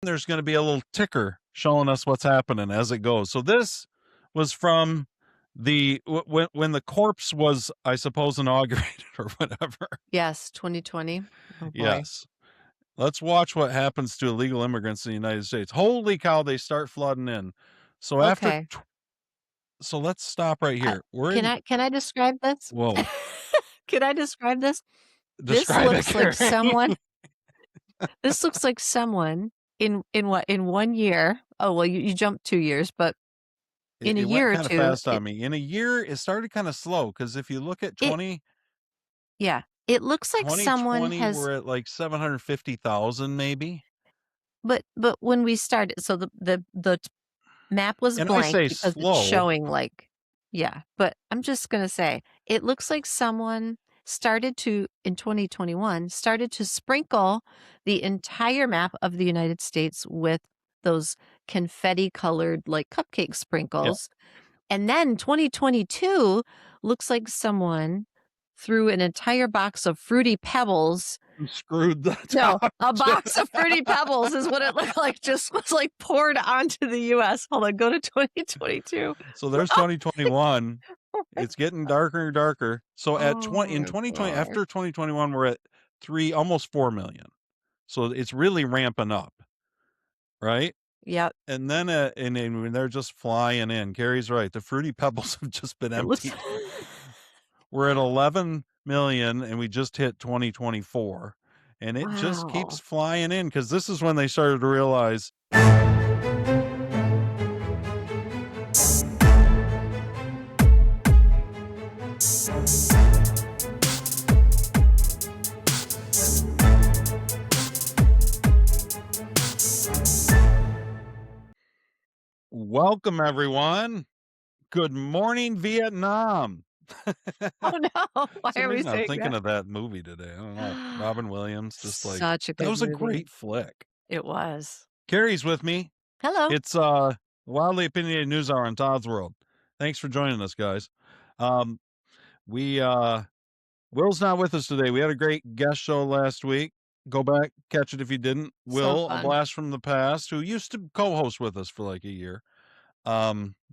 there's going to be a little ticker showing us what's happening as it goes. So this was from when the corpse was, I suppose, inaugurated or whatever. Yes, 2020. Oh boy. Yes. Let's watch what happens to illegal immigrants in the United States. Holy cow, they start flooding in. So Okay. so let's stop right here. Can I describe this? Whoa. Can I describe this? Describe This it, looks like Carrie. someone. This looks like someone in 1 year. Oh well, you jumped 2 years, but in a It year went or kind of two, fast on me. In a year, it started kind of slow because if you look at 2020, it looks like someone has. we're at like 750,000 maybe. But when we started, so the map was And blank I say because slow. it's showing like, yeah. But I'm just gonna say, it looks like someone started to in 2021 started to sprinkle the entire map of the United States with those confetti colored like cupcake sprinkles. And then 2022 looks like someone threw an entire box of Fruity Pebbles. Screwed the No, top. a box of Fruity Pebbles is what it looked like, just was like poured onto the U.S. Hold on, go to 2022. So there's 2021. It's getting darker and darker. So in 2020, after 2021, we're at almost 4 million. So it's really ramping up, right? Yep. And then and they're just flying in. Carrie's right. The Fruity Pebbles have just been emptied. We're at 11 million and we just hit 2024. And it just keeps flying in because this is when they started to realize. Welcome, everyone. Good morning, Vietnam. Oh no! Why are we saying I'm thinking of that movie today. I don't know. Robin Williams, just like such a good that was movie. a great flick. It was. Carrie's with me. Hello. It's Wildly Opinionated News Hour on Todd's World. Thanks for joining us, guys. Will's not with us today. We had a great guest show last week. Go back, catch it if you didn't. Will, a blast from the past, who used to co-host with us for like a year.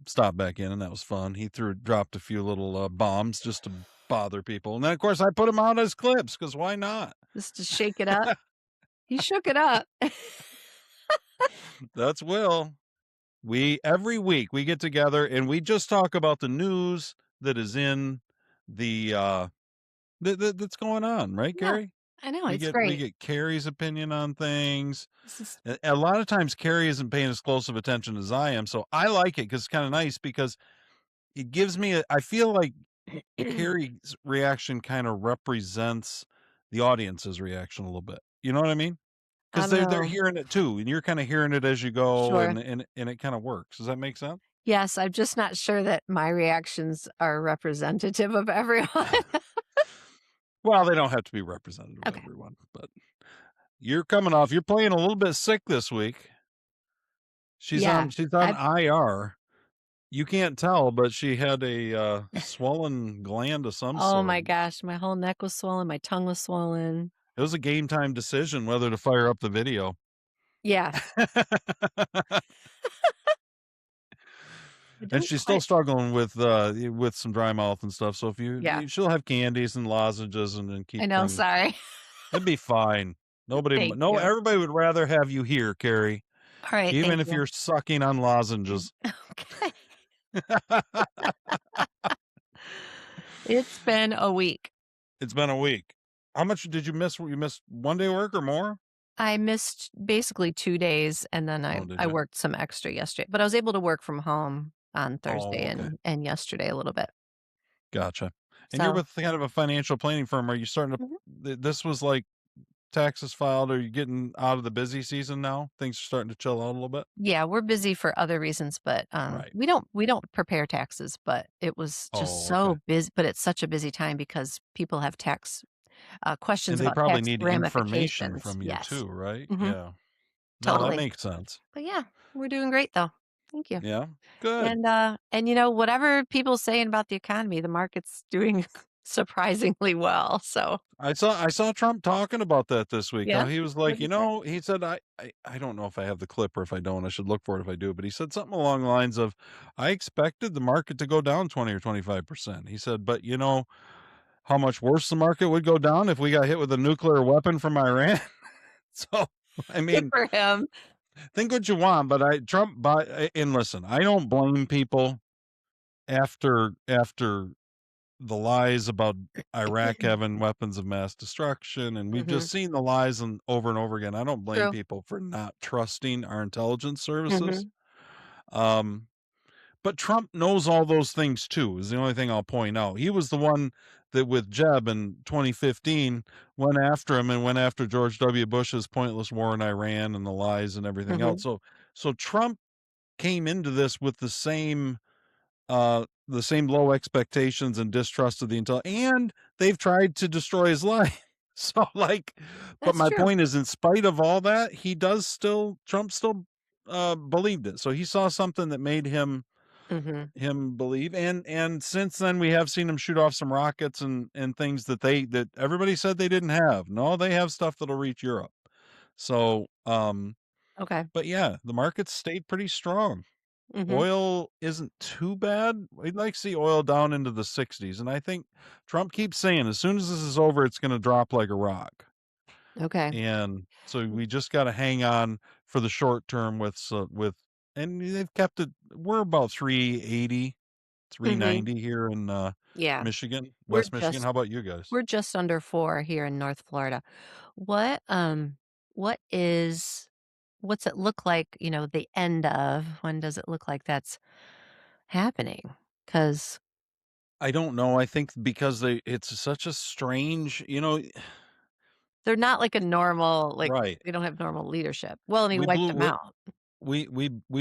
Stopped back in and that was fun. He dropped a few little bombs just to bother people. And then of course I put him out as clips because why not? Just to shake it up. He shook it up. That's Will. Every week we get together and we just talk about the news that is in the that's going on, right, Carrie? I know, it's great. We get Carrie's opinion on things. A lot of times Carrie isn't paying as close of attention as I am, so I like it because it's kind of nice because it gives me I feel like Carrie's reaction kind of represents the audience's reaction a little bit. You know what I mean? Because they're hearing it too, and you're kind of hearing it as you go, sure. and it kind of works. Does that make sense? Yes, I'm just not sure that my reactions are representative of everyone. Well, they don't have to be representative of everyone, but you're coming off. You're playing a little bit sick this week. She's on IR. You can't tell, but she had a swollen gland of some sort. Oh my gosh, my whole neck was swollen, my tongue was swollen. It was a game time decision whether to fire up the video. Yeah. And she's still struggling with some dry mouth and stuff. So if she'll have candies and lozenges and keep. I know. Sorry. It'd be fine. Everybody would rather have you here, Carrie. All right. Even if you're sucking on lozenges. Okay. It's been a week. It's been a week. How much did you miss? You missed 1 day work or more? I missed basically 2 days, and then I worked some extra yesterday. But I was able to work from home on Thursday and yesterday a little bit. Gotcha. And you're with kind of a financial planning firm. Are you starting to? This was like taxes filed. Are you getting out of the busy season now? Things are starting to chill out a little bit. Yeah, we're busy for other reasons, but we don't prepare taxes. But it was just so busy. But it's such a busy time because people have tax questions. And they about probably tax need information from you too, right? Yeah, totally. That makes sense. But yeah, we're doing great though. Thank you. Yeah, good. And whatever people saying about the economy, the market's doing surprisingly well. So, I saw Trump talking about that this week. yeah. How he was What'd like, he say? he said, I don't know if I have the clip or if I don't. I should look for it if I do. But he said something along the lines of, I expected the market to go down 20 or 25%. He said, but how much worse the market would go down if we got hit with a nuclear weapon from Iran. So, I Good mean, for him. think what you want, but and listen, I don't blame people after the lies about Iraq having weapons of mass destruction, and we've Mhm. just seen the lies over and over again. I don't blame True. people for not trusting our intelligence services. Mhm. Um, but Trump knows all those things too, is the only thing I'll point out. He was the one that with Jeb in 2015 went after him and went after George W. Bush's pointless war in Iran and the lies and everything else. Mhm. So Trump came into this with the same low expectations and distrust of the intel, and they've tried to destroy his life. So but That's my true. point is, in spite of all that, Trump still believed it. So he saw something that made Mhm. him believe, and since then we have seen him shoot off some rockets and things that everybody said they didn't have. No, they have stuff that'll reach Europe. So Okay. but yeah, the markets stayed pretty strong. Mhm. Oil isn't too bad. We'd like to see oil down into the 60s, and I think Trump keeps saying as soon as this is over, it's gonna drop like a rock. Okay. And so we just gotta hang on for the short term and they've kept it, we're about 380, Mhm. 390 here in, Yeah. Michigan, We're West Michigan. just How about you guys? we're just under 4 here in North Florida. What, um, what is what's it look like, the end of when does it look like that's happening? Because I don't know, I think because it's such a strange, they're not like a normal right. they don't have normal leadership. Well, and he We wiped blew them out. we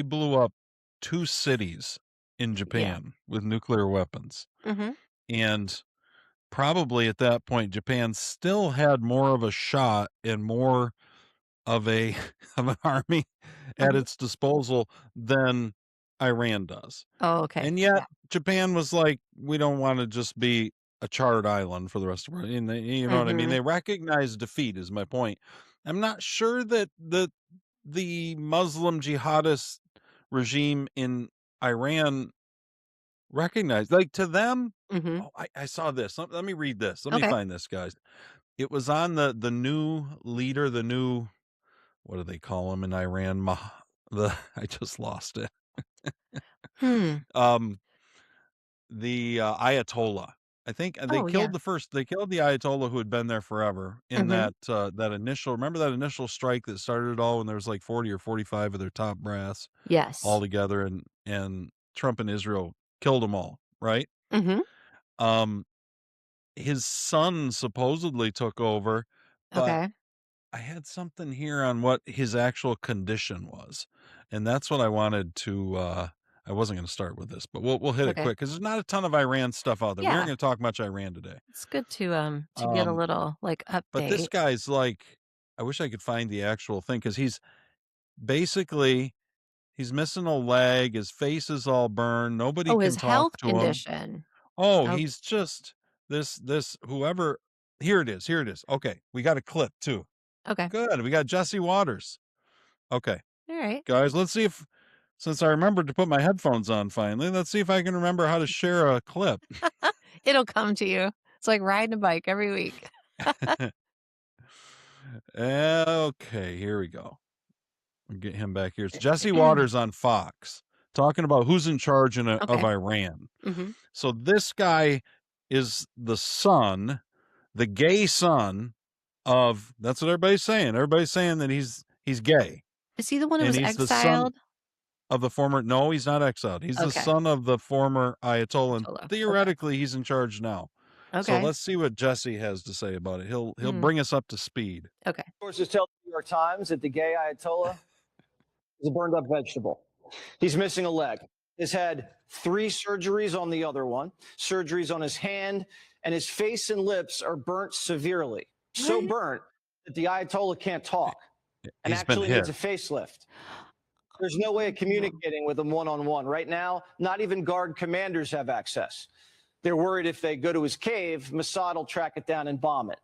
blew up 2 cities in Yeah. Japan with nuclear weapons, Mhm. and probably at that point, Japan still had more of a shot and more of a of an army at Mhm. its disposal than Iran does. Oh, okay. And yet Yeah. Japan was like, "We don't wanna just be a charred island for the rest of the world," and you know what I mean? Mhm. They recognize defeat is my point. I'm not sure that the Muslim jihadist regime in Iran recognized, like, to them, Mhm. oh, I saw this. Let me read this. Let me Okay. find this, guys. It was on the new leader, the new, what do they call him in Iran? I just lost it. Hmm. Um, the Ayatollah. I think Oh, yeah. they killed the Ayatollah who had been there forever in Mhm. that initial, remember that initial strike that started it all when there was like 40 or 45 of their top brass all Yes. together, and Trump and Israel killed them all, right? Mhm. Um, his son supposedly took over, but Okay. I had something here on what his actual condition was, and that's what I wanted to, I wasn't gonna start with this, but we'll hit it Okay. quick because there's not a ton of Iran stuff out there. We aren't Yeah. gonna talk much Iran today. It's good to get a Um, little, but this update. guy's like, I wish I could find the actual thing because basically he's missing a leg, his face is all burned, nobody Oh, his can talk health to him. condition. Oh, Oh, he's just this whoever, here it is, here it is. Okay, we got a clip too. okay. Good, we got Jesse Waters. Okay. Alright. Guys, let's see if, since I remembered to put my headphones on finally, let's see if I can remember how to share a clip. It'll come to you. It's like riding a bike every week. Okay, here we go. We'll get him back here. It's Jesse Waters on Fox talking about who's in charge of Okay. Iran. Mhm. So this guy is the gay son of, that's what everybody's saying. Everybody's saying that he's gay, Is he the one who and was he's the son exiled? of the former, no, he's not exiled. He's the Okay. son of the former Ayatollah, and Tola. Okay. theoretically, he's in charge now. So Okay. let's see what Jesse has to say about it. He'll Mm. bring us up to speed. Okay. Sources tell the New York Times that the gay Ayatollah is a burned up vegetable. He's missing a leg. He's had 3 surgeries on the other one, surgeries on his hand, and his face and lips are burnt severely. So What? burnt that the Ayatollah can't talk and He's been actually needs hit. a facelift. There's no way of No. communicating with him one on one. Right now, not even guard commanders have access. They're worried if they go to his cave, Mossad will track it down and bomb it.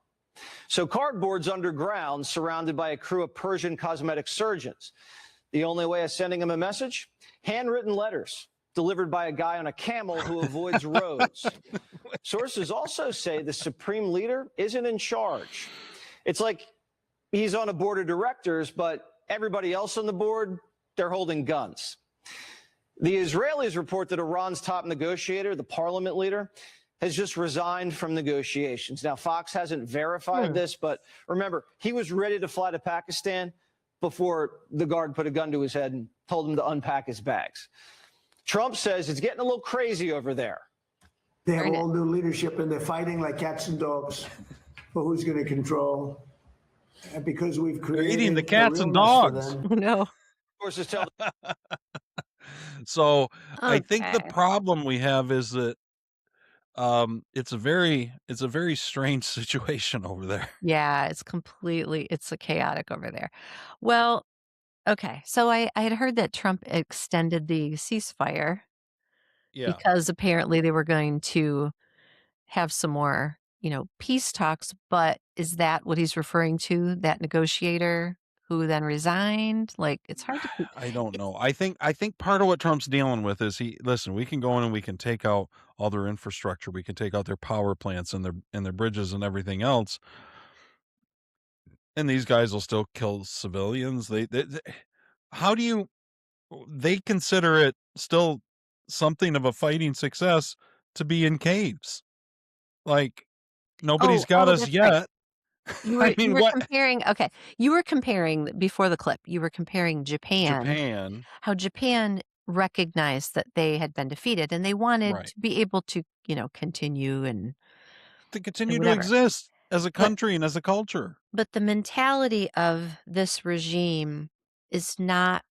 So cardboard's underground, surrounded by a crew of Persian cosmetic surgeons. The only way of sending him a message? Handwritten letters delivered by a guy on a camel who avoids roads. Sources also say the supreme leader isn't in charge. It's like he's on a board of directors, but everybody else on the board, they're holding guns. The Israelis report that Iran's top negotiator, the parliament leader, has just resigned from negotiations. Now, Fox hasn't verified this, but remember, he was ready to fly to Pakistan before the guard put a gun to his head and told him to unpack his bags. Trump says it's getting a little crazy over there. They have all new leadership, and they're fighting like cats and dogs for who's going to control. And because we've created eating the cats a and real mess for dogs. them. No. Sources tell So I think the Okay. problem we have is that it's a very strange situation over there. Yeah, it's a chaotic over there. Well, okay. So I had heard that Trump extended the ceasefire Yeah. because apparently they were going to have some more, peace talks. But is that what he's referring to? That negotiator who then resigned? Like, it's hard to keep. I don't know. I think part of what Trump's dealing with is we can go in and we can take out all their infrastructure. We can take out their power plants and their bridges and everything else. And these guys will still kill civilians. They how do you they consider it still something of a fighting success to be in caves? Like nobody's got us That's right. yet. You I mean, were what comparing. Okay, you were comparing before the clip. You were comparing Japan. Japan, How Japan recognized that they had been defeated and they wanted right. to be able to, continue and To continue to whatever. exist as a But country and as a culture. but the mentality of this regime is not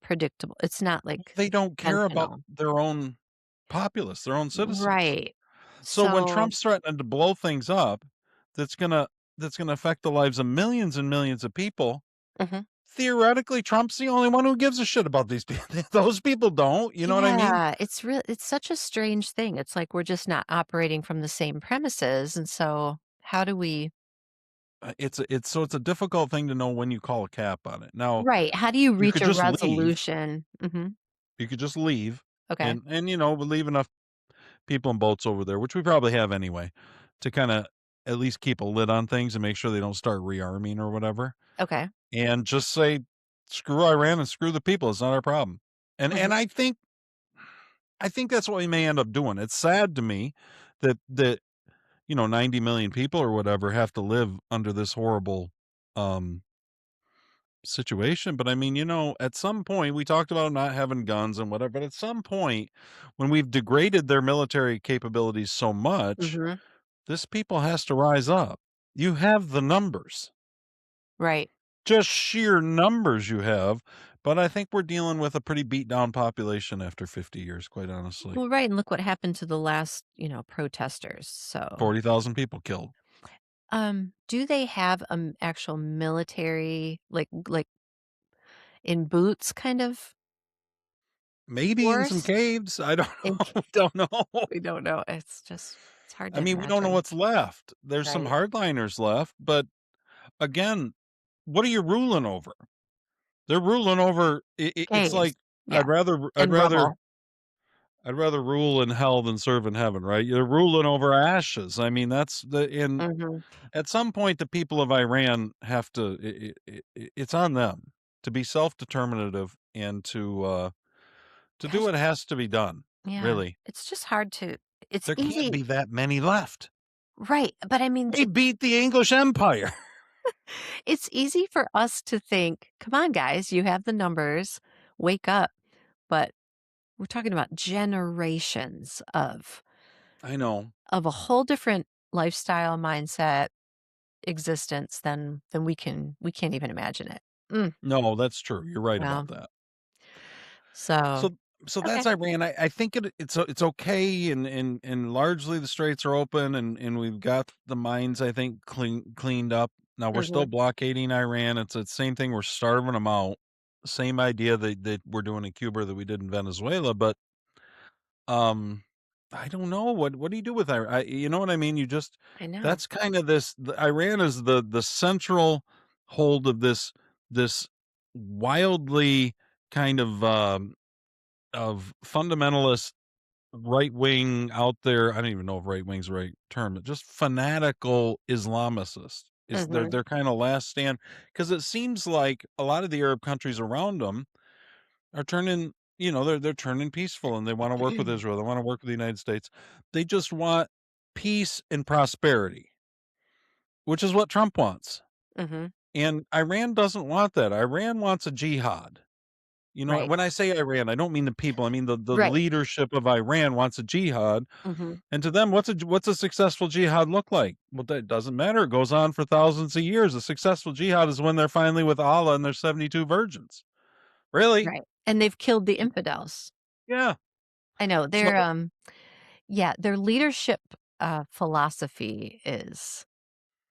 predictable. It's not like They don't care about conventional. their own populace, their own citizens. Right. So when So, Trump's threatening to blow things up, that's gonna affect the lives of millions and millions of people. mhm. Theoretically, Trump's the only one who gives a shit about these people. Those people don't. You know what I mean? Yeah, it's such a strange thing. It's like we're just not operating from the same premises, and so how do we It's a difficult thing to know when you call a cap on it. Now, Right, how do you you reach could a just leave. resolution? Mhm. You could just leave, Okay. and we'll leave enough people in boats over there, which we probably have anyway, to kind of at least keep a lid on things and make sure they don't start rearming or whatever. Okay. And just say, screw Iran and screw the people. It's not our problem. And Mhm. I think that's what we may end up doing. It's sad to me that 90 million people or whatever have to live under this horrible um situation. But I mean, at some point we talked about not having guns and whatever, but at some point when we've degraded their military capabilities so much, Mhm. this people has to rise up. You have the numbers. Right. Just sheer numbers you have, but I think we're dealing with a pretty beat down population after 50 years, quite honestly. Well, right, and look what happened to the last, protesters. So, 40,000 people killed. do they have an actual military, like in boots kind of Maybe in some force? caves. I don't In know. We don't know. We don't know. It's hard I to mean, we don't know imagine. what's left. There's some Right. hardliners left, but again, what are you ruling over? They're ruling over it's Caves. like Yeah, I'd and rather rubble. rule in hell than serve in heaven, right? You're ruling over ashes. I mean, that's Mhm. at some point the people of Iran have to it's on them to be self-determinative and to do Gosh, what has to be done, yeah. really. It's just hard to it's There can't easy. be that many left. Right, but I mean, They beat the English Empire. it's easy for us to think, "Come on, guys, you have the numbers, wake up." But we're talking about generations I know. of a whole different lifestyle, mindset, existence than we can't even imagine it. Mm, No, that's true. You're right about well, that. so So that's okay. Iran. I think it's okay, and largely the straits are open, and we've got the mines I think cleaned up. Now we're still Mhm. blockading Iran. It's the same thing. We're starving them out. Same idea that we're doing in Cuba that we did in Venezuela. But um, I don't know what do you do with Iran? You know what I mean? I know. That's kind of Iran is the central hold of this wildly kind of fundamentalist right wing out there. I don't even know if right wing's the right term, but just fanatical Islamicists. They're Mhm. kind of last stand, because it seems like a lot of the Arab countries around them are turning, they're turning peaceful, and they want to work with Israel. They want to work with the United States. They just want peace and prosperity, which is what Trump wants. Mhm. And Iran doesn't want that. Iran wants a jihad. Right. When I say Iran, I don't mean the people. I mean the Right. leadership of Iran wants a jihad. Mhm. And to them, what's a successful jihad look like? Well, that doesn't matter. It goes on for thousands of years. A successful jihad is when they're finally with Allah and there's 72 virgins. Really? Right. And they've killed the infidels. Yeah. I know. So Their leadership philosophy is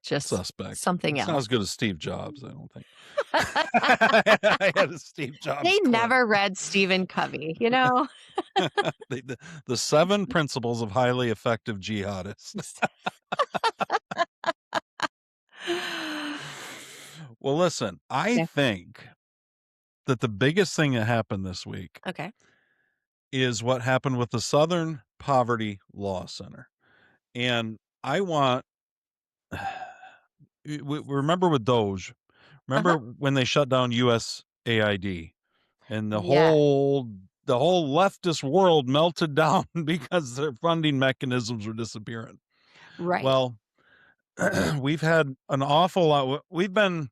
just suspect. something It's not as else. good as Steve Jobs, I don't think. I had a Steve Jobs They clip. never read Stephen Covey, you know? The 7 principles of highly effective jihadists. Well, listen, I Yeah. think that the biggest thing that happened this week Okay. is what happened with the Southern Poverty Law Center. And I want remember with Doge, Uh-huh. remember when they shut down USAID and the Yeah. whole leftist world melted down because their funding mechanisms were disappearing. Right. Well, we've had an awful lot. We've been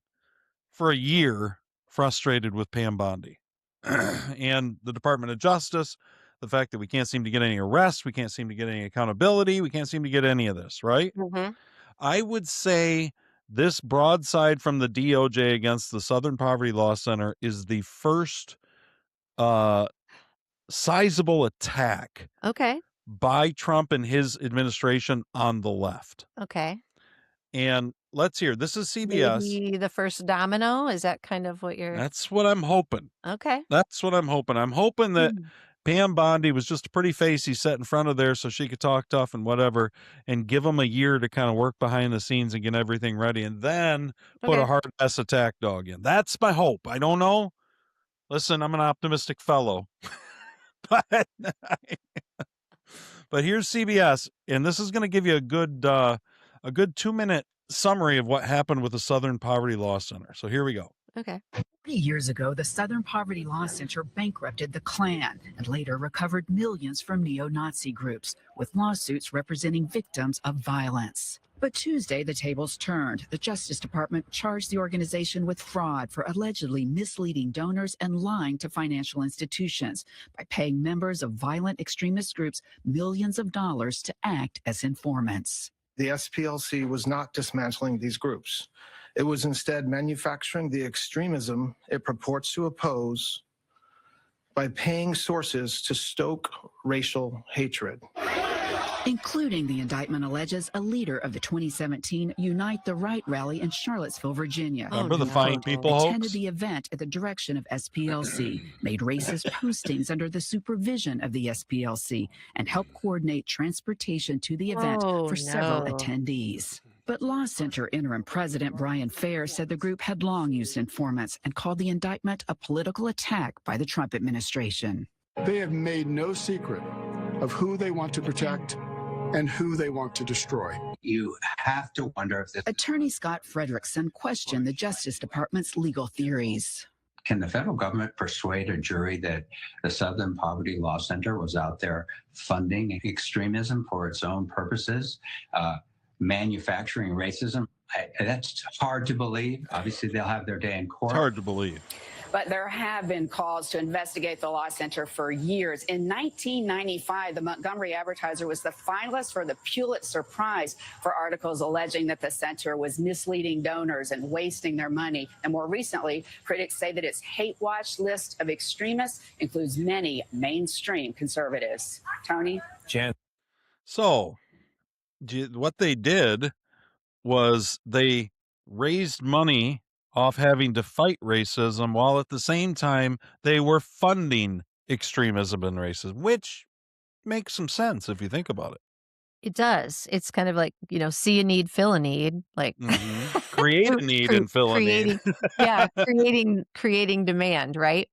for a year frustrated with Pam Bondi and the Department of Justice. The fact that we can't seem to get any arrests, we can't seem to get any accountability, we can't seem to get any of this, right? Mhm. I would say this broadside from the DOJ against the Southern Poverty Law Center is the first sizable attack Okay. by Trump and his administration on the left. Okay. And let's hear. This is CBS. Maybe the first domino? Is that kind of what you're That's what I'm hoping. Okay. That's what I'm hoping. I'm hoping that Mm. Pam Bondi was just a pretty face he set in front of there so she could talk tough and whatever, and give him a year to kind of work behind the scenes and get everything ready, and then put a Okay. hard ass attack dog in. That's my hope. I don't know. Listen, I'm an optimistic fellow. but but here's CBS, and this is going to give you a good 2-minute summary of what happened with the Southern Poverty Law Center. So here we go. Okay. 40 years ago, the Southern Poverty Law Center bankrupted the Klan and later recovered millions from neo-Nazi groups, with lawsuits representing victims of violence. But Tuesday, the tables turned. The Justice Department charged the organization with fraud for allegedly misleading donors and lying to financial institutions by paying members of violent extremist groups millions of dollars to act as informants. The SPLC was not dismantling these groups. It was instead manufacturing the extremism it purports to oppose by paying sources to stoke racial hatred. Including, the indictment alleges, a leader of the 2017 Unite the Right rally in Charlottesville, Virginia. Remember the no. fine people Attended hoax? the event at the direction of SPLC, made racist postings under the supervision of the SPLC, and helped coordinate transportation to the event Oh, for several no. attendees. But Law Center interim president Brian Fair said the group had long used informants and called the indictment a political attack by the Trump administration. They have made no secret of who they want to protect and who they want to destroy. You have to wonder if this Attorney Scott Frederickson questioned the Justice Department's legal theories. can the federal government persuade a jury that the Southern Poverty Law Center was out there funding extremism for its own purposes, manufacturing racism? That's hard to believe. Obviously, they'll have their day in court. It's hard to believe. But there have been calls to investigate the Law Center for years. In 1995, the Montgomery Advertiser was the finalist for the Pulitzer Prize for articles alleging that the center was misleading donors and wasting their money. And more recently, critics say that its hate watch list of extremists includes many mainstream conservatives. Tony? Jan. So, what they did was they raised money off having to fight racism while at the same time they were funding extremism and racism, which makes some sense if you think about it. It does. It's kind of like, see a need, fill a need, like Create a need and fill a need. creating demand, right?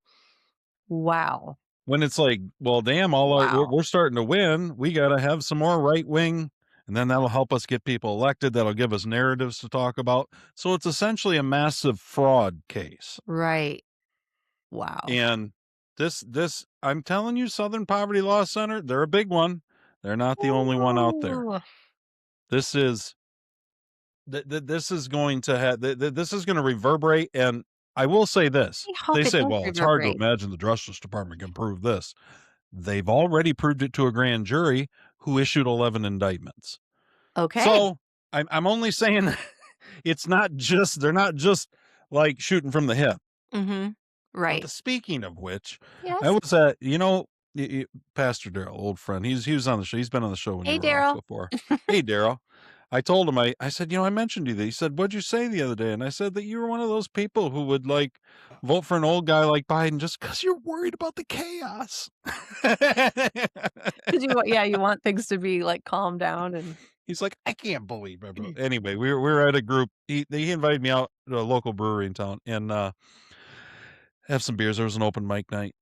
Wow. When it's like, well, damn, we're starting to win. We got to have some more right wing, and then that'll help us get people elected. That'll give us narratives to talk about. So it's essentially a massive fraud case. Right. Wow. And this, I'm telling you, Southern Poverty Law Center, they're a big one. They're not the only one out there. This is going to this is going to reverberate. And I will say this: they say, well, it's hard to imagine the Justice Department can prove this. They've already proved it to a grand jury who issued 11 indictments. Okay. So I'm only saying they're not just like shooting from the hip. Mm-hmm. Right. But speaking of which, yes. I was at, Pastor Daryl, old friend. He was on the show. He's been on the show when you were on before. Hey, Daryl. I told him, I said, I mentioned you that. He said, what'd you say the other day? And I said that you were one of those people who would vote for an old guy like Biden just because you're worried about the chaos. You want things to be calm down. And he's like, I can't believe it. Anyway, we were at a group. He invited me out to a local brewery in town and have some beers. There was an open mic night.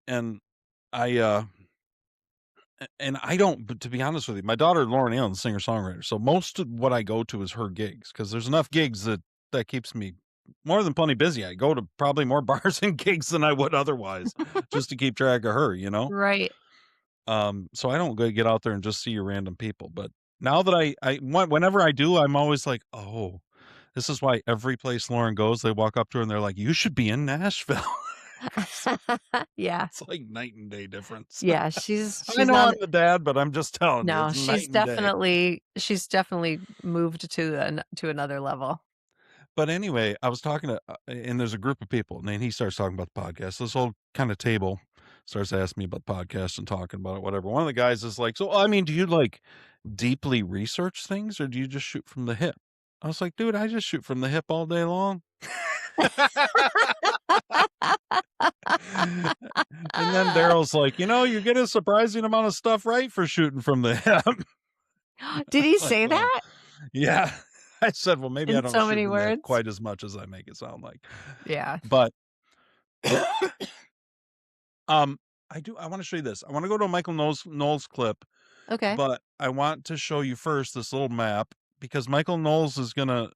And I don't, but to be honest with you, my daughter, Lauren Allen, singer-songwriter. So most of what I go to is her gigs because there's enough gigs that keeps me more than plenty busy. I go to probably more bars and gigs than I would otherwise just to keep track of her, Right. So I don't go get out there and just see your random people. But now that whenever I do, I'm always like, oh, this is why every place Lauren goes, they walk up to her and they're like, you should be in Nashville. Yeah. It's like night and day difference. Yeah, she's I know I'm the dad, but I'm just telling you. No, it's she's definitely moved to another level. But anyway, I was talking to, and there's a group of people, and then he starts talking about the podcast. This whole kind of table starts asking me about podcasts and talking about it, whatever. One of the guys is like, so, do you deeply research things or do you just shoot from the hip? I was like, dude, I just shoot from the hip all day long. And then Daryl's like, you get a surprising amount of stuff right for shooting from the hip. Did he say that? Yeah. I said, well, maybe In I don't so shoot many from the hip words? quite as much as I make it sound like. Yeah. But I want to show you this. I want to go to a Michael Knowles clip. Okay. But I want to show you first this little map because Michael Knowles is going to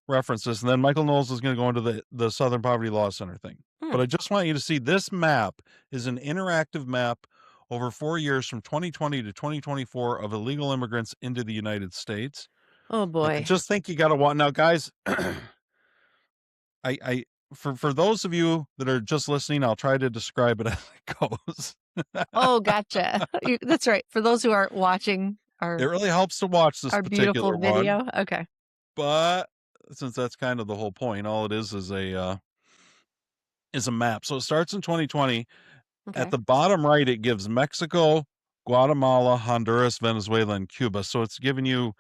reference this, and then Michael Knowles is going to go into the Southern Poverty Law Center thing. But I just want you to see this map is an interactive map over 4 years from 2020 to 2024 of illegal immigrants into the United States. Oh boy. I just think you got to watch. Now, guys, for those of you that are just listening, I'll try to describe it as it goes. Oh, gotcha. That's right. For those who aren't watching it really helps to watch this particular beautiful video. one. Okay. But since that's kind of the whole point, all it is a map. So it starts in 2020. Okay. At the bottom right, it gives Mexico, Guatemala, Honduras, Venezuela, and Cuba. So it's giving you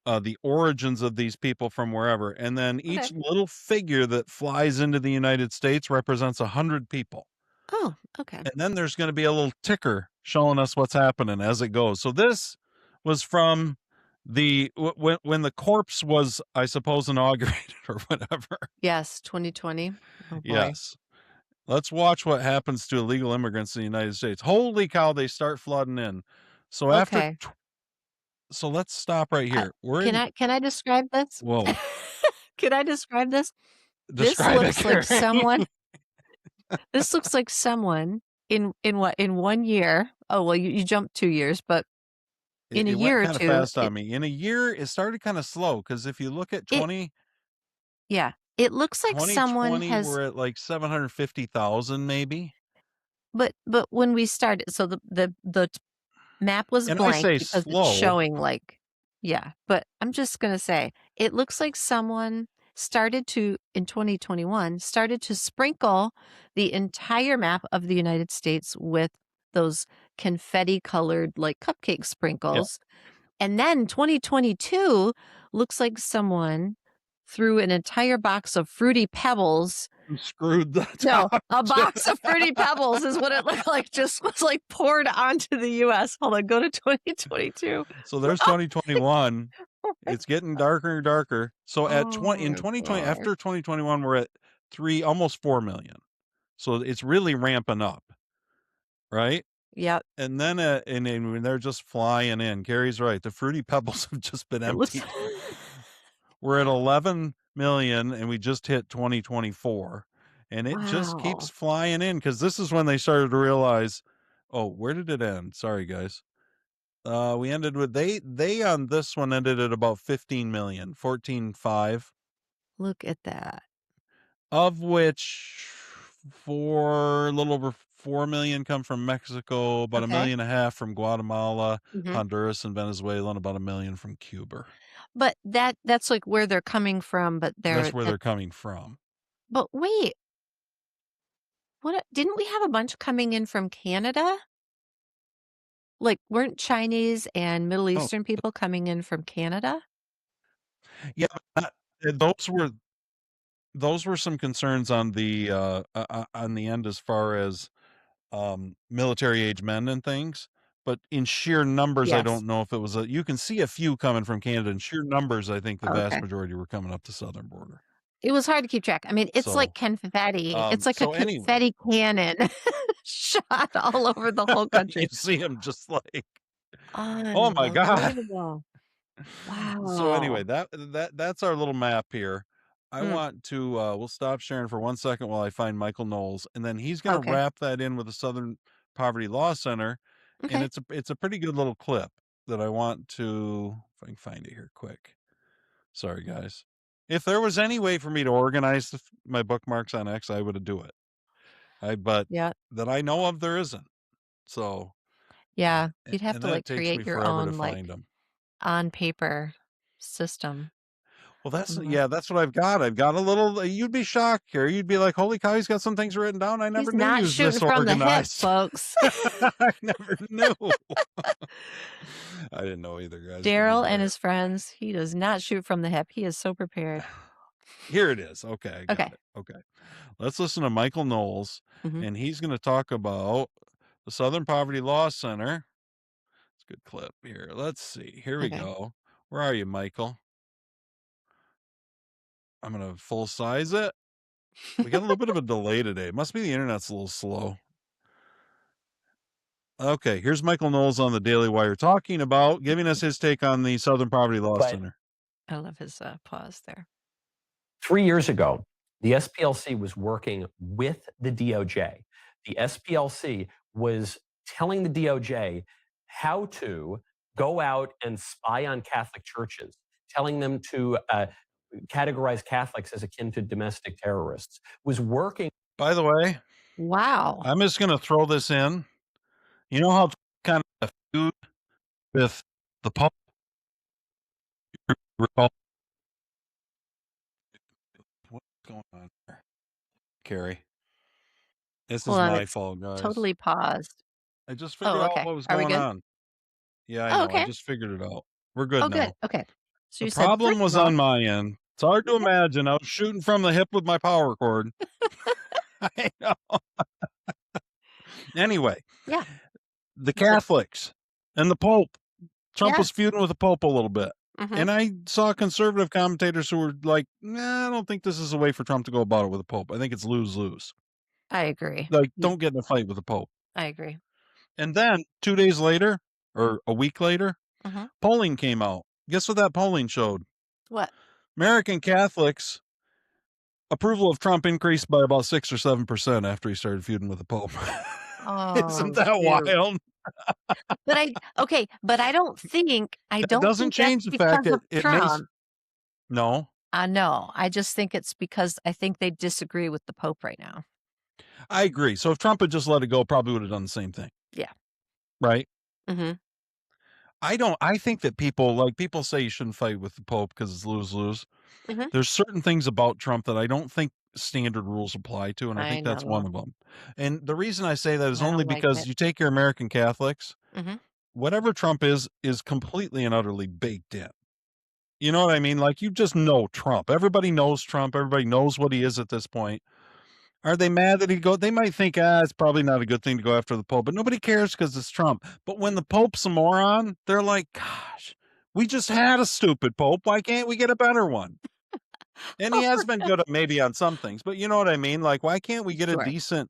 the origins of these people from wherever. And then each little figure that flies into the United States represents 100 people. Oh, okay. And then there's going to be a little ticker showing us what's happening as it goes. So this was from when the corpse was, I suppose, inaugurated or whatever. Yes, 2020. Oh, boy. Yes. Let's watch what happens to illegal immigrants in the United States. Holy cow, they start flooding in. So after so let's stop right here. Can I describe this? Whoa. Can I describe this? Describe this looks like someone. This looks like someone in 1 year. Oh well, you jumped 2 years, but in a year or two, kind of fast on me. In a year, it started kind of slow because if you look at 20, it looks like someone has. We're at like 750,000 maybe. But when we started, so the map was And blank I say because slow. it's showing but I'm just gonna say it looks like someone in 2021 started to sprinkle the entire map of the United States with those confetti colored cupcake sprinkles. And then 2022 looks like someone threw an entire box of Fruity Pebbles screwed the No, top. a box of Fruity Pebbles is what it looked like. Just was like poured onto the U.S. Hold on, go to 2022. So there's 2021. It's getting darker and darker. So in Oh 2020, my after 2021, we're at almost 4 million. So it's really ramping up, right? Yep. And then when they're just flying in. Carrie's right. The Fruity Pebbles have just been It looks emptied. We're at 11 million, and we just hit 2024, and it just keeps wow. flying in because this is when they started to realize, oh, where did it end? Sorry, guys. We ended with they on this one ended at about 15 million, 14.5, Look at that. of which a little over 4 million come from Mexico, about a Okay. million and a half from Guatemala, Mhm. Honduras, and Venezuela, and about 1 million from Cuba. But that's like where they're coming from, but That's where they're coming from. But wait. Didn't we have a bunch coming in from Canada? Like, weren't Chinese and Middle Eastern people coming in from Canada? Yeah, those were some concerns on the end as far as military age men and things. But in sheer numbers, I Yes. don't know if it was you can see a few coming from Canada. In sheer numbers, I think the vast Okay. majority were coming up the southern border. It was hard to keep track. I mean, it's like So, confetti. It's like a so anyway, confetti cannon shot all over the whole country. you see them just like, oh my God. Unbelievable. So anyway, Wow. that's our little map here. I Mm. want to we'll stop sharing for 1 second while I find Michael Knowles, and then he's going to Okay. wrap that in with the Southern Poverty Law Center, and Okay. it's a pretty good little clip that I want to, if I can find it here quick. Sorry guys. If there was any way for me to organize my bookmarks on X, I would do it. But Yeah. that I know of, there isn't. So Yeah. You'd have and to that like takes me create your forever to own like find them. on paper system. Well, that's Mhm. that's what I've got. I've got a little. You'd be shocked, Carrie. You'd be like, "Holy cow, he's got some things written down. I never He's knew he not was shooting this from the hip, organized." folks. I never knew. I didn't know either, guys. Daryl and his friends, he does not shoot from the hip. He is so prepared. Here it is. Okay, I got Okay. it. Okay, let's listen to Michael Knowles, Mhm. and he's going to talk about the Southern Poverty Law Center. It's a good clip here. Let's see. Here we Okay. go. Where are you, Michael? I'm going to full size it. We got a little bit of a delay today. Must be the internet's a little slow. Okay, here's Michael Knowles on the Daily Wire giving us his take on the Southern Poverty Law Center. I love his pause there. 3 years ago, the SPLC was working with the DOJ. The SPLC was telling the DOJ how to go out and spy on Catholic churches, telling them to categorize Catholics as akin to domestic terrorists, was working. By the way, wow. I'm just going to throw this in. You know how kind of feud with the Pope? What's going on there? Carrie. This Hold is on, my it's fault, guys. totally paused. I just figured out what was Are we going good? on. Yeah, I Oh, know. okay. I just figured it out. We're good Oh, now. good. Okay. So The you said problem first was of all, on my end. It's hard to imagine. I was shooting from the hip with my power cord. I know. Anyway, yeah. the Catholics and the Pope. Trump was Yes. feuding with the Pope a little bit. Mhm. And I saw conservative commentators who were like, nah, I don't think this is a way for Trump to go about it with the Pope. I think it's lose-lose. I agree. Like, don't get in a fight with the Pope. I agree. And then 2 days later, or a week later, Mhm. polling came out. Guess what that polling showed? What? American Catholics approval of Trump increased by about 6 or 7% after he started feuding with the Pope. Oh, Isn't that shoot. wild? But I don't think That doesn't change the fact that it may. Trump. No, No, I just think it's because I think they disagree with the Pope right now. I agree. So if Trump had just let it go, probably would have done the same thing. Yeah. Right? Mm-hmm. I think that people say you shouldn't fight with the Pope because it's lose-lose. Mhm. There's certain things about Trump that I don't think standard rules apply to, and I I think that's one know. of them. And the reason I say that is I only don't like because it. you take your American Catholics, Mhm. whatever Trump is completely and utterly baked in. You know what I mean? Like, you just know Trump. Everybody knows Trump. Everybody knows what he is at this point. Are they mad that he go? They might think, it's probably not a good thing to go after the Pope, but nobody cares because it's Trump. But when the Pope's a moron, they're like, gosh, we just had a stupid Pope. Why can't we get a better one? And he has been good maybe on some things, but you know what I mean? Like, why can't we get a Sure. decent,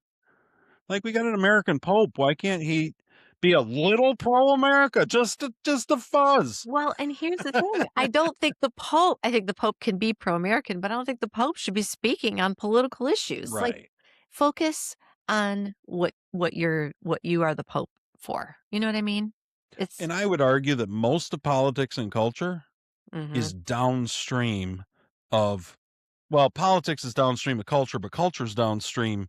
like we got an American Pope. Why can't he be a little pro-America? Just a fuzz. Well, and here's the thing. I think the Pope can be pro-American, but I don't think the Pope should be speaking on political issues. Like, Right. focus on what you are the Pope for. You know what I mean? It's And I would argue that most of politics and culture Mhm. is downstream of, well, politics is downstream of culture, but culture is downstream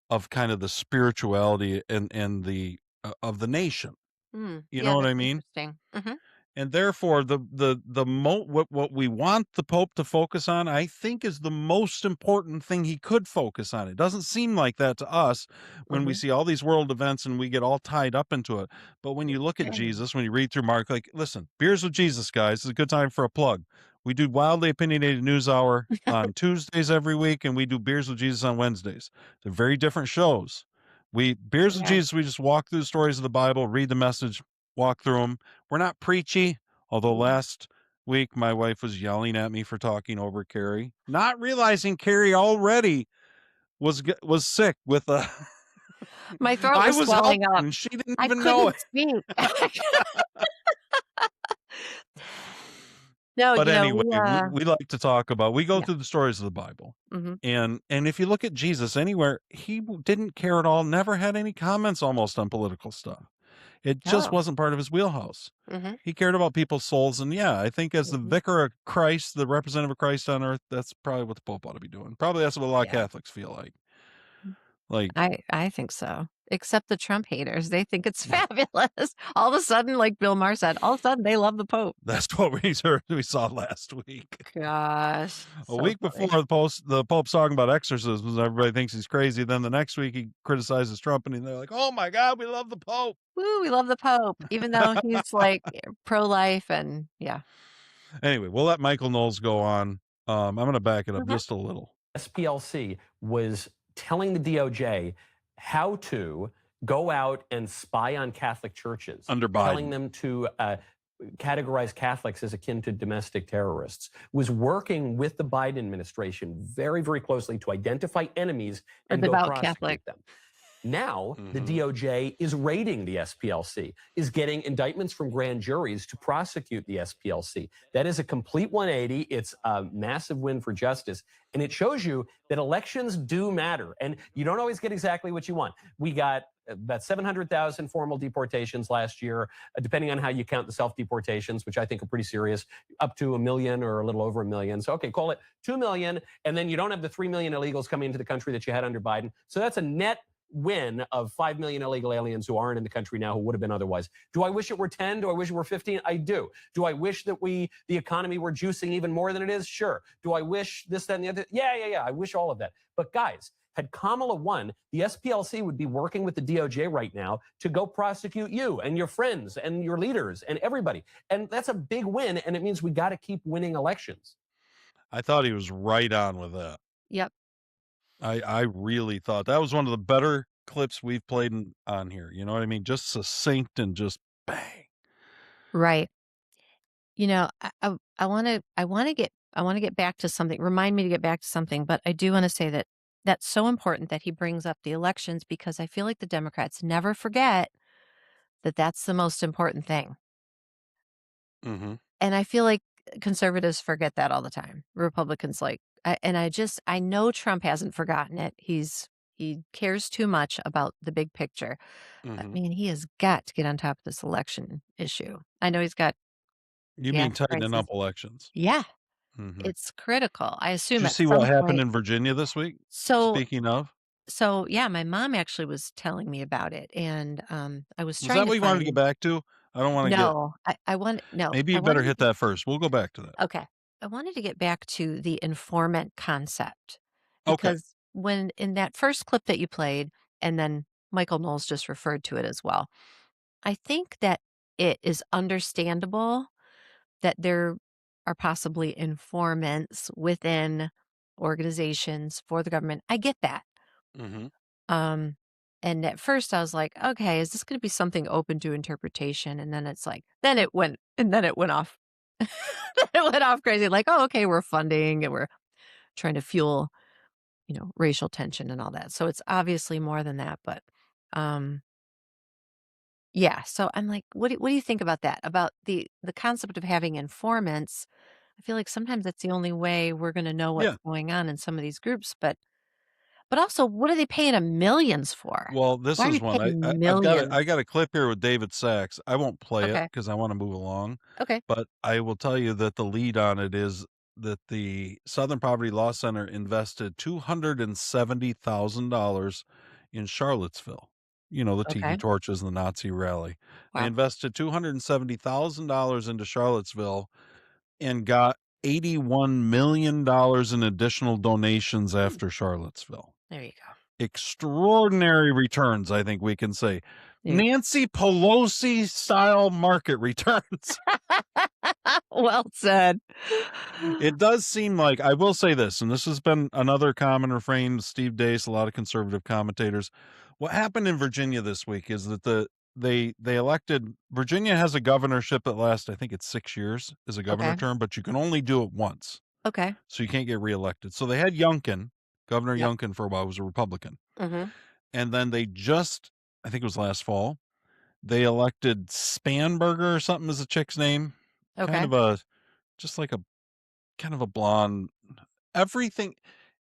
of kind of the spirituality and the of the nation. You Yeah, know what I that's mean? interesting. And therefore, what we want the Pope to focus on, I think, is the most important thing he could focus on. It doesn't seem like that to us when we see all these world events and we get all tied up into it. But when you look at Jesus, when you read through Mark, like, listen, Beers with Jesus, guys, is a good time for a plug. We do Wildly Opinionated News Hour on Tuesdays every week, and we do Beers with Jesus on Wednesdays. They're very different shows. Beers with Yeah. Jesus, we just walk through the stories of the Bible, read the message, walk through them. We're not preachy, although last week my wife was yelling at me for talking over Carrie, not realizing Carrie already was sick with a. My throat I was was helping, swelling up. and she didn't I even know it. couldn't speak. No, But you know, anyway, we like to talk about. We go Yeah. through the stories of the Bible, Mhm. and if you look at Jesus anywhere, he didn't care at all. Never had any comments almost on political stuff. It just Oh. wasn't part of his wheelhouse. Mhm. He cared about people's souls, and yeah, I think as the Mhm. vicar of Christ, the representative of Christ on earth, that's probably what the Pope ought to be doing. Probably that's what a lot of Yeah. Catholics feel like. Like, I think so. Except the Trump haters, they think it's fabulous. All of a sudden, like Bill Maher said, all of a sudden they love the Pope. that's what we saw last week. Gosh, A so week funny. before the Pope's talking about exorcisms, everybody thinks he's crazy. Then the next week he criticizes Trump, and they're like, "Oh my God, we love the Pope." Woo, we love the Pope, even though he's like pro-life and yeah. Anyway, we'll let Michael Knowles go on. I'm going to back it up just a little. SPLC was telling the DOJ how to go out and spy on Catholic churches, Under Biden. telling them to categorize Catholics as akin to domestic terrorists, was working with the Biden administration very, very closely to identify enemies and go Devout prosecute Catholic. them. Now, the DOJ is raiding the SPLC, is getting indictments from grand juries to prosecute the SPLC. That is a complete 180. It's a massive win for justice. And it shows you that elections do matter. And you don't always get exactly what you want. We got about 700,000 formal deportations last year, depending on how you count the self-deportations, which I think are pretty serious, up to 1 million or a little over 1 million. So, okay, call it 2 million. And then you don't have the 3 million illegals coming into the country that you had under Biden. So that's a net win of 5 million illegal aliens who aren't in the country now who would have been otherwise. Do I wish it were 10? Do I wish it were 15? I do. Do I wish that the economy were juicing even more than it is? Sure. Do I wish this, that, and the other? Yeah. I wish all of that. But guys, had Kamala won, the SPLC would be working with the DOJ right now to go prosecute you and your friends and your leaders and everybody. And that's a big win. And it means we got to keep winning elections. I thought he was right on with that. Yep. I really thought that was one of the better clips we've played on here. You know what I mean? Just succinct and just bang. Right. You know, I want to get back to something. Remind me to get back to something, but I do want to say that that's so important that he brings up the elections because I feel like the Democrats never forget that that's the most important thing. Mm-hmm. And I feel like conservatives forget that all the time. Republicans I know Trump hasn't forgotten it. He cares too much about the big picture. But man, he has got to get on top of this election issue. I know he's got You gas mean tightening prices. up elections? Yeah, Mm-hmm. it's critical. I Did assume you at see some what happened point. in Virginia this week? So Speaking of, yeah, my mom actually was telling me about it, and I was was trying that to what you wanted to get find. back to? I don't want to get. No, Maybe I you better wanted to hit that first. We'll go back to that. Okay. I wanted to get back to the informant concept Okay. because when in that first clip that you played, and then Michael Knowles just referred to it as well, I think that it is understandable that there are possibly informants within organizations for the government. I get that. Mhm. Um, and at first I was like, okay, is this going to be something open to interpretation? And then it's like, then it went off. It went off crazy. Like, oh, okay, we're funding and we're trying to fuel, racial tension and all that. So it's obviously more than that. But um, yeah. So I'm like, what do you think about that? About the concept of having informants? I feel like sometimes that's the only way we're going to know what's Yeah. going on in some of these groups. But also, what are they paying 'em millions for? Well, this Why are is you one. paying I millions? got a clip here with David Sachs. I won't play it Okay, because I want to move along, okay, but I will tell you that the lead on it is that the Southern Poverty Law Center invested $270,000 in Charlottesville. You know, the tiki okay. torches and the Nazi rally. They Wow. invested $270,000 into Charlottesville and got $81 million in additional donations Hmm, after Charlottesville. there you go. Extraordinary returns, I think we can say. There you Nancy Pelosi style market returns. Well said. It does seem like, I will say this, and this has been another common refrain, Steve Deace, a lot of conservative commentators. What happened in Virginia this week is that they elected, Virginia has a governorship that lasts, I think it's 6 years as a governor Okay, term, but you can only do it once. okay. So you can't get reelected. So they had Youngkin, Governor Yep. Youngkin for a while, who was a Republican. Mhm. And then I think it was last fall, they elected Spanberger or something as a chick's name. Kind Okay. of a, just like a, kind of a blonde. Everything.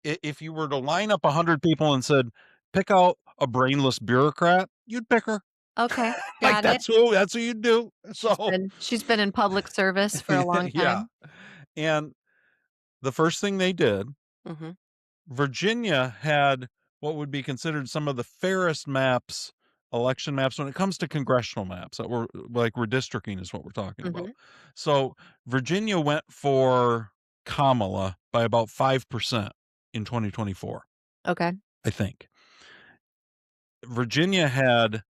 If you were to line up 100 people and said, pick out a brainless bureaucrat, you'd pick her. Okay, Like got it. that's who you do. So She's been in public service for a long yeah. time. And the first thing they did, Mhm. Virginia had what would be considered some of the fairest maps, election maps, when it comes to congressional maps that were like redistricting is what we're talking about. Mhm. So Virginia went for Kamala by about 5% in 2024, Okay. I think. Virginia had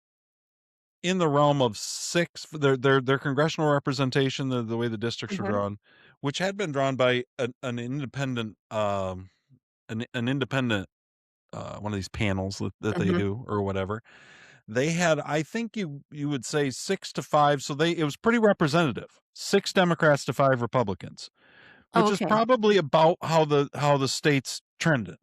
in the realm of six, their congressional representation, the way the districts are Mhm. drawn, which had been drawn by an independent, an independent one of these panels that they Mhm. do or whatever. They had, I think you would say 6-5. So it was pretty representative. 6 Democrats to 5 Republicans, Oh, which is okay. probably about how the state's trending.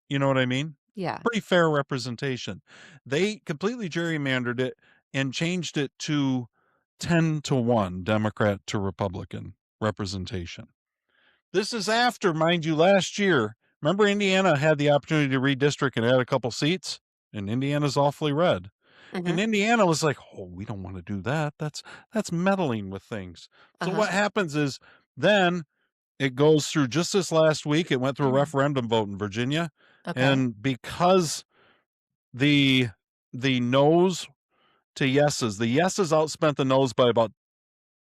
You know what I mean? Yeah. Pretty fair representation. They completely gerrymandered it and changed it to 10-1 Democrat to Republican representation. This is after, mind you, last year. Remember, Indiana had the opportunity to redistrict and add a couple seats, and Indiana's awfully red. And Mhm. Indiana was like, "Oh, we don't want to do that. That's meddling with things." So Uh-huh. what happens is then it goes through just this last week. It went through a referendum vote in Virginia, Okay. and because the no's to yeses, the yeses outspent the no's by about,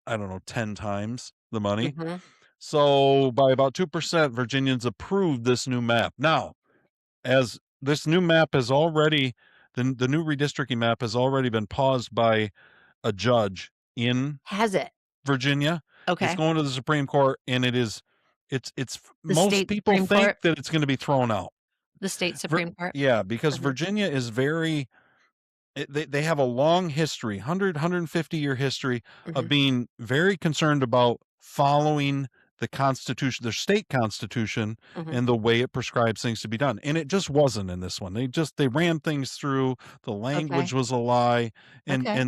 I don't know, 10 times the money. Mhm. So by about 2%, Virginians approved this new map. Now, as this new map has already, the new redistricting map has already been paused by a judge in Has it? Virginia. It's Okay. going to the Supreme Court, and it's The most state people Supreme think Court? that it's going to be thrown out. The state Supreme Court? Yeah, because Mhm. Virginia is very, they have a long history, 150-year history of Mhm. being very concerned about following the Constitution, their state Constitution, Mhm. and the way it prescribes things to be done. And it just wasn't in this one. They ran things through. The language Okay. was a lie, and Okay.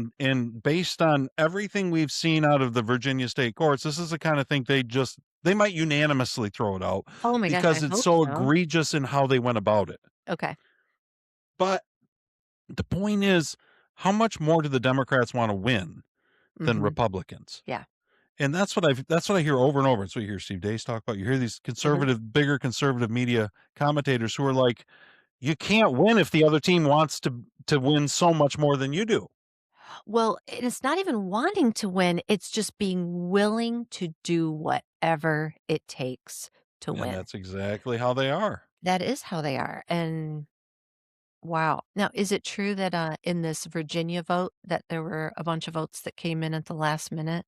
based on everything we've seen out of the Virginia state courts, this is the kind of thing they might unanimously throw it out Oh my gosh, I because it's hope so so. egregious in how they went about it. Okay. But the point is, how much more do the Democrats want to win than Mhm. Republicans? Yeah. And that's what I hear over and over. It's what you hear Steve Deace talk about. You hear these Mhm. bigger conservative media commentators who are like, you can't win if the other team wants to win so much more than you do. Well, it's not even wanting to win, it's just being willing to do whatever it takes to And win. that's exactly how they are. That is how they are, and wow. Now, is it true that, in this Virginia vote that there were a bunch of votes that came in at the last minute?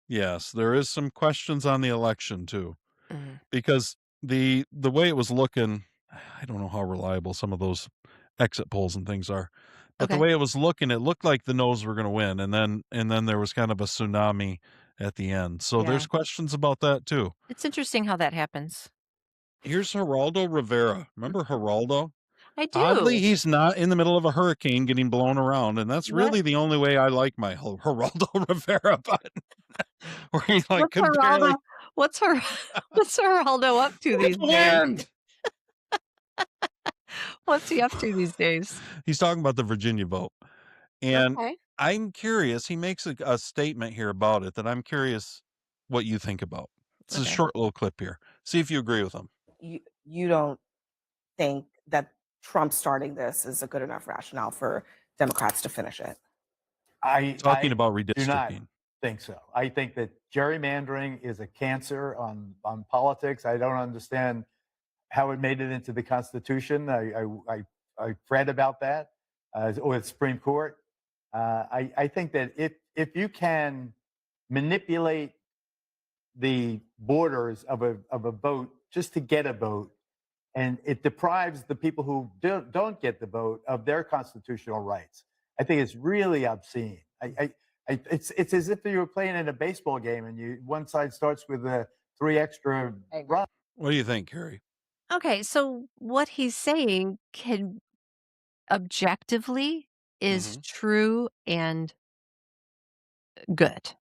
Yes, there is some questions on the election too, Mm. because the way it was looking, I don't know how reliable some of those exit polls and things are, but the Okay. way it was looking, it looked like the no's were going to win, and then there was kind of a tsunami at the end. So Yeah. there's questions about that too. It's interesting how that happens. Here's Geraldo Rivera. Remember Geraldo? I Oddly, do. he's not in the middle of a hurricane getting blown around, and that's What really the only way I like my Geraldo Rivera button. Where he like what's could barely Geraldo what's Ger what's Geraldo up to these days? land. What's he up to these days? He's talking about the Virginia vote. And Okay. I'm curious, he makes a statement here about it that I'm curious what you think about. It's a Okay. short little clip here. See if you agree with him. You don't think that Trump starting this is a good enough rationale for Democrats to finish it? Talking about do not redistricting. think so. I think that gerrymandering is a cancer on politics. I don't understand how it made it into the Constitution. I read about that or the Supreme Court. I think that if you can manipulate the borders of a vote just to get a vote, and it deprives the people who don't get the vote of their constitutional rights, I think it's really obscene. It's as if you were playing in a baseball game and one side starts with 3 extra runs. What do you think, Carrie? Okay, so what he's saying can objectively is Mhm. true and good.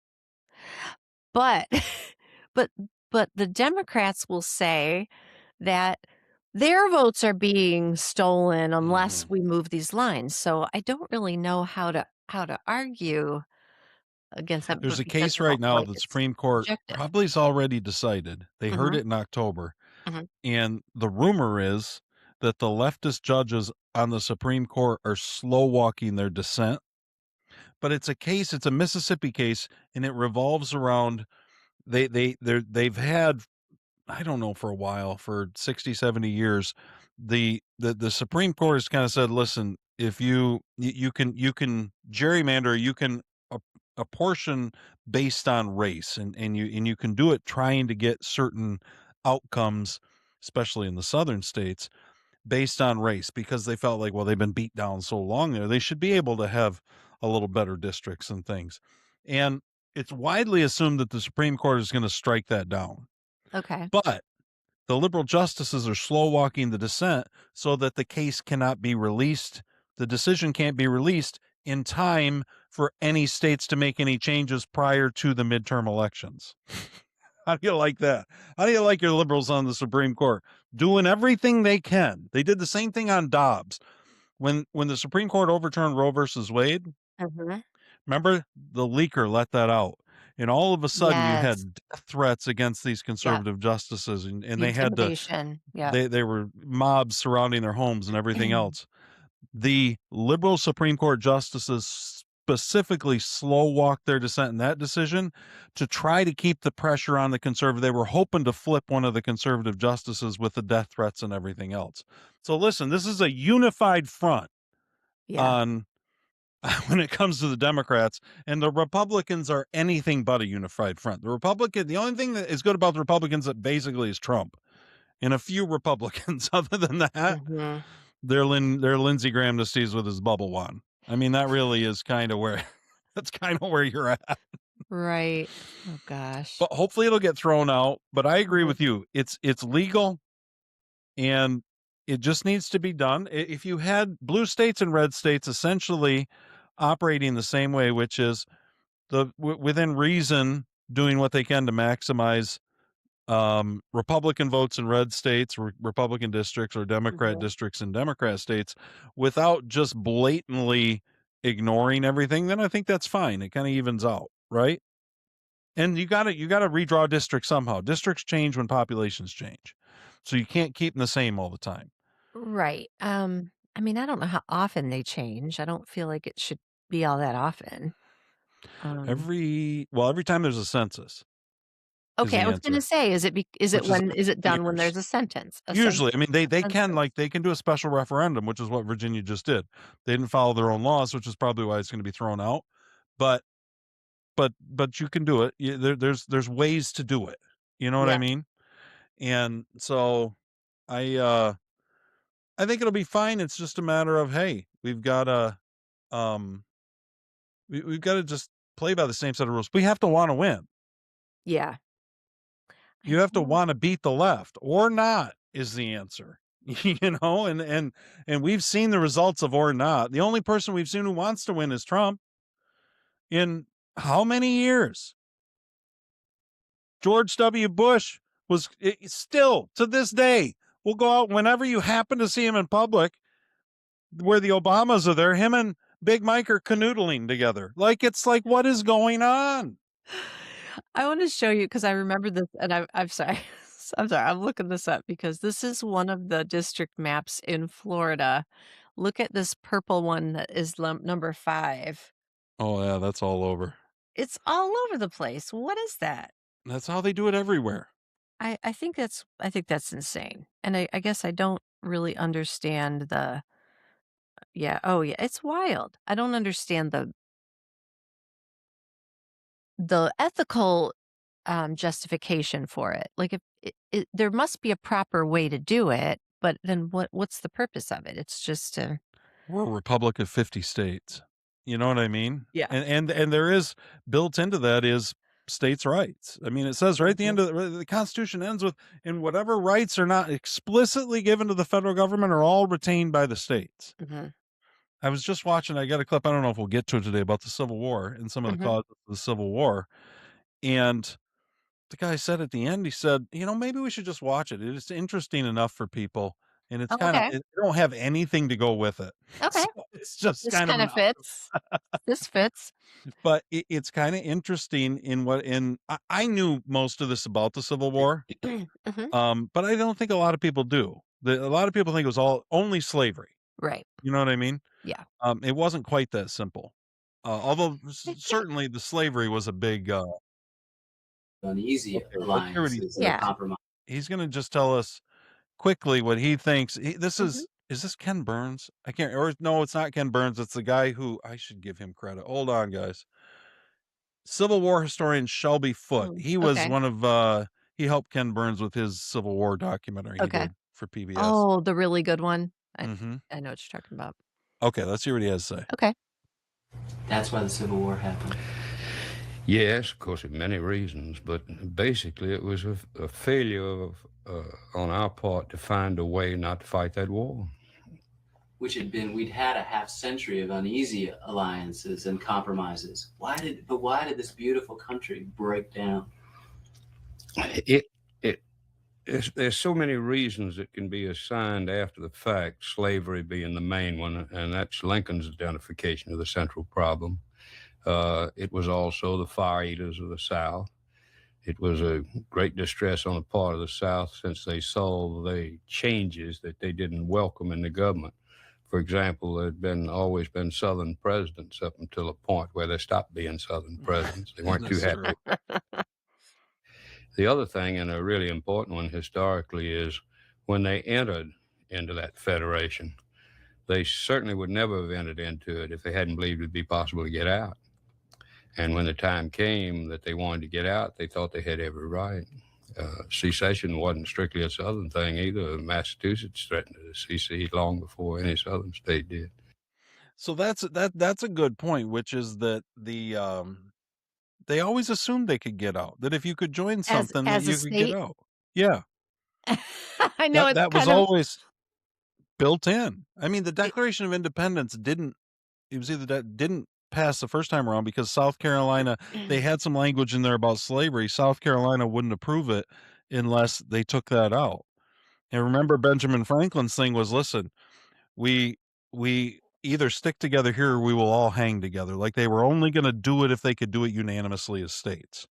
But but but the Democrats will say that their votes are being stolen unless Mhm. we move these lines. So I don't really know how to argue against that, There's but a because case I don't right feel now like the it's Supreme Court objective. probably has already decided. They heard Mhm. it in October. Mhm. And the rumor is that the leftist judges on the Supreme Court are slow walking their dissent. But it's a Mississippi case, and it revolves around they've had, I don't know, for a while, for 60, 70 years, the Supreme Court has kind of said, listen, if you can gerrymander, you can a- apportion based on race, and you can do it trying to get certain outcomes, especially in the southern states, based on race, because they felt like, well, they've been beat down so long there, they should be able to have a little better districts and things. And it's widely assumed that the Supreme Court is going to strike that down. Okay. But the liberal justices are slow walking the dissent so that the case cannot be released. The decision can't be released in time for any states to make any changes prior to the midterm elections. How do you like that? How do you like your liberals on the Supreme Court doing everything they can? They did the same thing on Dobbs. When the Supreme Court overturned Roe versus Wade, Mhm. remember the leaker let that out. And all of a sudden you Yes. had death threats against these Yeah. conservative justices, and The they had to intimidation. Yeah. they were mobs surrounding their homes and everything else. The liberal Supreme Court justices specifically slow walked their dissent in that decision to try to keep the pressure on the conservative. They were hoping to flip one of the conservative justices with the death threats and everything else. So listen, this is a unified front Yeah. on when it comes to the Democrats, and the Republicans are anything but a unified front. The only thing that is good about the Republicans that basically is Trump, and a few Republicans. Other than that, Mhm. they're Lindsey Graham to with his bubble wand. I mean, that really is kind of where that's kind of where you're at. Right. Oh gosh. But hopefully it'll get thrown out. But I agree Mhm. with you. It's legal, and it just needs to be done. If you had blue states and red states essentially operating the same way, which is within reason doing what they can to maximize Republican votes in red states, Republican districts, or Democrat Mhm. districts in Democrat states, without just blatantly ignoring everything, then I think that's fine. It kind of evens out, right? And you got to redraw districts somehow. Districts change when populations change, so you can't keep them the same all the time. Right. I mean, I don't know how often they change. I don't feel like it should be all that often. Um, Every time there's a census is okay, the I was gonna answer, say, which is is it every done when 2 years. there's a sentence? Usually, I mean, A they can census. they can do a special referendum, which is what Virginia just did. They didn't follow their own laws, which is probably why it's going to be thrown out. But you can do it. There's ways to do it. You know what I Yeah. mean? And so I I think it'll be fine. It's just a matter of, hey, we've got to we've got to just play by the same set of rules. We have to want to win. Yeah. You have to want to beat the left or not is the answer. And we've seen the results of or not. The only person we've seen who wants to win is Trump. In how many years? George W. Bush was still to this day will go out whenever you happen to see him in public where the Obamas are there. Him and Big Mike are canoodling together. It's like, what is going on? I want to show you because I remember this, and I'm sorry. I'm sorry. I'm looking this up because this is one of the district maps in Florida. Look at this purple one that is number 5. Oh, yeah, that's all over. It's all over the place. What is that? That's how they do it everywhere. I think that's insane. And I guess I don't really understand the oh yeah, it's wild. I don't understand the ethical justification for it. Like if there must be a proper way to do it, but then what's the purpose of it? It's just we're a republic of 50 states. You know what I mean? Yeah. And there is built into that is states' rights. I mean, it says right at the end of the Constitution ends with, and whatever rights are not explicitly given to the federal government are all retained by the states. Mm-hmm. I was just watching, I got a clip, I don't know if we'll get to it today, about the Civil War and some of the causes of the Civil War. And the guy said at the end, he said, maybe we should just watch it. It's interesting enough for people. And it's okay. it don't have anything to go with it. Okay. So it's just this kind of fits. This fits. But it's kind of interesting I knew most of this about the Civil War. But I don't think a lot of people do. A lot of people think it was only slavery. Right. You know what I mean? Yeah. It wasn't quite that simple. Although certainly the slavery was a big uneasy alliances and compromise. He's going to just tell us quickly what he thinks. This is this Ken Burns? I can't, or no, it's not Ken Burns. It's the guy who I should give him credit. Hold on, guys. Civil War historian Shelby Foote. He was one of he helped Ken Burns with his Civil War documentary he did for PBS. Oh, the really good one. I know what you're talking about. Okay, let's hear what he has to say. Okay. That's why the Civil War happened. Yes, of course, for many reasons, but basically it was a failure on our part to find a way not to fight that war. Which had been, we'd had a half century of uneasy alliances and compromises. Why did this beautiful country break down? There's so many reasons that can be assigned after the fact, slavery being the main one, and that's Lincoln's identification of the central problem. It was also the fire eaters of the South. It was a great distress on the part of the South since they saw the changes that they didn't welcome in the government. For example, there had always been Southern presidents up until a point where they stopped being Southern presidents. They weren't too happy. The other thing, and a really important one historically, is when they entered into that federation, they certainly would never have entered into it if they hadn't believed it'd be possible to get out. And when the time came that they wanted to get out, they thought they had every right. Secession wasn't strictly a Southern thing either. Massachusetts threatened to secede long before any Southern state did. So that's a good point, which is that they always assumed they could get out. That if you could join something, that you could get out. Yeah, I know that was always built in. I mean, the Declaration of Independence didn't pass the first time around because South Carolina, they had some language in there about slavery. South Carolina wouldn't approve it unless they took that out. And remember, Benjamin Franklin's thing was, listen, we either stick together here or we will all hang together. Like they were only going to do it if they could do it unanimously as states.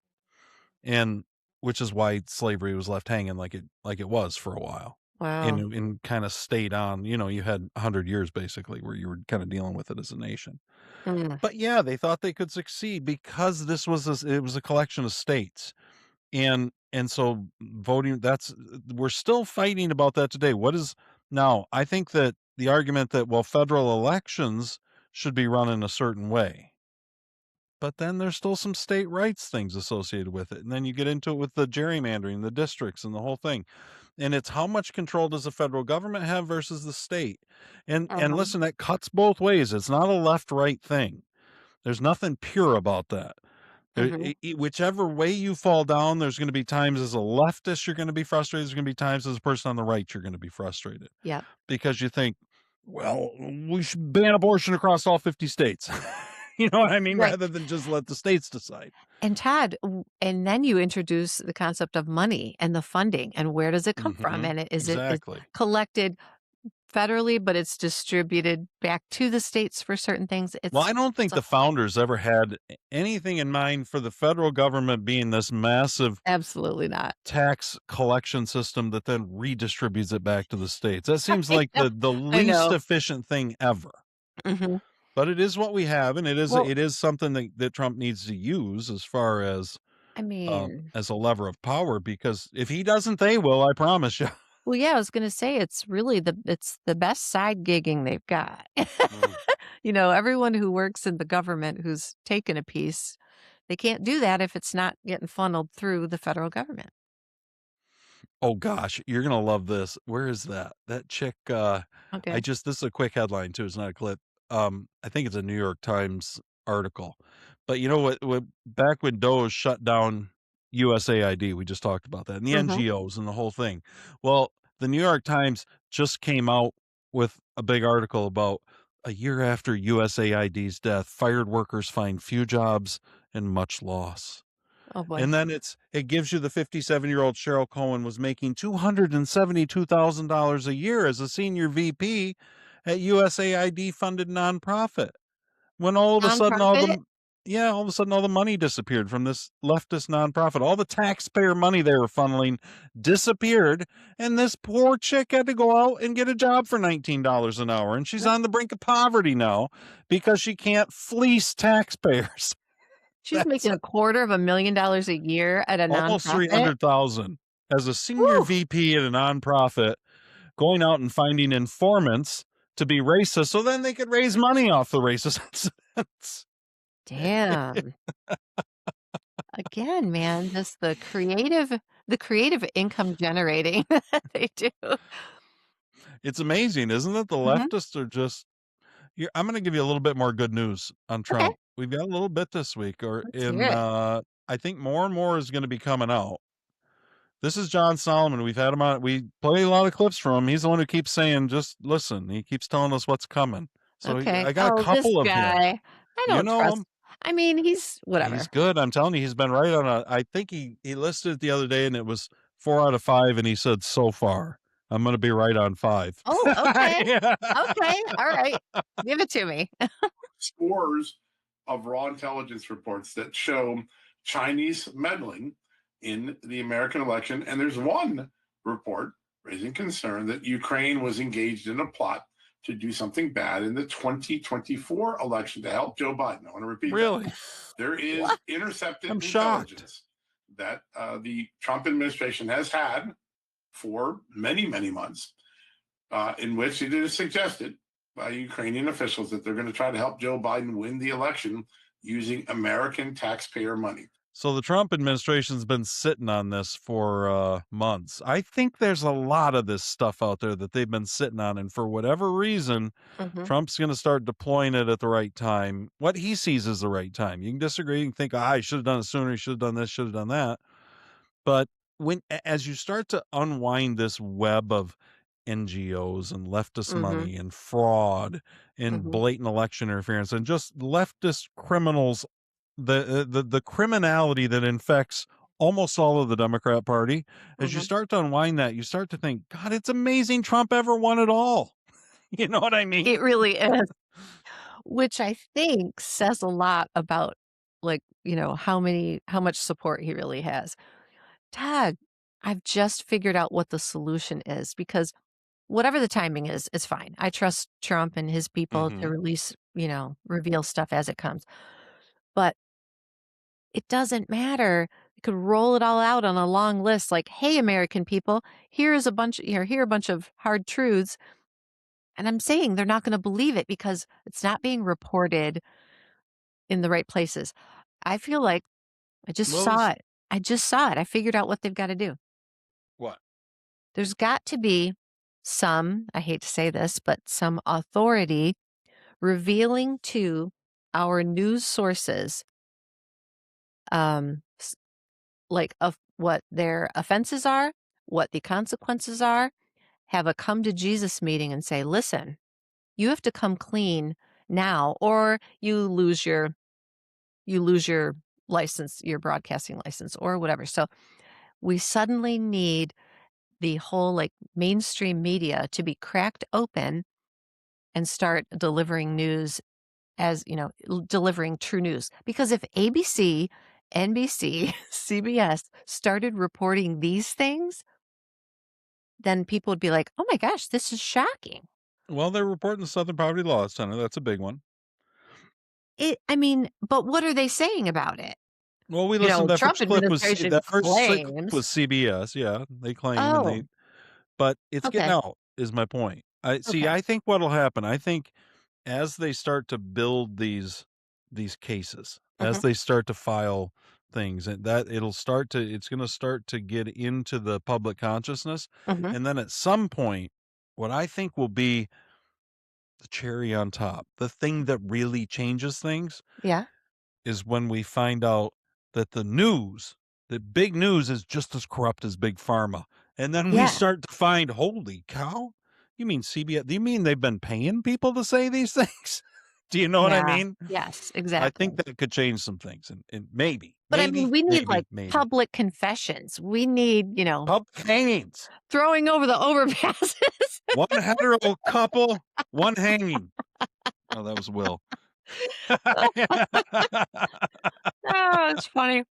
And which is why slavery was left hanging like it was for a while. Wow. And kind of stayed on, you had 100 years basically where you were kind of dealing with it as a nation. But yeah, they thought they could succeed because it was a collection of states. And so voting, we're still fighting about that today. Now, I think that the argument that, well, federal elections should be run in a certain way. but then there's still some state rights things associated with it. And then you get into it with the gerrymandering, the districts, and the whole thing. And it's how much control does the federal government have versus the state? And listen, that cuts both ways. It's not a left-right thing. There's nothing pure about that. Whichever way you fall down, there's going to be times as a leftist you're going to be frustrated. There's going to be times as a person on the right you're going to be frustrated. Yeah. Because you think, well, we should ban abortion across all 50 states. You know what I mean? Right. Rather than just let the states decide. And Todd, and then you introduce the concept of money and the funding and where does it come from? And is it Exactly. collected federally, but it's distributed back to the states for certain things? Well, I don't think the founders ever had anything in mind for the federal government being this massive absolutely not tax collection system that then redistributes it back to the states. That seems I like know. the I least know. efficient thing ever. Mhm. But it is what we have, and it Well, is something that Trump needs to use as far as I mean, a lever of power, because if he doesn't, they will, I promise you. well, yeah, I was gonna say it's really it's the best side gigging they've got. You know, everyone who works in the government who's taken a piece, they can't do that if it's not getting funneled through the federal government. Oh gosh, you're gonna love this. Where is that? That chick, Okay. this is a quick headline too, it's not a clip. I think it's a New York Times article. But you know what back when Doe shut down USAID, we just talked about that, and the Mhm. NGOs and the whole thing. Well, the New York Times just came out with a big article about a year after USAID's death, fired workers find few jobs and much loss. Oh boy. And then it gives you the 57-year-old Cheryl Cohen was making $272,000 a year as a senior VP at USAID funded nonprofit. When all of a sudden all Nonprofit? the money disappeared from this leftist nonprofit. All the taxpayer money they were funneling disappeared, and this poor chick had to go out and get a job for $19 an hour, and she's on the brink of poverty now because she can't fleece taxpayers. She's making $250,000 a year at a Almost nonprofit? 300,000 as a senior Woo! VP at a nonprofit, going out and finding informants to be racist so then they could raise money off the racist incidents. Damn. Again, man, just the creative income generating that they do. It's amazing, isn't it? The Mhm. leftists are just I'm gonna give you a little bit more good news on Okay. Trump. We've got a little bit this week, Let's hear it. I think more and more is gonna be coming out. This is John Solomon. We've had him on. We play a lot of clips from him. He's the one who keeps saying, "Just listen." He keeps telling us what's coming. So Okay. I got a Oh, this couple of here. guy. I You don't know trust. him. I mean, he's whatever. He's good. I'm telling you, he's been right on I think he listed it the other day, and it was 4 out of 5, and he said, "So far, I'm going to be right on 5." Oh, okay. Okay. All right. Give it to me. Scores of raw intelligence reports that show Chinese meddling in the American election. And there's one report raising concern that Ukraine was engaged in a plot to do something bad in the 2024 election to help Joe Biden. I want to repeat Really? that. There is What? intercepted I'm shocked. intelligence that the Trump administration has had for many, many months, in which it is suggested by Ukrainian officials that they're going to try to help Joe Biden win the election using American taxpayer money. So the Trump administration's been sitting on this for months. I think there's a lot of this stuff out there that they've been sitting on, and for whatever reason, Mhm. Trump's going to start deploying it at the right time. What he sees as the right time. You can disagree. You can think, I should have done it sooner. He should have done this. Should have done that. But as you start to unwind this web of NGOs and leftist Mhm. money and fraud and Mhm. blatant election interference and just leftist criminals, the criminality that infects almost all of the Democrat Party, as you Mhm. start to unwind that, you start to think, God, it's amazing Trump ever won it all. You know what I mean? It really is. Which I think says a lot about, like, you know, how much support he really has. Todd, I've just figured out what the solution is because whatever the timing is fine. I trust Trump and his people to Mhm. release, you know, reveal stuff as it comes. But it doesn't matter. You could roll it all out on a long list like, "Hey, American people, here are a bunch of hard truths." And I'm saying they're not going to believe it because it's not being reported in the right places. I feel like I just Well, saw it. I just saw it. I figured out what they've got to do. What? There's got to be some, I hate to say this, but some authority revealing to our news sources like of what their offenses are, what the consequences are, have a come to Jesus meeting and say, listen, you have to come clean now, or you lose your license, your broadcasting license, or whatever. So we suddenly need the whole like mainstream media to be cracked open and start delivering news as, delivering true news. Because if ABC, NBC, CBS started reporting these things, then people would be like, oh my gosh, this is shocking. Well, they're reporting the Southern Poverty Law Center. That's a big one. But what are they saying about it? Well, we listened. That Trump first clip was administration that first clip claims. was CBS. Yeah, they claim Oh, but it's getting okay. out. Is my point. Okay. I think what'll happen. I think as they start to build these cases, as they start to file things, and that it's going to start to get into the public consciousness, and then at some point, what I think will be the cherry on top, the thing that really changes things, Yeah. is when we find out that the big news is just as corrupt as big pharma. And then we Yeah. start to find, holy cow, you mean CBS? Do you mean they've been paying people to say these things? Do you know what I Yeah. mean? Yes, I exactly. think that could change some things, and maybe, But I mean, we need like maybe public confessions. We need, public hangings. throwing over the overpasses. One hetero couple, one hanging. Oh, that was Will. Oh, it's funny.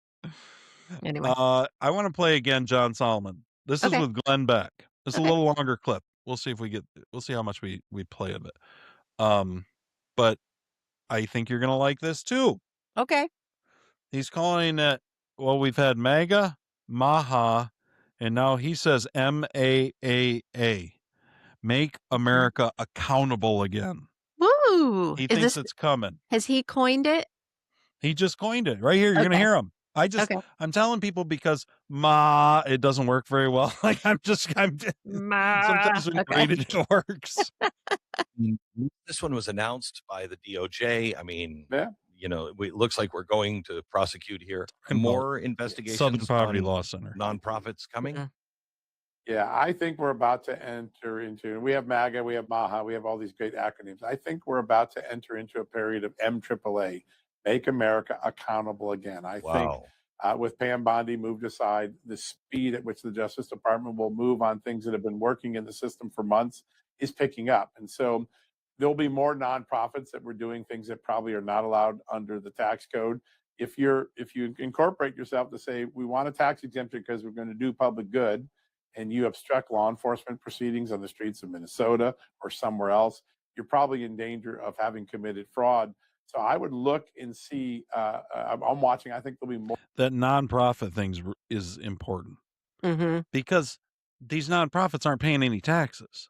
Anyway. I want to play again John Solomon. This is Okay. with Glenn Beck. It's a Okay. little longer clip. We'll see how much we play of it. But I think you're gonna like this too. Okay. He's calling it, well, we've had MAGA, MAHA, and now he says MAAA. Make America accountable again. Woo! He Is thinks this it's coming. has he coined it? He just coined it right here. You're gonna Okay. hear him. Okay. I'm telling people because it doesn't work very well. Like sometimes when you read it, it works. This one was announced by the DOJ. I mean, Yeah. it looks like we're going to prosecute here. More investigations Southern Poverty on Law Center. nonprofits coming. Yeah, I think we're about to enter into, we have MAGA, we have MAHA, we have all these great acronyms. I think we're about to enter into a period of MAAA, Make America Accountable Again. I think with Pam Bondi moved aside, the speed at which the Justice Department will move on things that have been working in the system for months is picking up. And so there'll be more nonprofits that were doing things that probably are not allowed under the tax code. If you incorporate yourself to say, we want a tax exemption because we're going to do public good, and you obstruct law enforcement proceedings on the streets of Minnesota or somewhere else, you're probably in danger of having committed fraud. So I would look and see, I'm watching, I think there'll be more. That nonprofit thing is important because these nonprofits aren't paying any taxes.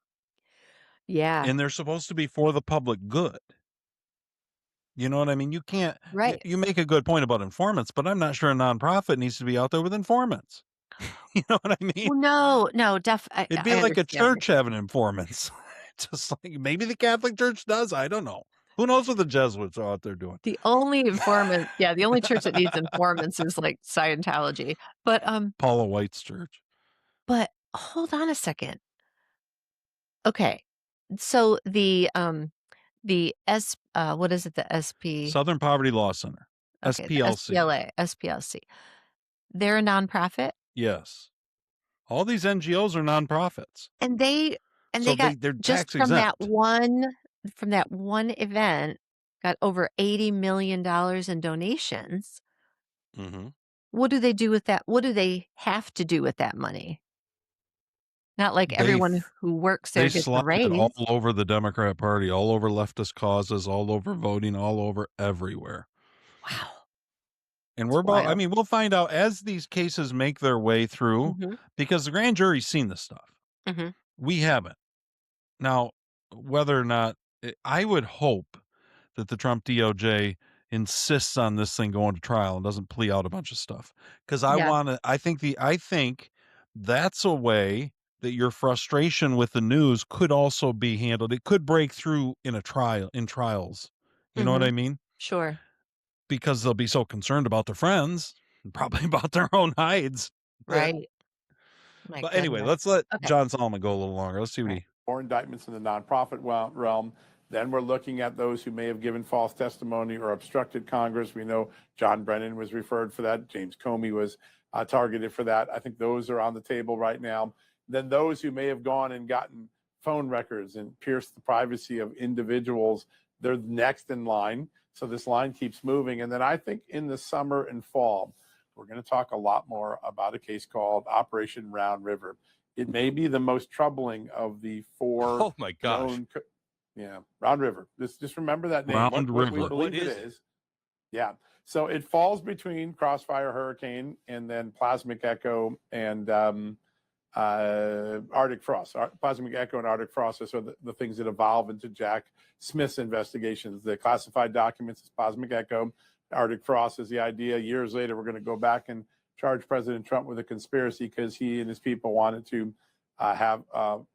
Yeah. And they're supposed to be for the public good. You know what I mean? You can't, Right. You make a good point about informants, but I'm not sure a nonprofit needs to be out there with informants. You know what I mean? Well, no, It'd be like a church having informants. Just like maybe the Catholic Church does. I don't know. Who knows what the Jesuits are out there doing? The only informant, the only church that needs informants is like Scientology. But Paula White's church. But hold on a second. Okay. So the what is it? The SP Southern Poverty Law Center. Okay, the SPLC. SPLC. They're a nonprofit. Yes. All these NGOs are nonprofits. And they got they're just tax from exempt. that one event got over $80 million in donations. What do they do with that? What do they have to do with that money? Not like everyone who works there They gets a slide it raise. all over the Democrat Party, all over leftist causes, all over voting, all over everywhere. Wow. And we'll find out as these cases make their way through because the grand jury's seen this stuff. We haven't. Now, whether or not, I would hope that the Trump DOJ insists on this thing going to trial and doesn't plea out a bunch of stuff. Because Yeah. I think that's a way that your frustration with the news could also be handled. It could break through in trials. You know what I mean? Sure. Because they'll be so concerned about their friends and probably about their own hides. Right. My But anyway, goodness. let's let Okay. John Solomon go a little longer. Let's see what he. More indictments in the nonprofit realm. Then we're looking at those who may have given false testimony or obstructed Congress. We know John Brennan was referred for that. James Comey was targeted for that. I think those are on the table right now. Then those who may have gone and gotten phone records and pierced the privacy of individuals, they're next in line. So this line keeps moving. And then I think in the summer and fall, we're going to talk a lot more about a case called Operation Round River. It may be the most troubling of the four. Oh my gosh. Round River. Just remember that name. Round What River. we believe it is. Yeah. So it falls between Crossfire Hurricane and then Plasmic Echo and Arctic Frost. Plasmic Echo and Arctic Frost are sort of the things that evolve into Jack Smith's investigations. The classified documents is Plasmic Echo. Arctic Frost is the idea. Years later, we're going to go back and charge President Trump with a conspiracy because he and his people wanted to have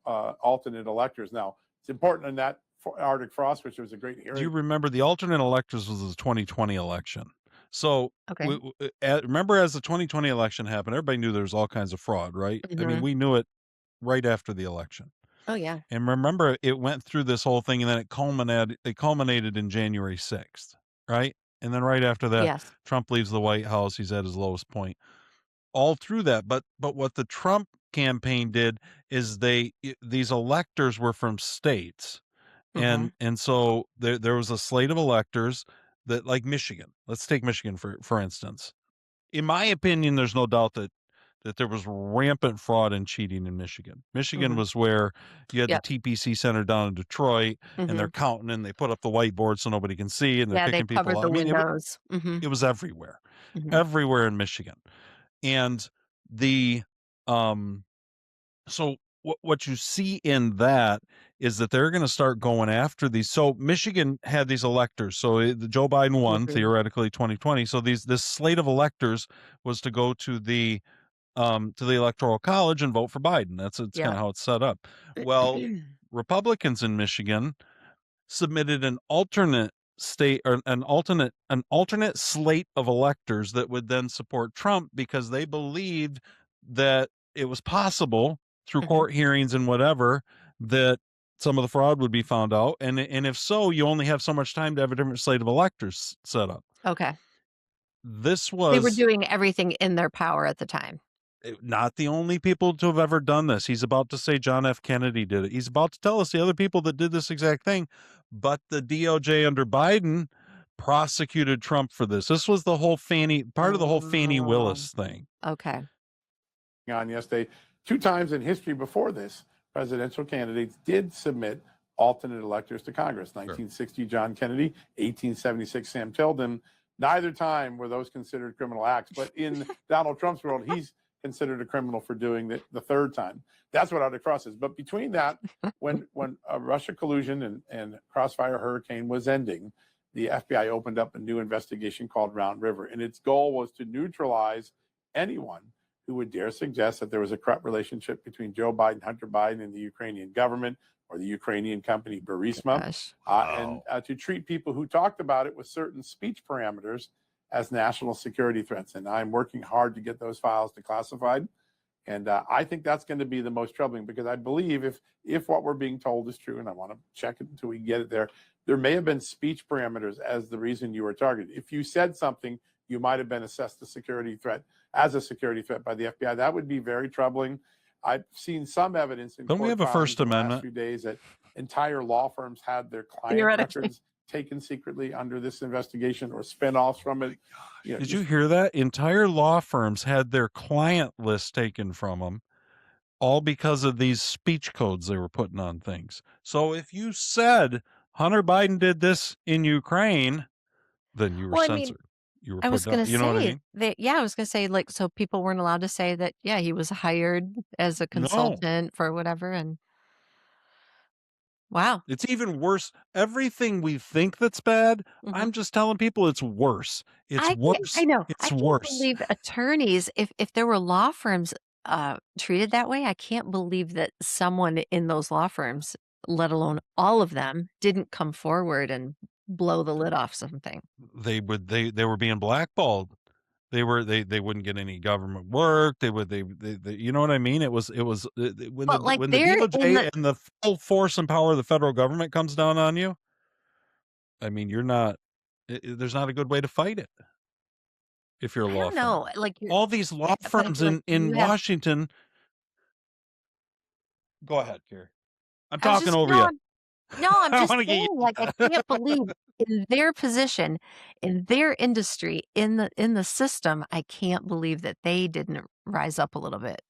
alternate electors. Now, it's important in that for Arctic Frost, which was a great hearing. Do you remember the alternate electors was the 2020 election? So Okay. remember, as the 2020 election happened, everybody knew there was all kinds of fraud, right? I mean, Mhm. we knew it right after the election. Oh, yeah. And remember, it went through this whole thing, and then it culminated in January 6th, right? And then right after that, Yes. Trump leaves the White House. He's at his lowest point. All through that, but what the Trump campaign did is these electors were from states, Mhm. and so there was a slate of electors that, like Michigan. Let's take Michigan for instance. In my opinion, there's no doubt that there was rampant fraud and cheating in Michigan. Michigan Mhm. was where you had Yep. the TPC Center down in Detroit, and they're Mhm. counting, and they put up the whiteboard so nobody can see, and they're Yeah, they kicking people covered out. I the mean, windows. Mhm. it was everywhere, Mhm. everywhere in Michigan. And the so what you see in that is that they're going to start going after these. So Michigan had these electors. So Joe Biden won Mhm. theoretically 2020. So this slate of electors was to go to the electoral college and vote for Biden. It's kind Yep. of how it's set up. Well, Republicans in Michigan submitted an alternate state or an alternate slate of electors that would then support Trump because they believed that it was possible through Mhm. court hearings and whatever that some of the fraud would be found out, and if so, you only have so much time to have a different slate of electors set up. Okay. This They were was doing everything in their power at the time. not the only people to have ever done this. He's about to say John F. Kennedy did it. He's about to tell us the other people that did this exact thing. But the DOJ under Biden prosecuted Trump for this. This was the whole part of the whole Fannie Oh. Willis thing. Okay. On yesterday, 2 times in history before this, presidential candidates did submit alternate electors to Congress. 1960, John Kennedy, 1876, Sam Tilden. Neither time were those considered criminal acts, but in Donald Trump's world, he's considered a criminal for doing it the third time. That's what Arctic Frost is. But between that, when Russia collusion and Crossfire Hurricane was ending, the FBI opened up a new investigation called Round River, and its goal was to neutralize anyone who would dare suggest that there was a corrupt relationship between Joe Biden, Hunter Biden, and the Ukrainian government or the Ukrainian company Burisma, and to treat people who talked about it with certain speech parameters as national security threats. And I'm working hard to get those files declassified. And I think that's going to be the most troubling because I believe if what we're being told is true, and I want to check it until we get it there may have been speech parameters as the reason you were targeted. If you said something, you might have been assessed a security threat by the FBI. That would be very troubling. I've seen some evidence in Don't we court have a filings First in the last Amendment? few days that entire law firms had their client Theoretically. records taken secretly under this investigation or spinoffs from it. Did you hear that? Entire law firms had their client list taken from them, all because of these speech codes they were putting on things. So if you said Hunter Biden did this in Ukraine, then you were Well, I mean, censored. You were I put was down. going to You know what I say mean? that, yeah, I was going to say, like, so people weren't allowed to say that, yeah, he was hired as a No. consultant for whatever. And Wow. It's even worse. Everything we think that's bad, Mhm. I'm just telling people it's worse. It's I worse. know. I It's can't worse. believe attorneys, if there were law firms treated that way, I can't believe that someone in those law firms, let alone all of them, didn't come forward and blow the lid off something. They were being blackballed. They wouldn't get any government work. They you know what I mean? It was when But like when the they're in DOJ the and the full force and power of the federal government comes down on you, I mean, you're not there's not a good way to fight it if you're a I law don't firm. know, like All these law but firms like in you have Washington. Go ahead, Carrie. I'm I was talking just over you. no, I'm I just want to get saying, like, I you. can't believe in their position, in their industry, in the system, I can't believe that they didn't rise up a little bit.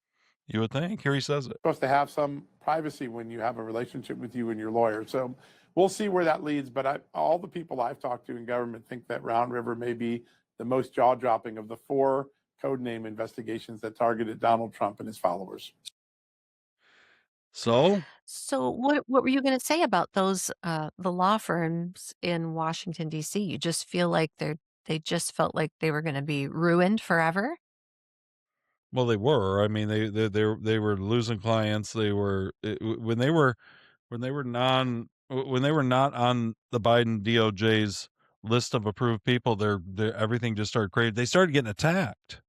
You would think. Carrie says it. Supposed to have some privacy when you have a relationship with you and your lawyer. So we'll see where that leads. But all the people I've talked to in government think that Round River may be the most jaw-dropping of the 4 codename investigations that targeted Donald Trump and his followers. So So what were you gonna say about those, the law firms in Washington, DC? You just feel like they just felt like they were gonna be ruined forever? well, they were. I mean, they were losing clients. They were when they were when they were not on the Biden DOJ's list of approved people, their everything just started crazy. They started getting attacked.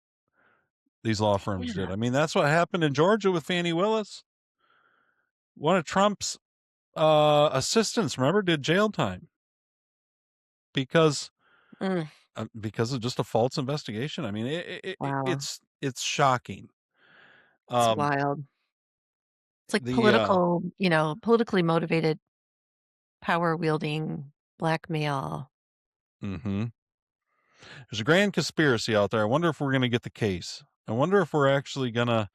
These law firms did. Yeah. I mean, that's what happened in Georgia with Fannie Willis. One of Trump's assistants, remember, did jail time because Mm, because of just a false investigation. I mean, wow. it's shocking. It's Um, wild. It's like the political, politically motivated power wielding blackmail. mhm. There's a grand conspiracy out there. I wonder if we're going to get the case. I wonder if we're actually going to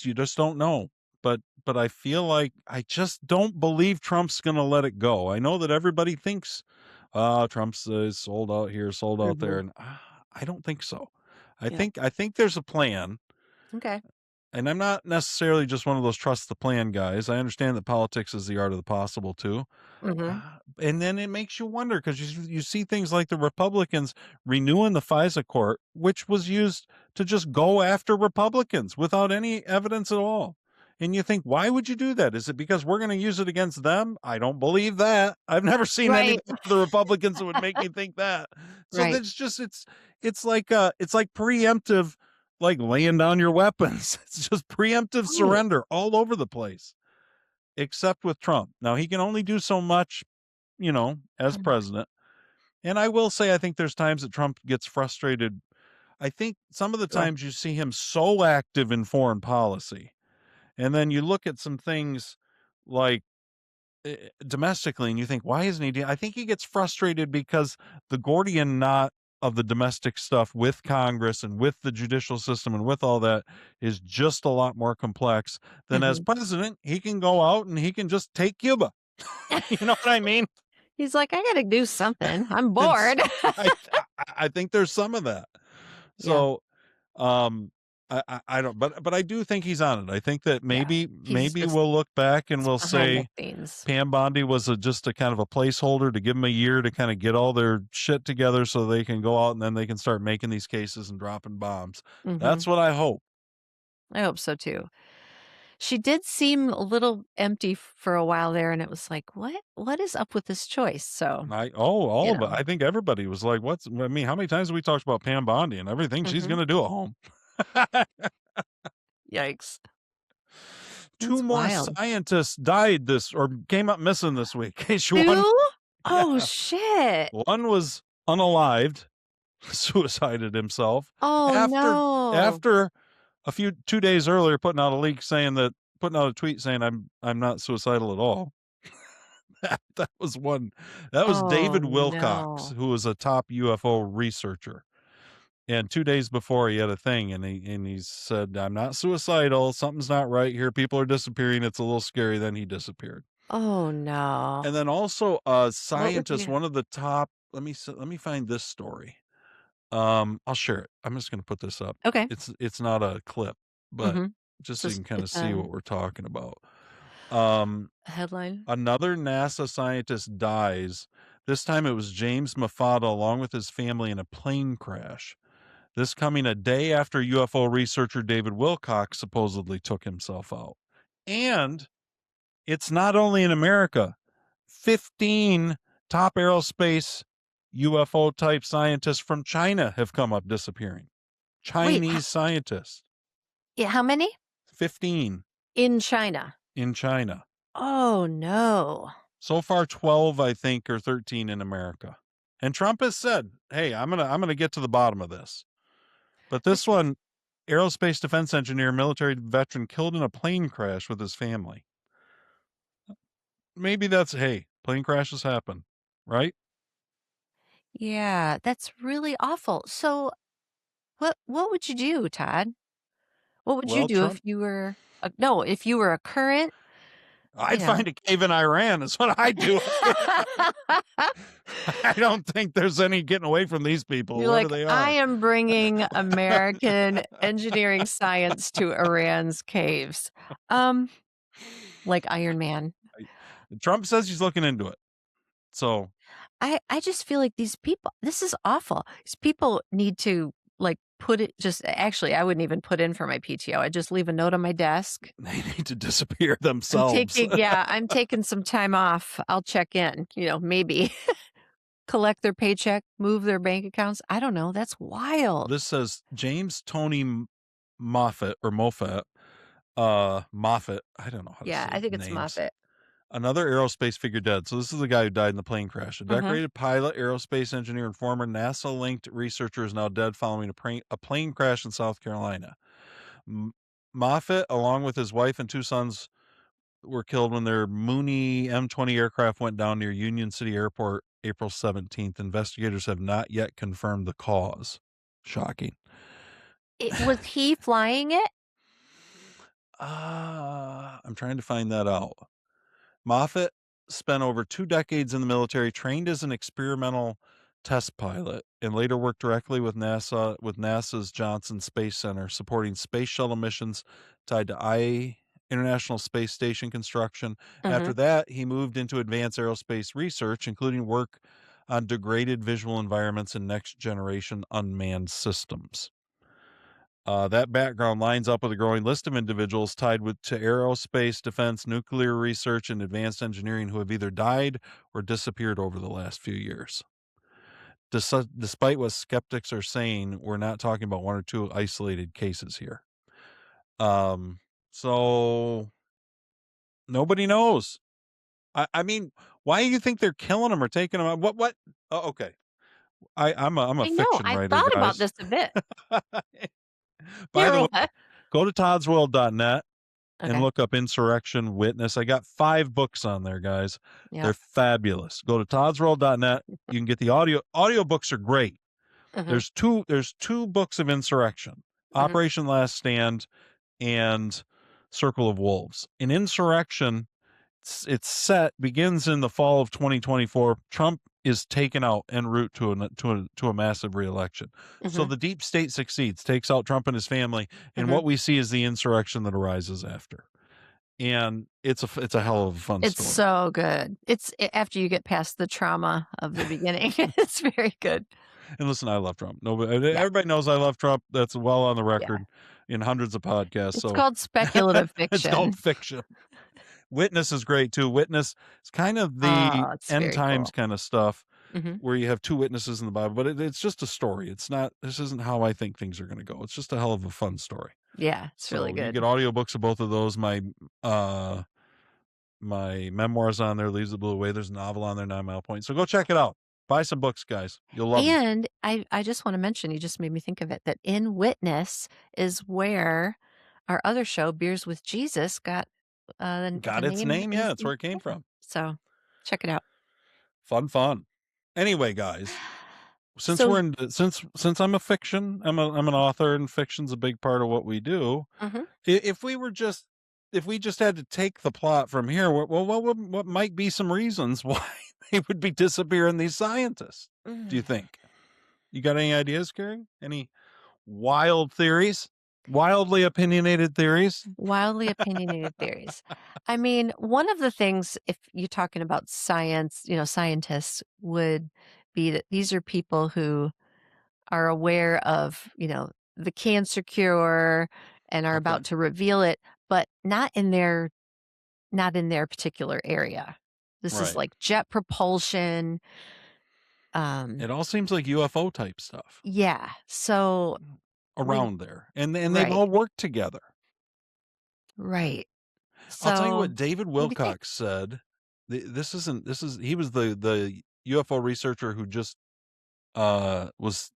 you just don't know. But I feel like I just don't believe Trump's going to let it go. I know that everybody thinks Trump's sold out here, sold out there, Mhm. and I don't think so. Yeah. I think there's a plan. Okay. And I'm not necessarily just one of those trust the plan guys. I understand that politics is the art of the possible too. Mhm. And then it makes you wonder because you see things like the Republicans renewing the FISA court, which was used to just go after Republicans without any evidence at all. And you think, why would you do that? Is it because we're going to use it against them? I don't believe that. I've never seen Right. anything for the Republicans that would make me think that. So Right. that's just it's like preemptive, like laying down your weapons. It's just preemptive Right. surrender all over the place, except with Trump. Now he can only do so much, as president. And I will say, I think there's times that Trump gets frustrated. I think some of the Sure. times you see him so active in foreign policy, and then you look at some things like domestically, and you think, why isn't he? I think he gets frustrated because the Gordian knot of the domestic stuff with Congress and with the judicial system and with all that is just a lot more complex than as Mhm. president. He can go out and he can just take Cuba. You know what I mean? He's like, "I gotta do something. I'm And so bored." I think there's some of that. Yeah. So, um, I don't, but I do think he's on it. I think that Yeah. He's maybe just we'll look back and it's we'll behind the say scenes. Pam Bondi was just a kind of a placeholder to give them a year to kind of get all their shit together so they can go out and then they can start making these cases and dropping bombs. That's Mhm. what I hope. I hope so too. She did seem a little empty for a while there, and it was like, What is up with this choice?" So, All you of it. know. I think everybody was like, I mean, how many times have we talked about Pam Bondi and everything she's Mhm. going to do at home? Yikes. 2 That's more wild. scientists died or came up missing this week. In case you want, 2? yeah. Oh, shit. One was unalived, suicided himself Oh, after no. after 2 days earlier putting out a tweet saying I'm not suicidal at all. That was one. That was Oh, David Wilcox, no. who was a top UFO researcher. And 2 days before he had a thing and he said, "I'm not suicidal. Something's not right here. People are disappearing. It's a little scary." Then he disappeared. Oh, no. And then also a What would scientist, you one of the top, let me find this story. I'll share it. I'm just going to put this up. Okay. It's not a clip, but Mhm. just so you Just can kind of it's, see what we're talking about. Headline. Another NASA scientist dies. This time it was James Mafada along with his family in a plane crash. This coming a day after UFO researcher David Wilcock supposedly took himself out. And it's not only in America. 15 top aerospace UFO type scientists from China have come up disappearing. Chinese scientists. Yeah, how many? 15 In China. in China. Oh, no. So far 12, I think, or 13 in America. And Trump has said, "Hey, I'm going to get to the bottom of this." But this one, aerospace defense engineer, military veteran killed in a plane crash with his family. Maybe that's, hey, plane crashes happen, right? Yeah, that's really awful. So what would you do, Todd? What would you Well, do Trump, if you were if you were a current, you I'd know. find a cave in Iran is what I do. I don't think there's any getting away from these people, You're whoever like, they I are. am bringing American engineering science to Iran's caves. Like Iron Man. Trump says he's looking into it. So I just feel like these people, this is awful. These people need to like put it actually, I wouldn't even put in for my PTO. I just leave a note on my desk. they need to disappear I'm themselves. I'm taking some time off. I'll check in, maybe collect their paycheck, move their bank accounts. I don't know. That's wild. This says James Tony Moffat or Moffat. Moffat. I don't know how to Yeah, say I think it's names. Moffat. Another aerospace figure dead. So this is the guy who died in the plane crash. A decorated pilot, aerospace engineer, and former NASA-linked researcher is now dead following a plane crash in South Carolina. Moffat, along with his wife and two sons, were killed when their Mooney M-20 aircraft went down near Union City Airport April 17th. Investigators have not yet confirmed the cause. Shocking. Was he flying it? I'm trying to find that out. Moffat spent over 2 decades in the military, trained as an experimental test pilot, and later worked directly with NASA's Johnson Space Center, supporting space shuttle missions tied to International Space Station construction. After that, he moved into advanced aerospace research, including work on degraded visual environments and next-generation unmanned systems. That background lines up with a growing list of individuals tied to aerospace, defense, nuclear research, and advanced engineering who have either died or disappeared over the last few years. Despite what skeptics are saying, we're not talking about one or two isolated cases here. So nobody knows. I mean, why do you think they're killing them or taking them out? What? Oh, okay. I'm a I know. fiction I writer, thought about guys. this a bit. By the way, What? go to toddsworld.net and Okay. look up Insurrection Witness. I got 5 books on there, guys. Yeah. They're fabulous. Go to toddsworld.net. You can get the audiobooks are great. There's two books of Insurrection. Operation Last Stand and Circle of Wolves. In Insurrection, begins in the fall of 2024. Trump is taken out en route to a massive reelection. So the deep state succeeds, takes out Trump and his family, and what we see is the insurrection that arises after. And it's a hell of a fun It's story. so good. It's after you get past the trauma of the beginning. It's very good. And listen, I love Trump. Everybody knows I love Trump. That's well on the record in hundreds of podcasts. It's called speculative It's fiction. called fiction. Witness is great too. Witness is kind of the it's end very times cool. kind of stuff where you have 2 witnesses in the Bible, but it's just a story. This isn't how I think things are going to go. It's just a hell of a fun story. Yeah, it's really You good. get audiobooks of both of those. My memoirs on there, Leaves the Blue Away. There's a novel on there, 9 Mile Point. So go check it out. Buy some books, guys. You'll love them. And I just want to mention, you just made me think of it, that in Witness is where our other show, Beers with Jesus, got Its name. Yeah, that's where it came from. So check it out. Fun. Anyway, guys, since So- we're in since I'm a fiction, I'm an author, and fiction's a big part of what we do. If we just had to take the plot from here, what might be some reasons why they would be disappearing, these scientists? Do you think? You got any ideas, Carrie? Any wild theories? Wildly opinionated theories. Wildly opinionated theories. I mean, one of the things, if you're talking about science, scientists would be that these are people who are aware of, the cancer cure and are about to reveal it, but not in their particular area. This is Right. like jet propulsion. It all seems like UFO type stuff Yeah. So around there. And they've Right. all worked together. Right. I'll tell you So what David what do you think? Wilcox said. He was the UFO researcher who just was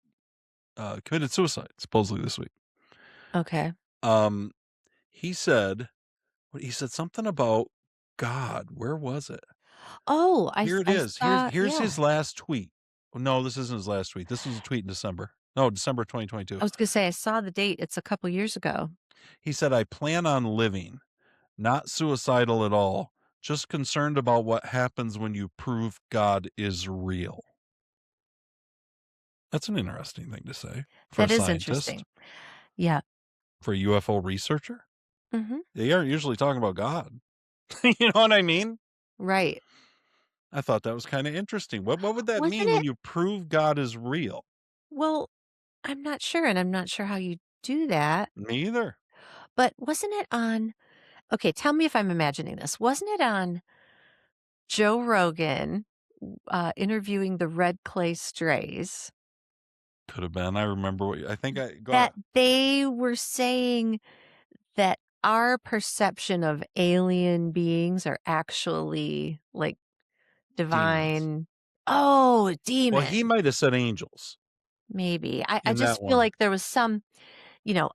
committed suicide supposedly this week. Okay. He said something about God. Where was it? Oh, Here it I is. saw, Here's yeah. his last tweet. Oh, no, this isn't his last tweet. This was a tweet in December. No, December 2022. I was gonna say I saw the date. It's a couple years ago. He said, "I plan on living, not suicidal at all, just concerned about what happens when you prove God is real." That's an interesting thing to say for That a is scientist, interesting. Yeah. for a UFO researcher. Mhm. They aren't usually talking about God. You know what I mean? Right. I thought that was kind of interesting. What would that Wasn't mean when it? you prove God is real? Well, I'm not sure, and I'm not sure how you do that. Me either. But wasn't it on? Okay, tell me if I'm imagining this. Wasn't it on Joe Rogan interviewing the Red Clay Strays Could have been. I remember what I think I go that ahead. they were saying that our perception of alien beings are actually like Demons. divine? Oh, Well, he demon. might have said angels Maybe. I in that just feel one. like there was some,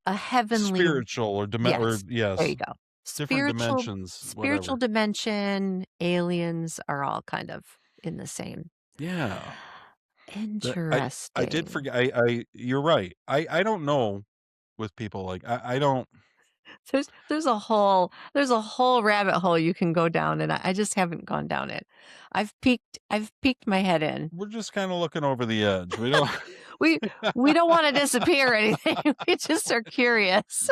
a heavenly. Spiritual or Yes, there you yes, go. different Spiritual dimensions, spiritual whatever. dimension, aliens are all kind of in the same. Yeah. I did Interesting. forget. You're right. I don't know with people like I don't. There's a whole rabbit hole you can go down, and I just haven't gone down it. I've peeked my head in. We're just kind of looking over the edge. We don't. We don't want to disappear or anything. We just are curious.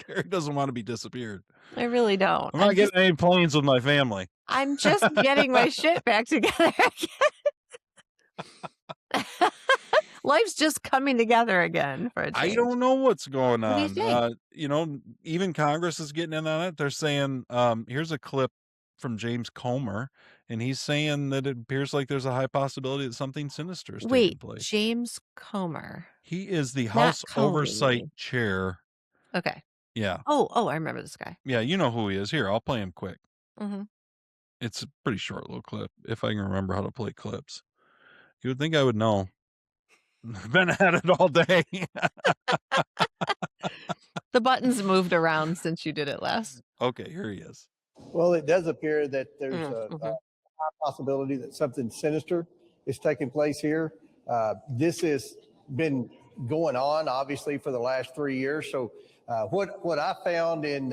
Carrie doesn't want to be disappeared. I really don't. I'm not getting any planes with my family. I'm just getting my shit back together again. Life's just coming together again for a change. I don't know what's going on. What do you think? Even Congress is getting in on it. They're saying, here's a clip from James Comer, and he's saying that it appears like there's a high possibility that something sinister is taking Wait, place. James Comer. He is the Not House Comey. Oversight Chair. Okay. Yeah. Oh, I remember this guy. Yeah, you know who he is. Here, I'll play him quick. Mm-hmm. It's a pretty short little clip, if I can remember how to play clips. You would think I would know. I've been at it all day. The buttons moved around since you did it last. Okay, here he is. Well, it does appear that there's Mm-hmm. a high possibility that something sinister is taking place here. This has been going on, obviously, for the last 3 years. So what I found in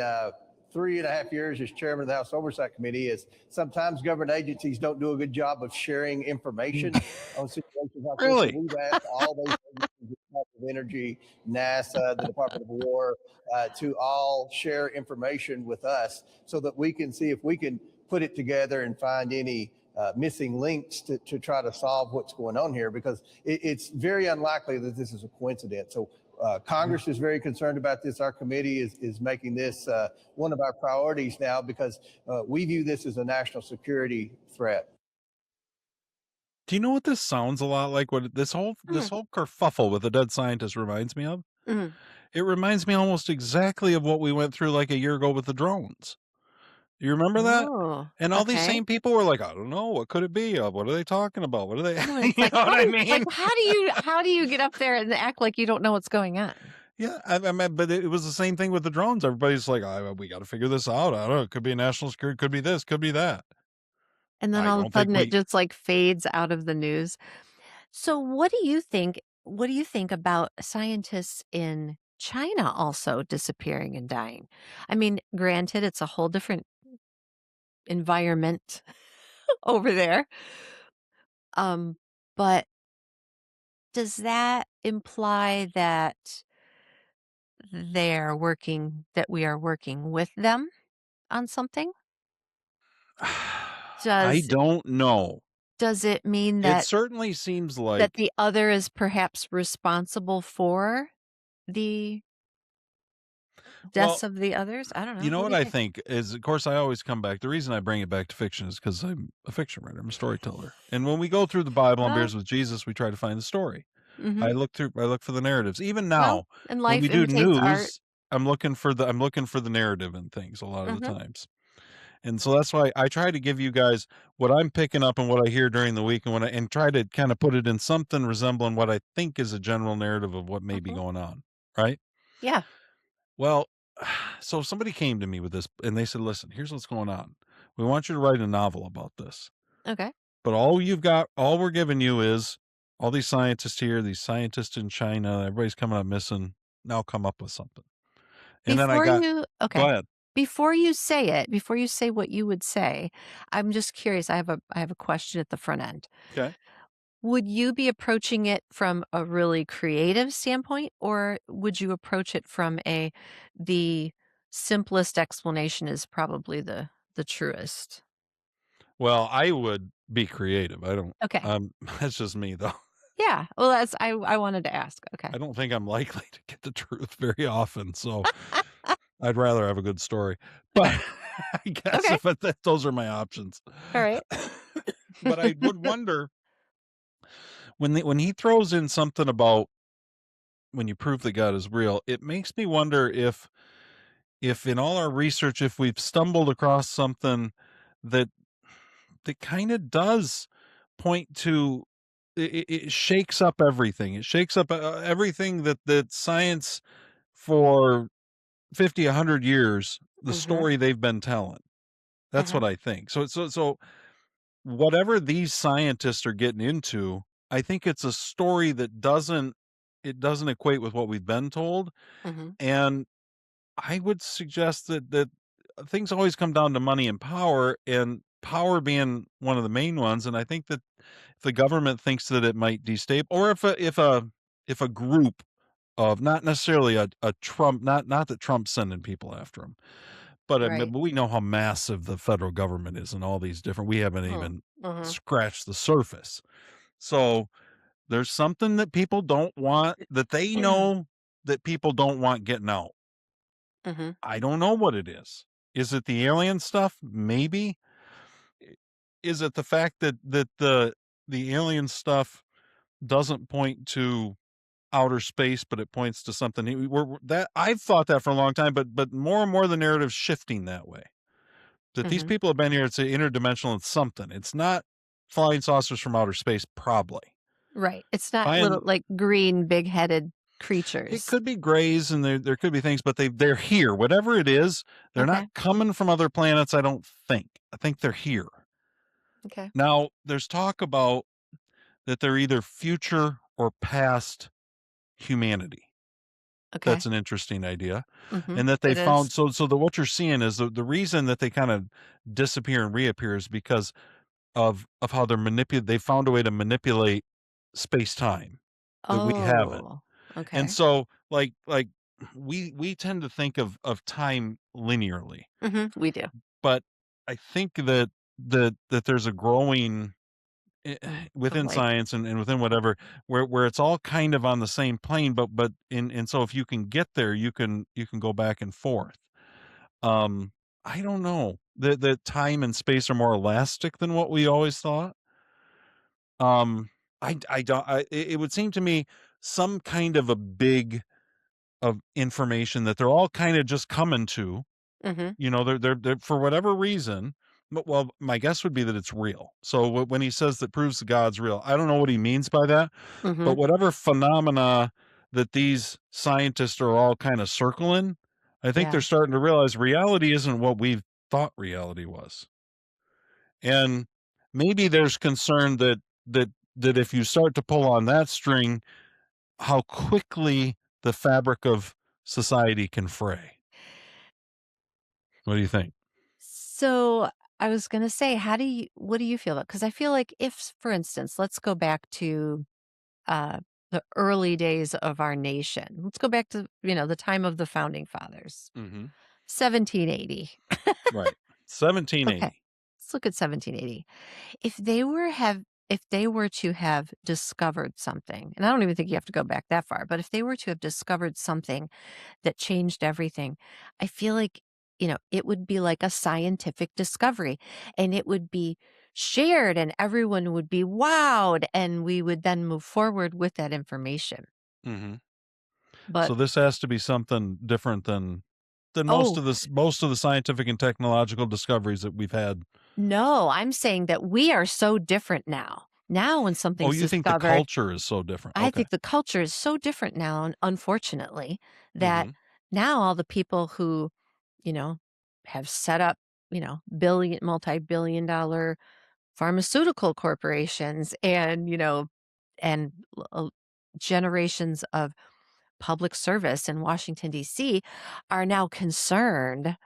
3.5 years as chairman of the House Oversight Committee is sometimes government agencies don't do a good job of sharing information on situations like Really? this. We've asked all those agencies, the Department of Energy, NASA, the Department of War, to all share information with us so that we can see if we can put it together and find any missing links to try to solve what's going on here, because it's very unlikely that this is a coincidence. So Congress is very concerned about this. Our committee is making this one of our priorities now because we view this as a national security threat. Do you know what this sounds a lot like? What this whole kerfuffle with the dead scientist reminds me of? Mm-hmm. It reminds me almost exactly of what we went through like a year ago with the drones. You remember that? Oh, And all these okay. same people were like, I don't know, what could it be? What are they talking about? What are they? No, You it's like, know what I mean? like, how do you get up there and act like you don't know what's going on? Yeah, I mean, but it was the same thing with the drones. Everybody's like, we got to figure this out. I don't know. It could be national security. Could be this. Could be that. And then I all of a don't think sudden it we- just like fades out of the news. So what do you think? What do you think about scientists in China also disappearing and dying? I mean, granted, it's a whole different environment over there. But does that imply that we are working with them on something? I Does don't know. does it mean It that certainly seems like the other is perhaps responsible for the deaths well, of the others? I don't you know. know What what do you I think? think is, of course, I always come back. The reason I bring it back to fiction is because I'm a fiction writer. I'm a storyteller. And when we go through the Bible on Well, Beers with Jesus, we try to find the story. mhm. I look for the narratives. Even Well, now, and when we life do imitates art. news, I'm looking for the narrative in things a lot of the Mhm. times. And so that's why I try to give you guys what I'm picking up and what I hear during the week, and try to kind of put it in something resembling what I think is a general narrative of what may be Mhm. going on, right? Yeah. Well, so somebody came to me with this and they said, "Listen, here's what's going on. We want you to write a novel about this. Okay. But all we're giving you is all these scientists here, these scientists in China, everybody's coming up missing. Now come up with something." And then I Before got you Go okay. ahead. Before you say it, before you say what you would say, I'm just curious. I have a question at the front end. Okay. Would you be approaching it from a really creative standpoint, or would you approach it from the simplest explanation is probably the truest? Well, I would be creative. I don't Okay. that's just me though. Yeah. Well, I wanted to ask. Okay. I don't think I'm likely to get the truth very often, so I'd rather have a good story. But I guess Okay. if those are my options. All right. But I would wonder when he throws in something about when you prove that God is real, it makes me wonder if in all our research, if we've stumbled across something that kind of does point to it shakes up everything. It shakes up everything that science for 50, 100 years, the Mhm. story they've been telling. That's Mhm. what I think. So whatever these scientists are getting into, I think it's a story that doesn't equate with what we've been told. Mhm. And I would suggest that things always come down to money and power being one of the main ones. And I think that if the government thinks that it might destabilize, or if a group of, not necessarily a Trump, not that Trump's sending people after him, but Right. but we know how massive the federal government is and all these different. We haven't Mm. even Mhm. scratched the surface. So there's something that people don't want, that they know that people don't want getting out. Mhm. I don't know what it is. Is it the alien stuff? Maybe. Is it the fact that the alien stuff doesn't point to outer space, but it points to something that I've thought that for a long time, but more and more the narrative's shifting that way. That these Mhm. people have been here, it's interdimensional, it's something. It's not flying saucers from outer space, probably. Right. It's not little, Flying like, green, big-headed It creatures. could be grays and there could be things, but they're here. Whatever it is, they're not Okay. coming from other planets, I don't think. I think they're here. Okay. Now, there's talk about that they're either future or past humanity. Okay. That's an interesting idea. Mhm. And that they It is. found, so that what you're seeing is the reason that they kind of disappear and reappear is because of how they found a way to manipulate space-time that we haven't. Oh, And okay. so like we tend to think of time linearly, Mhm. We do. but I think that there's a growing Of within like science and within whatever, where it's all kind of on the same plane, but and so if you can get there, you can go back and forth. Um, I don't know. That time and space are more elastic than what we always thought. Um, I don't. It would seem to me some kind of a big of information that they're all kind of just coming to. Mhm. You know, they're for whatever reason. But, well, my guess would be that it's real. So when he says that proves that God's real, I don't know what he means by that. But Mhm. whatever phenomena that these scientists are all kind of circling, I think they're Yeah. starting to realize reality isn't what we thought reality was. And maybe there's concern that if you start to pull on that string, how quickly the fabric of society can fray. What do you think? So, I was gonna say, what do you feel about? Because I feel like if, for instance, let's go back to, uh, the early days of our nation. Let's go back to, the time of the founding fathers. Mm-hmm. 1780. Right. Okay. 1780. Let's look at 1780. If they were to have discovered something, and I don't even think you have to go back that far, but if they were to have discovered something that changed everything, I feel like, it would be like a scientific discovery, and it would be shared and everyone would be wowed, and we would then move forward with that information. Mm-hmm. But So this has to be something different than most oh, of the scientific and technological discoveries that we've had. no, I'm saying that we are so different now. Now when Oh, something's you think the discovered, culture is so different? I Okay. think the culture is so different now, unfortunately, that Mm-hmm. now all the people who, you know, have set up, multi-billion dollar pharmaceutical corporations and, and generations of public service in Washington, D.C. are now concerned.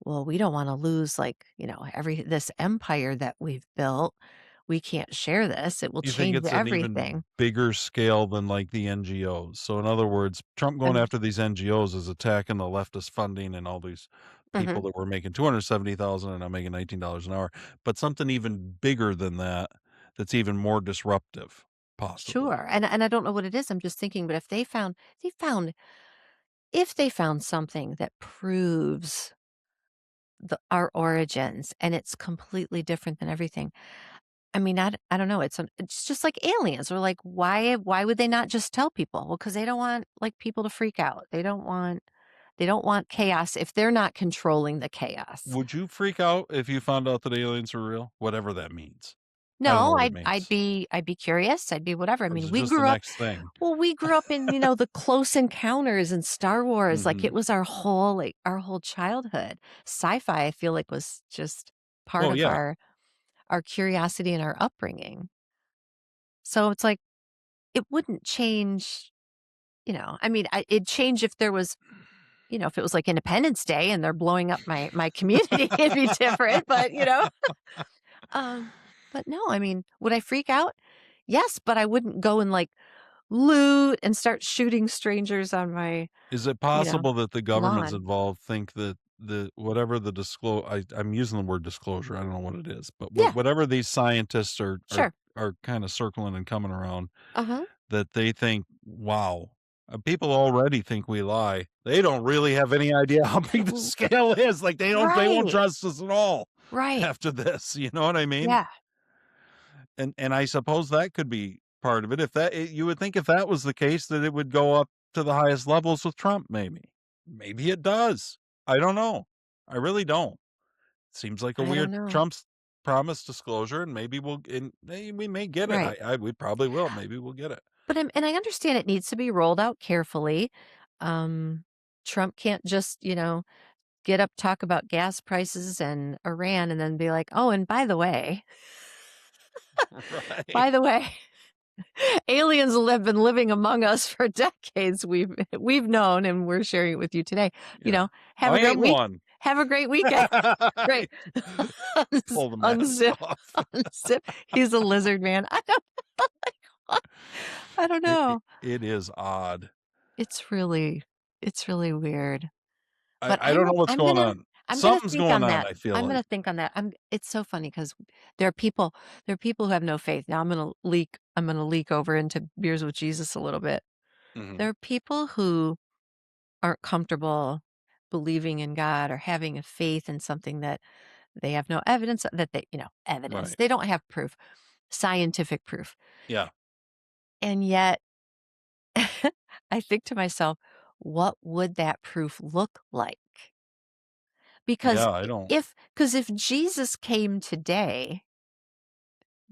Well, we don't want to lose this empire that we've built. We can't share this. It will You think change it's an even everything. bigger scale than like the NGOs? So in other words, Trump going And after these NGOs is attacking the leftist funding and all these people mhm, that were making 270,000 and now making $19 an hour, but something even bigger than that, that's even more disruptive, possibly. sure. And I don't know what it is. I'm just thinking, but if they found something that proves our origins and it's completely different than everything. I mean, I don't know. It's just like aliens. Or like, why would they not just tell people? Well, because they don't want like people to freak out. They don't want chaos if they're not controlling the chaos. Would you freak out if you found out that aliens are real? Whatever that means. I don't know No, what it I'd means. be curious. I'd be whatever. I Or is mean, it we just the grew up next thing? well, we grew up in, the Close Encounters and Star Wars. Like it Mhm. was our whole childhood. Sci-fi, I feel like was just part Well, of yeah. our curiosity and our upbringing. So it's like it wouldn't change, I mean, it'd change if there was, if it was like Independence Day and they're blowing up my community, it'd be different. But um, but no, I mean, would I freak out? Yes, but I wouldn't go and like loot and start shooting strangers on my, Is it you know, possible that the governments lawn. involved think that whatever I'm using the word disclosure, I don't know what it is, but Yeah, whatever these scientists sure. are kind of circling and coming around, Uh-huh. that they think, wow, people already think we lie. They don't really have any idea how big the R- scale is. Like they won't Right. trust us at all Right. after this. You know what I mean? Yeah. And I suppose that could be part of it. You would think if that was the case, that it would go up to the highest levels with Trump, maybe. Maybe it does. I don't know. I really don't. Seems like a I don't weird know. Trump's promised disclosure, and maybe we may get it. Right. We probably will. Maybe we'll get it. But I understand it needs to be rolled out carefully. Trump can't just, get up, talk about gas prices and Iran, and then be like, oh, and by the way, Right. by the way, aliens have been living among us for decades. We've known, and we're sharing it with you today. Yeah. Have I a great am week. one. Have a great weekend. Great. Pull the mask Unzip, off. unzip. He's a lizard man. I don't know. It is odd. It's really weird. But I don't know what's going on. I'm gonna Something's think going on on, that. I feel I'm like. gonna think on that. It's so funny because there are people who have no faith. Now I'm gonna leak over into Beers with Jesus a little bit. Mhm. There are people who aren't comfortable believing in God or having a faith in something that they have no evidence that evidence. Right. They don't have proof, scientific proof. Yeah. And yet I think to myself, what would that proof look like? Because Yeah, I don't. if Jesus came today,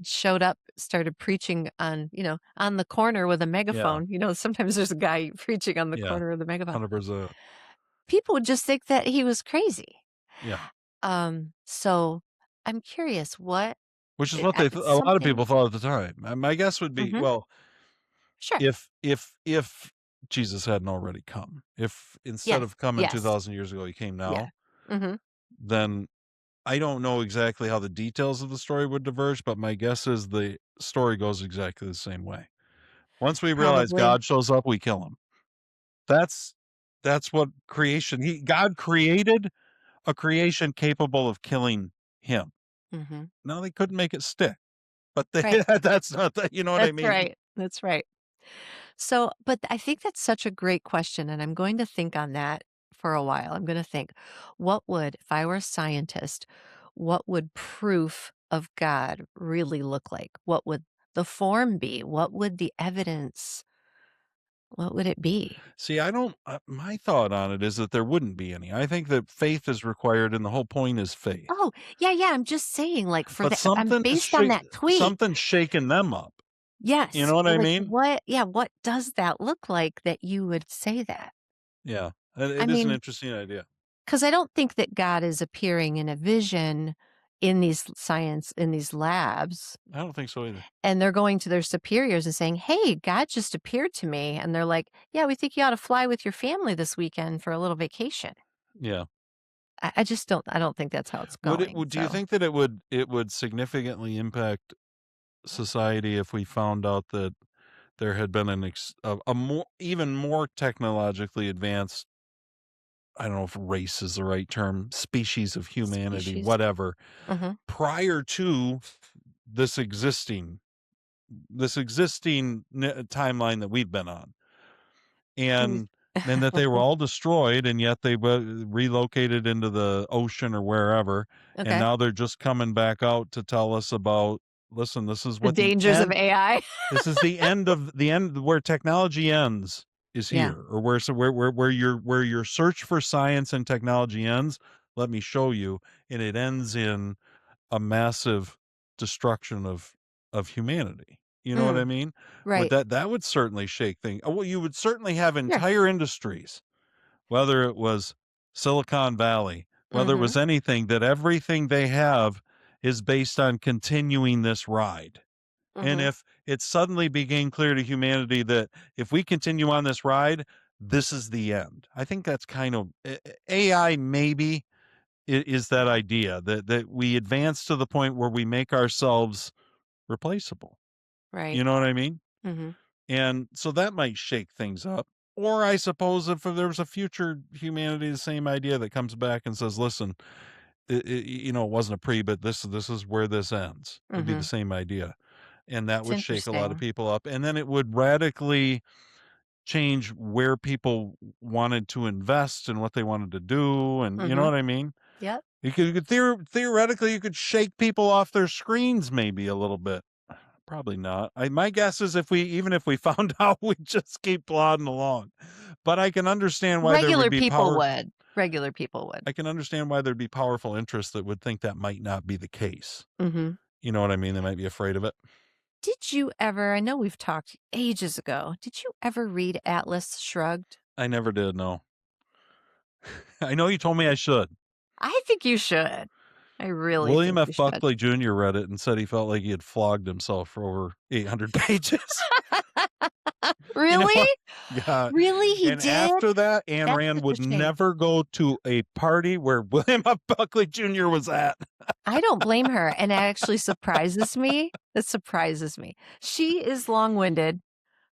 showed up, started preaching on the corner with a Yeah. megaphone, sometimes there's a guy preaching on the Yeah. corner with a megaphone. 100%. People would just think that he was crazy. Yeah. So I'm curious Which is what a lot of something. people thought at the time. My guess would be, Mhm. well, Sure. if Jesus hadn't already come, if instead Yes. of coming Yes. 2,000 years ago, he came Yeah. now, Mm-hmm. then I don't know exactly how the details of the story would diverge, but my guess is the story goes exactly the same way. Once we realize Probably. God shows up, we kill him. That's what creation. God created a creation capable of killing him. Mm-hmm. No, they couldn't make it stick. But Right. that's not that. You know what I That's mean? right. That's right. So, but I think that's such a great question, and I'm going to think on that for a while. I'm going to think, if I were a scientist, what would proof of God really look like? What would the form be? What would the evidence, what would it be? See, I don't. My thought on it is that there wouldn't be any. I think that faith is required, and the whole point is faith. Oh, yeah. I'm just saying, like, But I'm based on that tweet. something's shaking them up. Yes. You know what I like, mean? What does that look like that you would say that? Yeah, I it is an mean, interesting idea. because I don't think that God is appearing in a vision in these labs, I don't think so either. and they're going to their superiors and saying, "Hey, God just appeared to me," and they're like, "Yeah, we think you ought to fly with your family this weekend for a little vacation." Yeah. I just don't. I don't think that's how it's going. Do you think that it would significantly impact society if we found out that there had been a more even more technologically advanced, I don't know if race is the right term, species of humanity, Species. whatever, Mhm. prior to this existing timeline that we've been on, and that they were all destroyed, and yet they were relocated into the ocean or wherever, and Okay. now they're just coming back out to tell us about, listen, this is The what dangers of AI. this is the end where technology ends is Yeah. here, or where your search for science and technology ends. Let me show you, and it ends in a massive destruction of humanity. You know what I mean? Would Right. that would certainly shake things. Well, you would certainly have Yeah. entire industries, whether it was Silicon Valley, whether it Mhm. was anything, that everything they have is based on continuing this ride. And Mhm. if it suddenly became clear to humanity that if we continue on this ride, this is the end. I think that's kind of AI maybe is that idea that we advance to the point where we make ourselves replaceable. Right. You know what I mean? Mhm. And so that might shake things up. Or I suppose if there was a future humanity, the same idea that comes back and says, listen, it wasn't a but this is where this ends. It'd be the Mhm. same idea. And that It's would shake a lot of interesting. people up. And then it would radically change where people wanted to invest and what they wanted to do. And you know Mhm. what I mean? Yep. You could theoretically, you could shake people off their screens maybe a little bit. Probably not. My guess is even if we found out, we just keep plodding along. But I can understand why there would Regular be people would. Regular people would. I can understand why there'd be powerful interests that would think that might not be the case. Mhm. You know what I mean? They might be afraid of it. Did you ever, I know we've talked ages ago, did you ever read Atlas Shrugged? I never did, no. I know you told me I should. I think you should. I really William think F. you should. Buckley Jr. read it and said he felt like he had flogged himself for over 800 pages. You know Really? what? Yeah. Really? He And did? after that, Ayn That's Rand such a would shame. never go to a party where William F. Buckley Jr. was at. I don't blame her, and it actually surprises me. It surprises me. She is long-winded,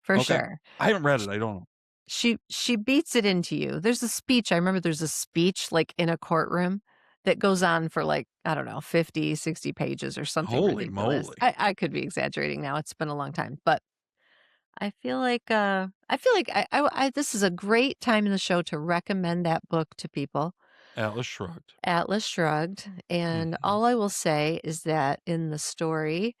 for Okay. sure. I haven't read it. I don't know. She beats it into you. There's a speech, I remember there's a speech, like, in a courtroom that goes on for, like, I don't know, 50, 60 pages or something Holy ridiculous. moly. I could be exaggerating now, it's been a long time, but I this is a great time in the show to recommend that book to people. Atlas Shrugged. Atlas Shrugged, and all I will say is that in the story,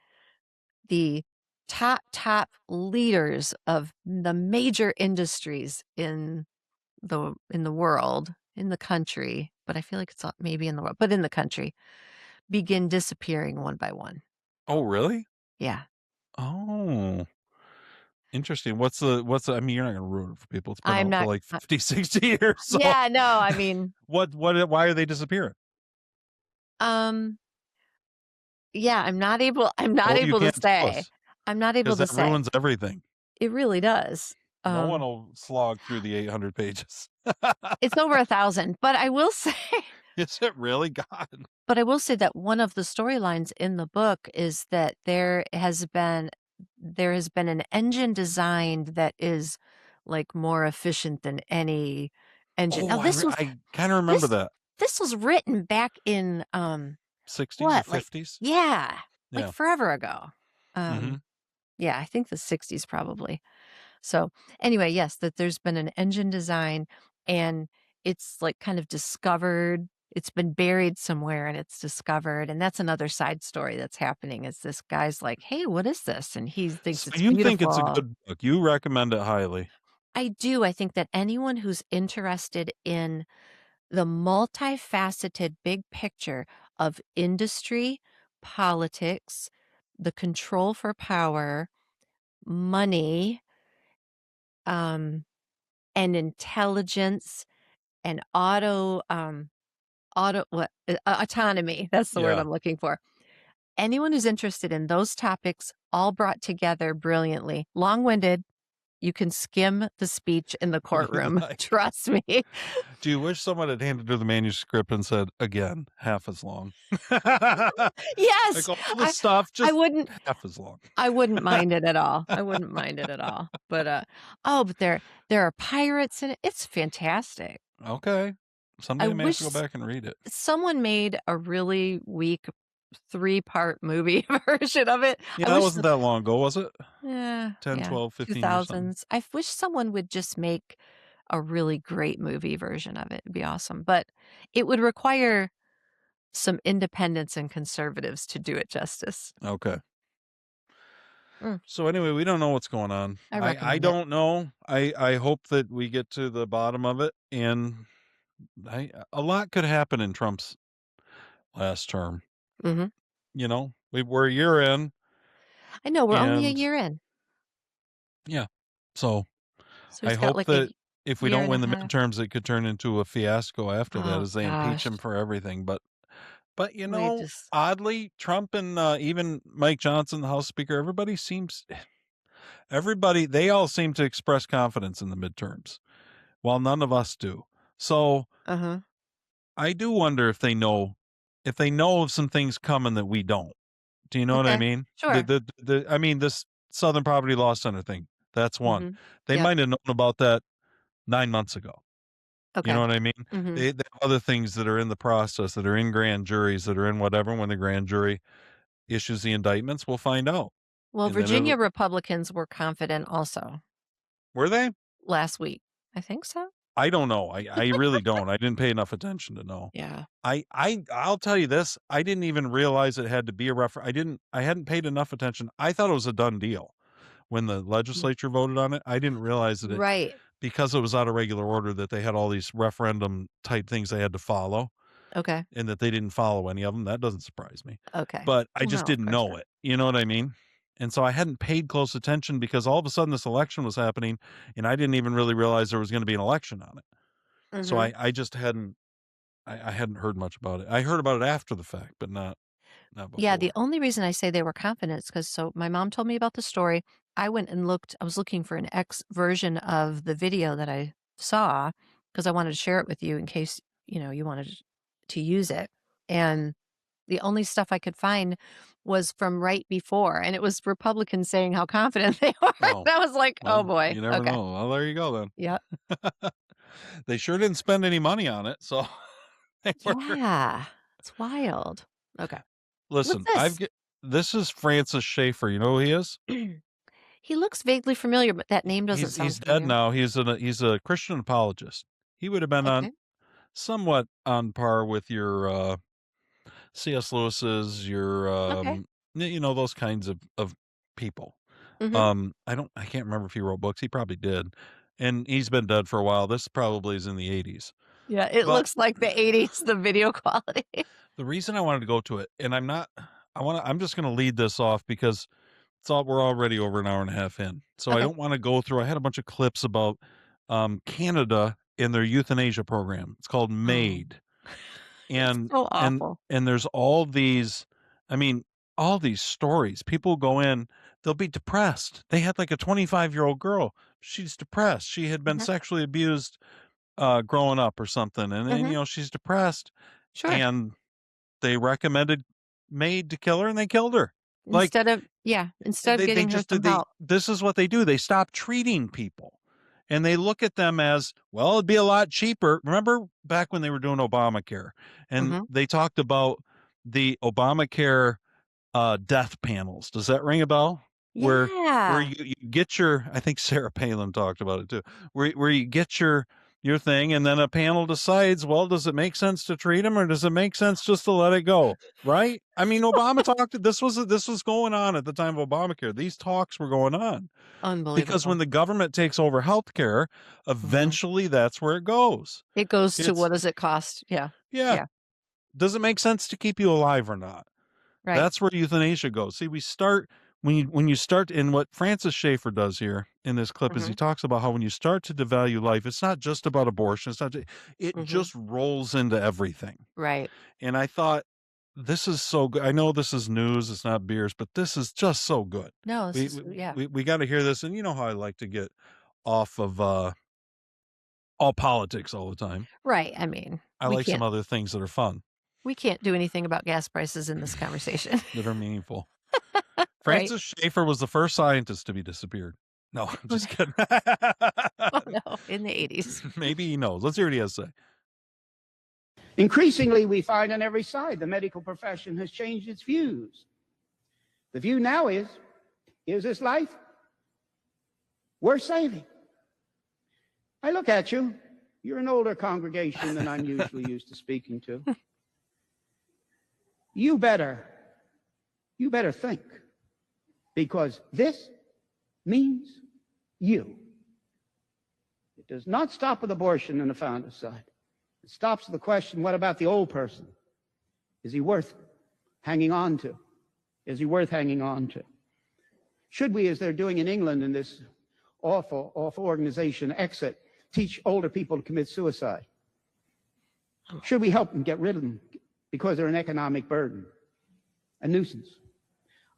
the top leaders of the major industries in the world, in the country, but I feel like it's maybe in the world, but in the country, begin disappearing one by one. Oh, really? Yeah. Oh. Interesting. What's the I mean, you're not going to ruin it for people. It's been I'm out for not like 50, 60 years. So Yeah, no, I mean, why are they disappearing? yeah, I'm not able Oh, you to can't tell say. us. I'm not able Because to that say. ruins everything. It really does. No one will slog through the 800 pages. It's over 1,000, but I will say Is it really? God. but I will say that one of the storylines in the book is that there has been there has been an engine designed that is like more efficient than any engine. Now Oh, I kind of remember this that. this was written back in 60s or what? Like 50s? yeah, like Yeah. forever ago. Mm-hmm. Yeah, I think the 60s probably. So anyway, yes, that there's been an engine design and it's like kind of discovered. It's been buried somewhere and it's discovered. And that's another side story that's happening is this guy's like, hey, what is this? And he thinks So it's you think it's a beautiful. good book? You recommend it highly? I do. I think that anyone who's interested in the multifaceted big picture of industry, politics, the control for power, money, and intelligence and autonomy. That's the word Yeah. I'm looking for. Anyone who's interested in those topics all brought together brilliantly, long-winded, you can skim the speech in the courtroom. Like, Trust me. do you wish someone had handed her the manuscript and said, again, half as long? Yes. Like all the stuff, I just wouldn't half as long. I wouldn't mind it at all. I wouldn't mind it at all. But but there are pirates in it. It's fantastic. Okay. Someday I I may have wish to go back and read it. someone made a really weak 3-part movie version of it. Yeah, I that wish wasn't that long ago, was it? yeah, 10, yeah, 12, 15 years, something. 2000s. I wish someone would just make a really great movie version of it. It'd be awesome. But it would require some independents and conservatives to do it justice. Okay. Mm. So anyway, we don't know what's going on. I I recommend it. don't know. I hope that we get to the bottom of it, and a lot could happen in Trump's last term. Mhm. You know, we're a year in, I know, we're only a and year in. yeah. So So I he's got hope like that a if we year don't and a win the half. midterms, it could turn into a fiasco after that Oh as they impeach gosh. him for everything. But you We know, just oddly, Trump and even Mike Johnson, the House Speaker, they all seem to express confidence in the midterms, while none of us do. So uh-huh. I do wonder if they know of some things coming that we don't. Do you know what I Okay. mean? Sure. I mean, this Southern Poverty Law Center thing, that's one. Mhm. They Yep. might have known about that 9 months ago. You know Okay. what I mean? Mhm. They have other things that are in the process, that are in grand juries, that are in whatever. When the grand jury issues the indictments, we'll find out. Well, And then Virginia Republicans were confident also were they? last week. I think so. I don't know. I really don't. I didn't pay enough attention to know. Yeah. I'll tell you this. I didn't even realize it had to be a I hadn't paid enough attention. I thought it was a done deal when the legislature voted on it. I didn't realize that Right. because it was out of regular order, that they had all these referendum type things they had to follow, Okay. and that they didn't follow any of them. That doesn't surprise me. Okay. But I Well, just no, of didn't course know not. it. You know what I mean? And so I hadn't paid close attention because all of a sudden this election was happening, and I didn't even really realize there was going to be an election on it. So Mhm. I just hadn't I hadn't heard much about it. I heard about it after the fact, but not Yeah, before. the only reason I say they were confident is because so my mom told me about the story. I went and looked. I was looking for an X version of the video that I saw because I wanted to share it with you in case, you wanted to use it. And the only stuff I could find was from right before, and it was Republicans saying how confident they were. Oh, I was like, "Oh well, boy." you never Okay. know. Well, there you go then. Yep. They sure didn't spend any money on it, so they were. Yeah. It's wild. Okay. What's Listen, this? this is Francis Schaeffer. You know who he is? He looks vaguely familiar, but that name doesn't sound He's dead familiar. now. He's a Christian apologist. He would have been Okay. somewhat on par with your C.S. Lewis's, your Okay. those kinds of people. Mhm. I can't remember if he wrote books. He probably did. And he's been dead for a while. This probably is in the 80s. Yeah, it But looks like the 80s, the video quality. the reason I wanted to go to it, and I'm just going to lead this off because we're already over an hour and a half in. So I Okay. don't want to go through. I had a bunch of clips about Canada and their euthanasia program. It's called Oh, MAiD. it's And so awful. there's all these stories. People go in, they'll be depressed. They had like a 25-year-old girl. She's depressed. She had been Mhm. sexually abused growing up or something. And then, Mhm. she's depressed. Sure. And they recommended MAiD to kill her, and they killed her. Like, instead of getting her some help. this is what they do. They stop treating people and they look at them as, well, it'd be a lot cheaper. Remember back when they were doing Obamacare and Mm-hmm. they talked about the Obamacare death panels. Does that ring a bell? Where Yeah. you get your, I think Sarah Palin talked about it too, where you get your thing and then a panel decides, well, does it make sense to treat them or does it make sense just to let it go? Right? I mean, Obama talked, this was going on at the time of Obamacare. These talks were going on because when Unbelievable. the government takes over healthcare, eventually that's where it goes. It goes to It's- what does it cost? Yeah. Yeah. Does it make sense to keep you alive or not? Right. That's where euthanasia goes. See, we start when you start, and what Francis Schaeffer does here in this clip is he talks about how when you start to devalue life, it's not just about abortion. It's not. It just rolls into everything. Right. And I thought, this is so good. I know this is news. It's not beers, but this is just so good. No, this is, yeah. We got to hear this, and you know how I like to get off of all politics all the time. Right. I mean, I we like some can't, other things that are fun, we can't do anything about gas prices in this conversation. that are meaningful. Right. Francis Schaeffer was the first scientist to be disappeared. No, I'm just kidding. Oh no, in the 80s. Maybe he knows. Let's hear what he has to say. Increasingly, we find on every side the medical profession has changed its views. The view now is this life worth saving? I look at you. You're an older congregation than I'm usually used to speaking to. You better think, because this means you. It does not stop with abortion in the founder's-side. It stops with the question, what about the old person? Is he worth hanging on to? Is he worth hanging on to? Should we, as they're doing in England in this awful organization, Exit, teach older people to commit suicide? Should we help them get rid of them because they're an economic burden, a nuisance?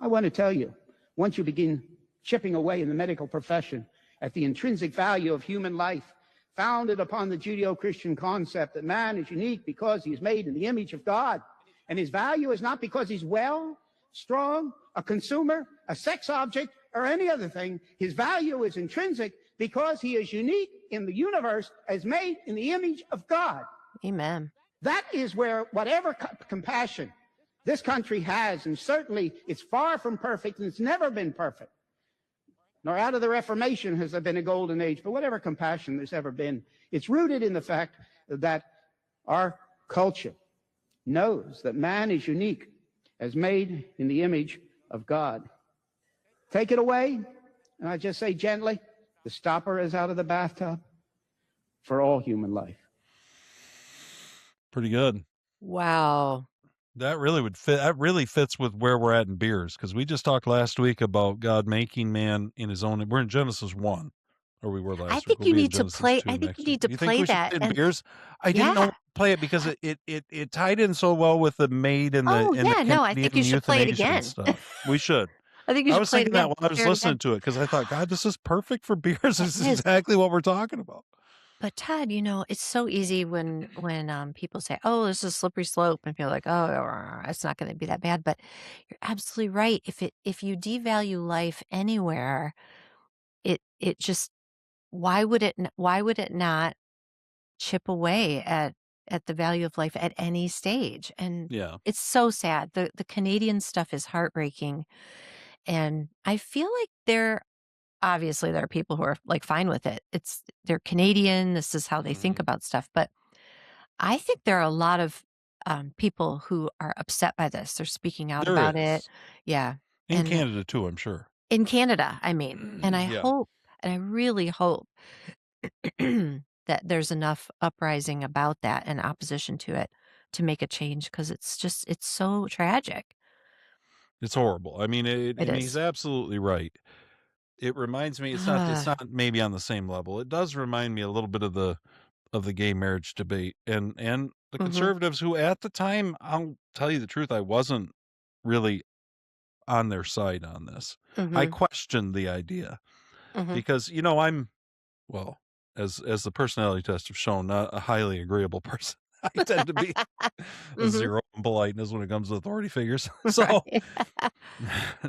I want to tell you, once you begin chipping away in the medical profession at the intrinsic value of human life, founded upon the Judeo-Christian concept that man is unique because he is made in the image of God, and his value is not because he's well, strong, a consumer, a sex object, or any other thing. His value is intrinsic because he is unique in the universe as made in the image of God. Amen. That is where whatever compassion this country has, and certainly it's far from perfect, and it's never been perfect, nor out of the Reformation has there been a golden age, but whatever compassion there's ever been, it's rooted in the fact that our culture knows that man is unique as made in the image of God. Take it away, and I just say gently, the stopper is out of the bathtub for all human life. Pretty good. Wow. That really would fit. That really fits with where we're at in beers, because we just talked last week about God making man in his own. We're in Genesis 1, or we were last I week. think We'll you be in need to Genesis play. 2 I think next you week. need to You think play we should that. play And beers? I didn't know yeah. to play it because it tied in so well with the MAiD and the Oh yeah, no, I think you Canadian should play it euthanasia and again. stuff. We should. I think you I should was play it thinking that again. while I was Share it listening again. to it, because I thought, God, this is perfect for beers. This It is is. exactly what we're talking about. But Todd, it's so easy when people say, "Oh, this is a slippery slope," and feel like, "Oh, it's not going to be that bad." But you're absolutely right. If you devalue life anywhere, it just why would it not chip away at the value of life at any stage? And Yeah. it's so sad. The Canadian stuff is heartbreaking, and I feel like obviously there are people who are like fine with it. They're Canadian. This is how they think about stuff. But I think there are a lot of people who are upset by this. They're speaking out There about it. is. Yeah. In And Canada too, I'm sure. in Canada, I mean, and I Yeah. hope, and I really hope that there's enough uprising about that and opposition to it to make a change, because it's so tragic. It's horrible. I mean, It and he's is. absolutely right. It reminds me, it's not maybe on the same level. It does remind me a little bit of the gay marriage debate and the Mhm. conservatives who at the time, I'll tell you the truth, I wasn't really on their side on this. I Mhm. questioned the idea Mhm. because, I'm, well, as the personality tests have shown, not a highly agreeable person. I tend to be a Mhm. zero in politeness when it comes to authority figures. Right.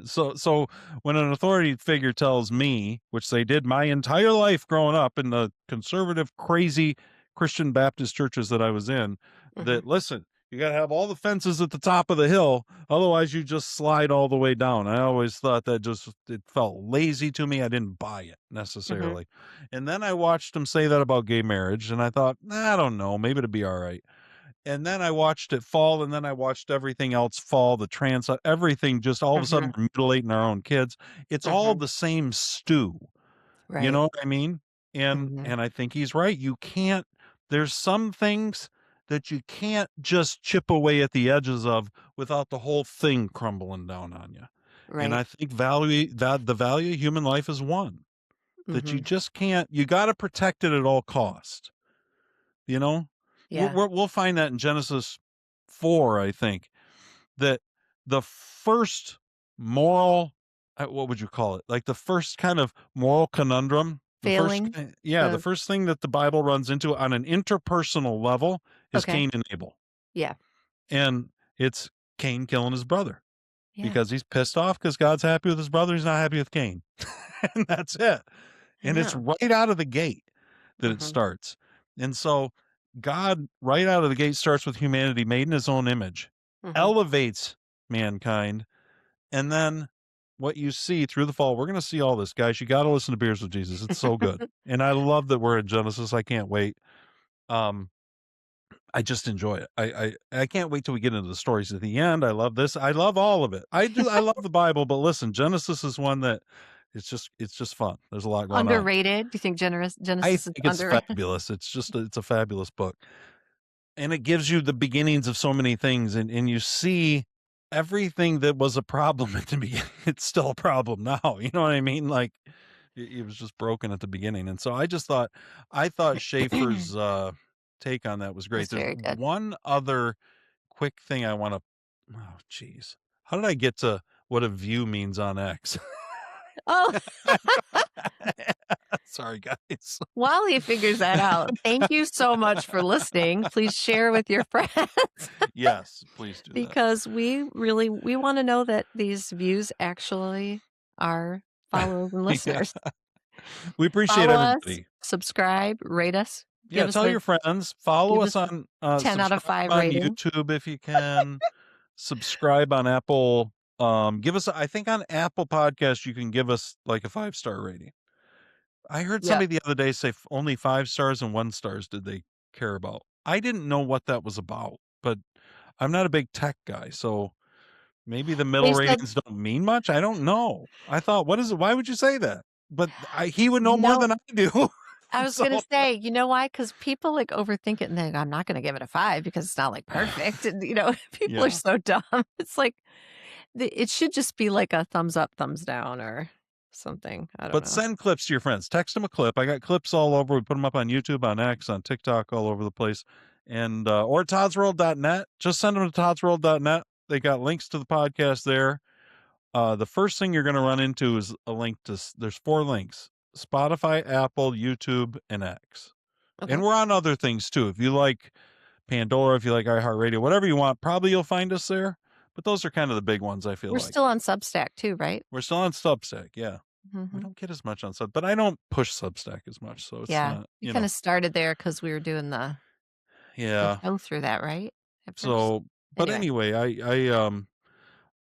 So when an authority figure tells me, which they did my entire life growing up in the conservative, crazy Christian Baptist churches that I was in, Mhm. that listen, you got to have all the fences at the top of the hill, otherwise you just slide all the way down. I always thought that it felt lazy to me. I didn't buy it Mhm. necessarily. And then I watched them say that about gay marriage, and I thought, I don't know, maybe it'd be all right. And then I watched it fall, and then I watched everything else fall, the trans, everything, just all of a sudden Mhm. we're mutilating our own kids. It's all Mhm. the same stew. You Right. know what I mean? And Mhm. I think he's right. You can't, there's some things that you can't just chip away at the edges of without the whole thing crumbling down on you. And Right. I think the value of human life is one that you Mhm. just can't, you got to protect it at all cost. You know, Yeah. we'll find that in Genesis 4, I think, that the first moral, what would you call it? Like the first kind of moral conundrum, Failing? the The first thing that the Bible runs into on an interpersonal level is Okay. Cain and Abel. Yeah. And it's Cain killing his brother Yeah. because he's pissed off because God's happy with his brother. He's not happy with Cain. And that's it. I And it's know. right out of the gate that it Mhm. starts. And so God, right out of the gate, starts with humanity made in his own image, Mhm. elevates mankind. And then what you see through the fall, we're going to see all this, guys. You got to listen to Beers with Jesus. It's so good. And I love that we're in Genesis. I can't wait. I just enjoy it. I can't wait till we get into the stories at the end. I love this. I love all of it. I do. I love the Bible, but listen, Genesis is one that it's just fun. There's a lot going on. Underrated? Do you think I Genesis is think it's underrated? fabulous. It's a fabulous book. And it gives you the beginnings of so many things, and you see everything that was a problem at the beginning. It's still a problem now. You know what I mean? Like it was just broken at the beginning. And so I thought Schaeffer's take on that was great. That's There's very good. one other quick thing I want to, oh geez. How did I get to what a view means on X? Oh, Sorry, guys. while he figures that out, thank you so much for listening. Please share with your friends. Yes, please do that. Because we want to know that these views actually are followers and listeners. We appreciate Follow us, everybody. subscribe, rate us. Yeah, Give us tell a your friends. Follow give us us on 10 out of subscribe 5 on rating. YouTube if you can. Subscribe on Apple. Give us I think on Apple Podcast you can give us like a 5-star rating. I heard Yep. somebody the other day say only 5 stars and 1 stars did they care about. I didn't know what that was about, but I'm not a big tech guy, so maybe the middle They said ratings don't mean much. I don't know. I thought, what is it? Why would you say that? But he would know You more know, than I do. I was So gonna say, you know why? Because people like overthink it and then I'm not gonna give it a 5 because it's not like perfect. And people are yeah. so dumb. It's like it should just be like a thumbs up, thumbs down, or something. I don't But know. send clips to your friends. Text them a clip. I got clips all over. We put them up on YouTube, on X, on TikTok, all over the place. And or toddsworld.net. Just send them to toddsworld.net. They got links to the podcast there. The first thing you're going to run into is a link to, there's 4 links: Spotify, Apple, YouTube, and X. Okay. And we're on other things too. If you like Pandora, if you like iHeartRadio, whatever you want, probably you'll find us there. But those are kind of the big ones, I feel We're like. still on Substack too, right? We're still on Substack, yeah. We Mhm. don't get as much on Sub, but I don't push Substack as much, so it's Yeah. not, We kind of started there because we were doing the yeah. show through that, right? At first. So, but Anyway. anyway,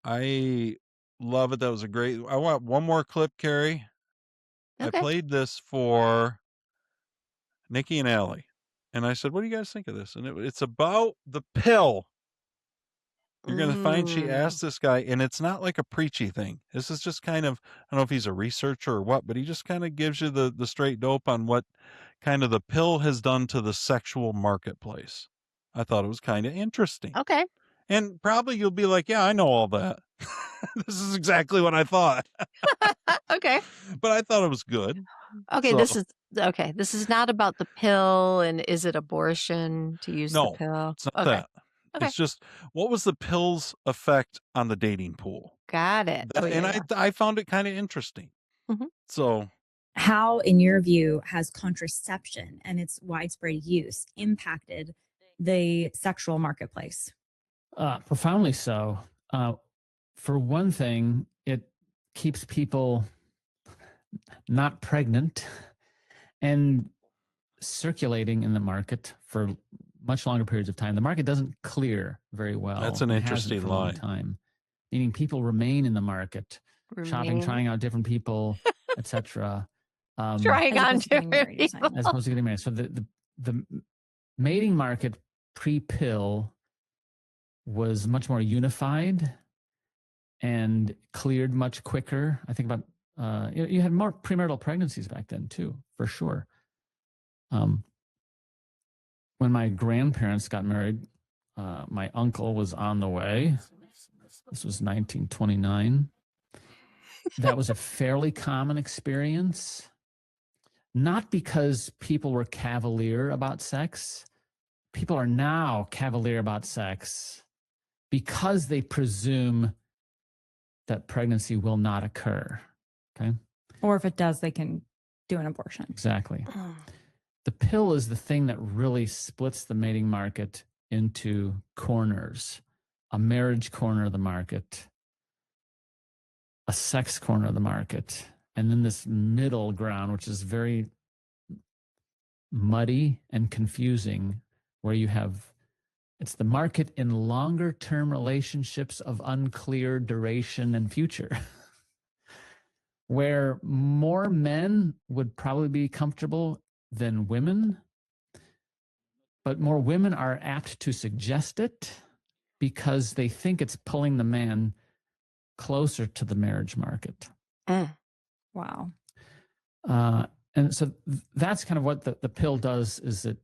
I love it. That was a great. I want one more clip, Carrie. I Okay. played this for Nikki and Allie, and I said, "What do you guys think of this?" And it's about the pill. You're going to find she asked this guy, and it's not like a preachy thing. This is just kind of, I don't know if he's a researcher or what, but he just kind of gives you the straight dope on what kind of the pill has done to the sexual marketplace. I thought it was kind of interesting. Okay. And probably you'll be like, yeah, I know all that. This is exactly what I thought. Okay. But I thought it was good. Okay, So, this is not about the pill and is it abortion to use the no, pill? it's not Okay. that. Okay. It's just, what was the pill's effect on the dating pool? Got it. Oh, And yeah. I found it kind of interesting. Mhm. So, how, in your view, has contraception and its widespread use impacted the sexual marketplace? Profoundly so. For one thing, it keeps people not pregnant and circulating in the market for much longer periods of time. The market doesn't clear very well. That's an and hasn't interesting for a long line. time. Meaning people remain in the market, shopping, Remain. trying out different people, etc. Trying on different people. As opposed to getting married. So the mating market pre-pill was much more unified and cleared much quicker. I think about you had more premarital pregnancies back then too, for sure. When my grandparents got married, my uncle was on the way. This was 1929. That was a fairly common experience, not because people were cavalier about sex. People are now cavalier about sex because they presume that pregnancy will not occur. Okay. Or if it does, they can do an abortion. Exactly. The pill is the thing that really splits the mating market into corners: a marriage corner of the market, a sex corner of the market, and then this middle ground, which is very muddy and confusing, where you have, it's the market in longer term relationships of unclear duration and future, where more men would probably be comfortable than women, but more women are apt to suggest it because they think it's pulling the man closer to the marriage market. Wow. And so that's kind of what the pill does, is it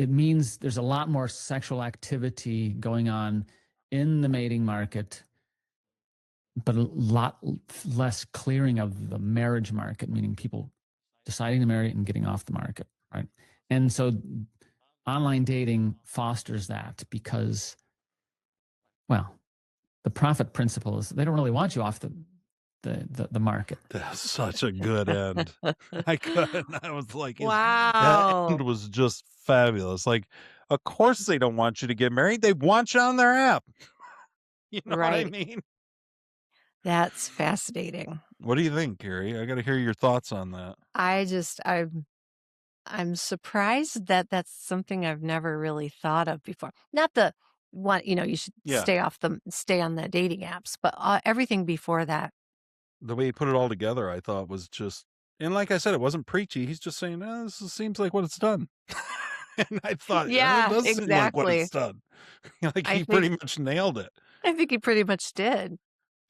means there's a lot more sexual activity going on in the mating market, but a lot less clearing of the marriage market, meaning people deciding to marry and getting off the market, right? And so online dating fosters that because, well, the profit principle is they don't really want you off the market. That's such a good end. I couldn't. I was like, that Wow. end was just fabulous. Like, of course they don't want you to get married. They want you on their app. You know what I Right. mean? That's fascinating. What do you think, Carrie? I got to hear your thoughts on that. I'm surprised that that's something I've never really thought of before. Not the one, you should Yeah. stay on the dating apps, but everything before that. The way he put it all together, I thought was just, and like I said, it wasn't preachy. He's just saying, this seems like what it's done. And I thought, it Yeah, does seem like what it's exactly. done. Like I he pretty think much nailed it. I think he pretty much did.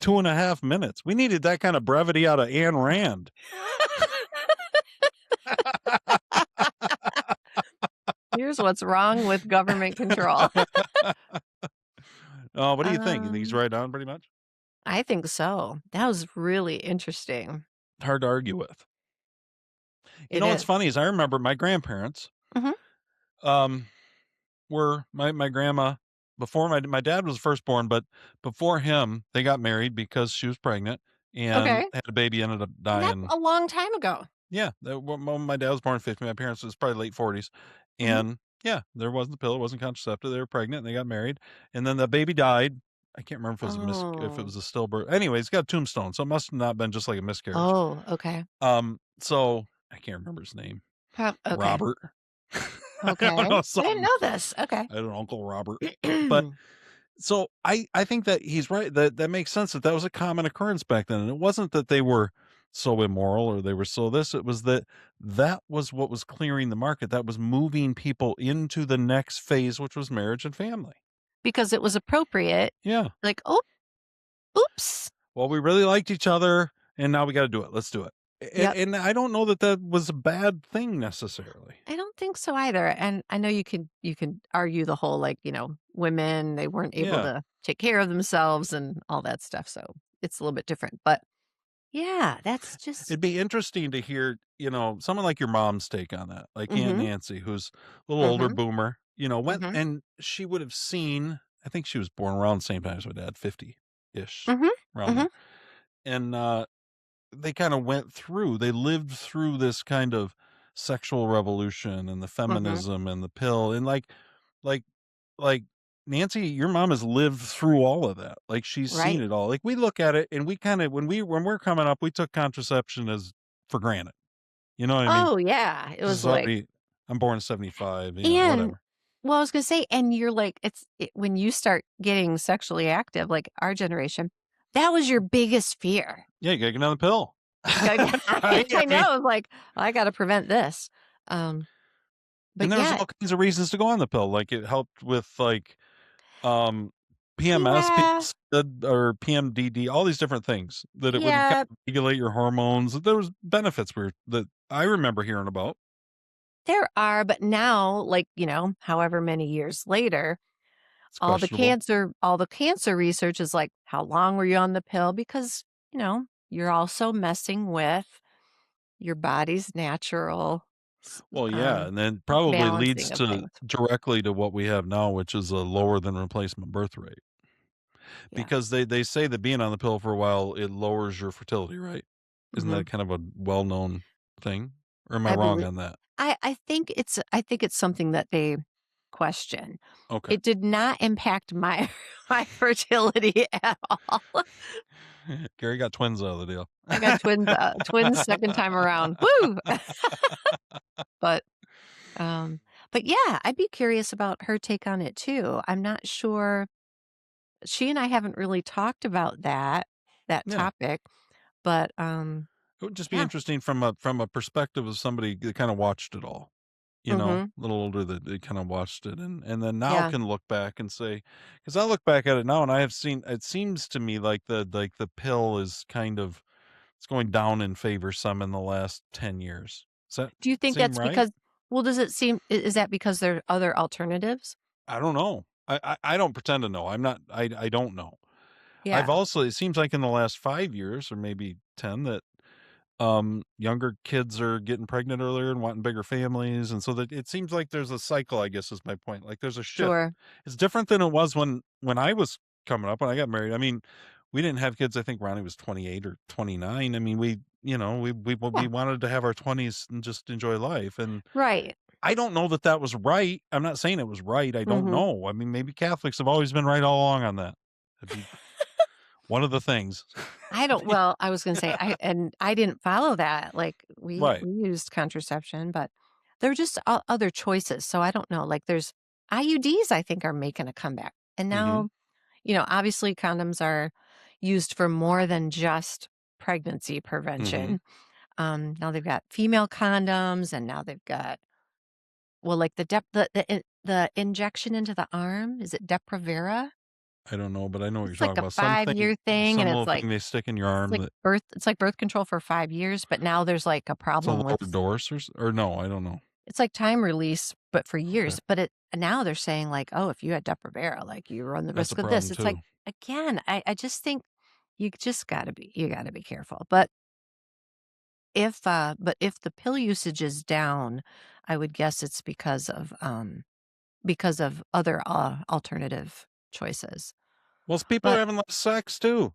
2.5 minutes. We needed that kind of brevity out of Ayn Rand. Here's what's wrong with government control. Oh, what do you think? You think he's right on pretty much? I think so. That was really interesting. Hard to argue with. You It know what's is. funny is I remember my grandparents Mhm. were my grandma before my dad was firstborn, but before him they got married because she was pregnant and Okay. had a baby, ended up And that's dying. a long time ago. Yeah, when my dad was born in 50, my parents was probably late 40s, Mhm. and yeah, there wasn't the pill, it wasn't contraceptive. They were pregnant, and they got married, and then the baby died. I can't remember if it was if it Oh. was a stillbirth. Anyways, got a tombstone, so it must have not been just like a miscarriage. Oh, okay. So I can't remember his name. Okay. Robert. I Okay. don't know, I didn't something. know this. Okay. I had an Uncle Robert. But so I think that he's right. That makes sense that was a common occurrence back then. And it wasn't that they were so immoral or they were so this. It was that was what was clearing the market. That was moving people into the next phase, which was marriage and family. Because it was appropriate. Yeah. Like, oh, oops. Well, we really liked each other, and now we got to do it. Let's do it. Yep. And I don't know that was a bad thing necessarily. I don't think so either. And I know you could argue the whole, like, women, they weren't able Yeah. to take care of themselves and all that stuff. So it's a little bit different. But yeah, that's just It'd be interesting to hear, someone like your mom's take on that, like Aunt Mhm. Nancy, who's a little older Mhm. boomer, went Mhm. and she would have seen, I think she was born around the same time as my dad, 50-ish, Mhm. around Mhm. there. And they kind of they lived through this kind of sexual revolution and the Mm-hmm. feminism and the pill and like like Nancy, your mom has lived through all of that. Like she's seen Right. it all. Like we look at it and we kind of when we're coming up, we took contraception as for granted. You know what I mean? Oh yeah, it was So like, I'm born in 75, and whatever. well, I was gonna say, and you're like, when you start getting sexually active, like our generation, that was your biggest fear. Yeah, you gotta get on the pill. I I mean, know, like I got to prevent this. and But there was yeah, all kinds of reasons to go on the pill. Like it helped with like PMS, people yeah, said, or PMDD, all these different things that it would kind yeah. of regulate your hormones. There was benefits that I remember hearing about. There are, but now, like however many years later, It's questionable. all the cancer research is like, how long were you on the pill? Because you're also messing with your body's natural Well, yeah, and then probably leads balancing of to things. directly to what we have now, which is a lower than replacement birth rate. Yeah, Because they say that being on the pill for a while, it lowers your fertility, right? Isn't hmm that kind of a well-known thing? Or am I I wrong believe. on that? I think it's something that they question. Okay. It did not impact my my fertility at all. Gary got twins out of the deal. I got twins second time around. Woo! But um, but yeah, I'd be curious about her take on it too. I'm not sure. She and I haven't really talked about that Yeah. topic, but It would just be yeah. interesting from a perspective of somebody that kind of watched it all. Mm-hmm. A little older that they kind of watched it and then now Yeah. can look back and say, because I look back at it now and I have seen, it seems to me like the pill is kind of, it's going down in favor some in the last 10 years. Does that Do you think seem that's right? because? Well, does it seem? Is that because there are other alternatives? I don't know. I don't pretend to know. I'm not, I don't know. Yeah. I've also, it seems like in the last 5 years or maybe 10 that younger kids are getting pregnant earlier and wanting bigger families, and so that it seems like there's a cycle, I guess is my point. Like there's a shift. Sure. It's different than it was when I was coming up, when I got married. I mean, we didn't have kids. I think Ronnie was 28 or 29. I mean, we Yeah. wanted to have our 20s and just enjoy life. And Right. I don't know that that was right. I'm not saying it was right. I don't Mm-hmm. know. I mean, maybe Catholics have always been right all along on that. That'd be one of the things. I don't. Well, I was going to say I didn't follow that. Like we Right. used contraception, but there are just other choices. So I don't know. Like there's IUDs. I think are making a comeback, and Mm-hmm. now obviously condoms are used for more than just pregnancy Mm-hmm. prevention. Now they've got female condoms, and now they've got like the injection into the arm. Is it Depo-Provera? I don't know, but I know what you're It's like talking a about. 5-year thing, Some and little it's thing like they stick in your arm that it's like birth control for 5 years, but now there's like a it's a problem lower with dose or no, I don't know. it's like time release, but for Okay. years. But now they're saying like, oh, if you had Depo-Provera, like you run the That's a risk of this. problem It's like too. again, I just think you gotta be careful. But if the pill usage is down, I would guess it's because of other alternative choices. Well, people are But having less sex too.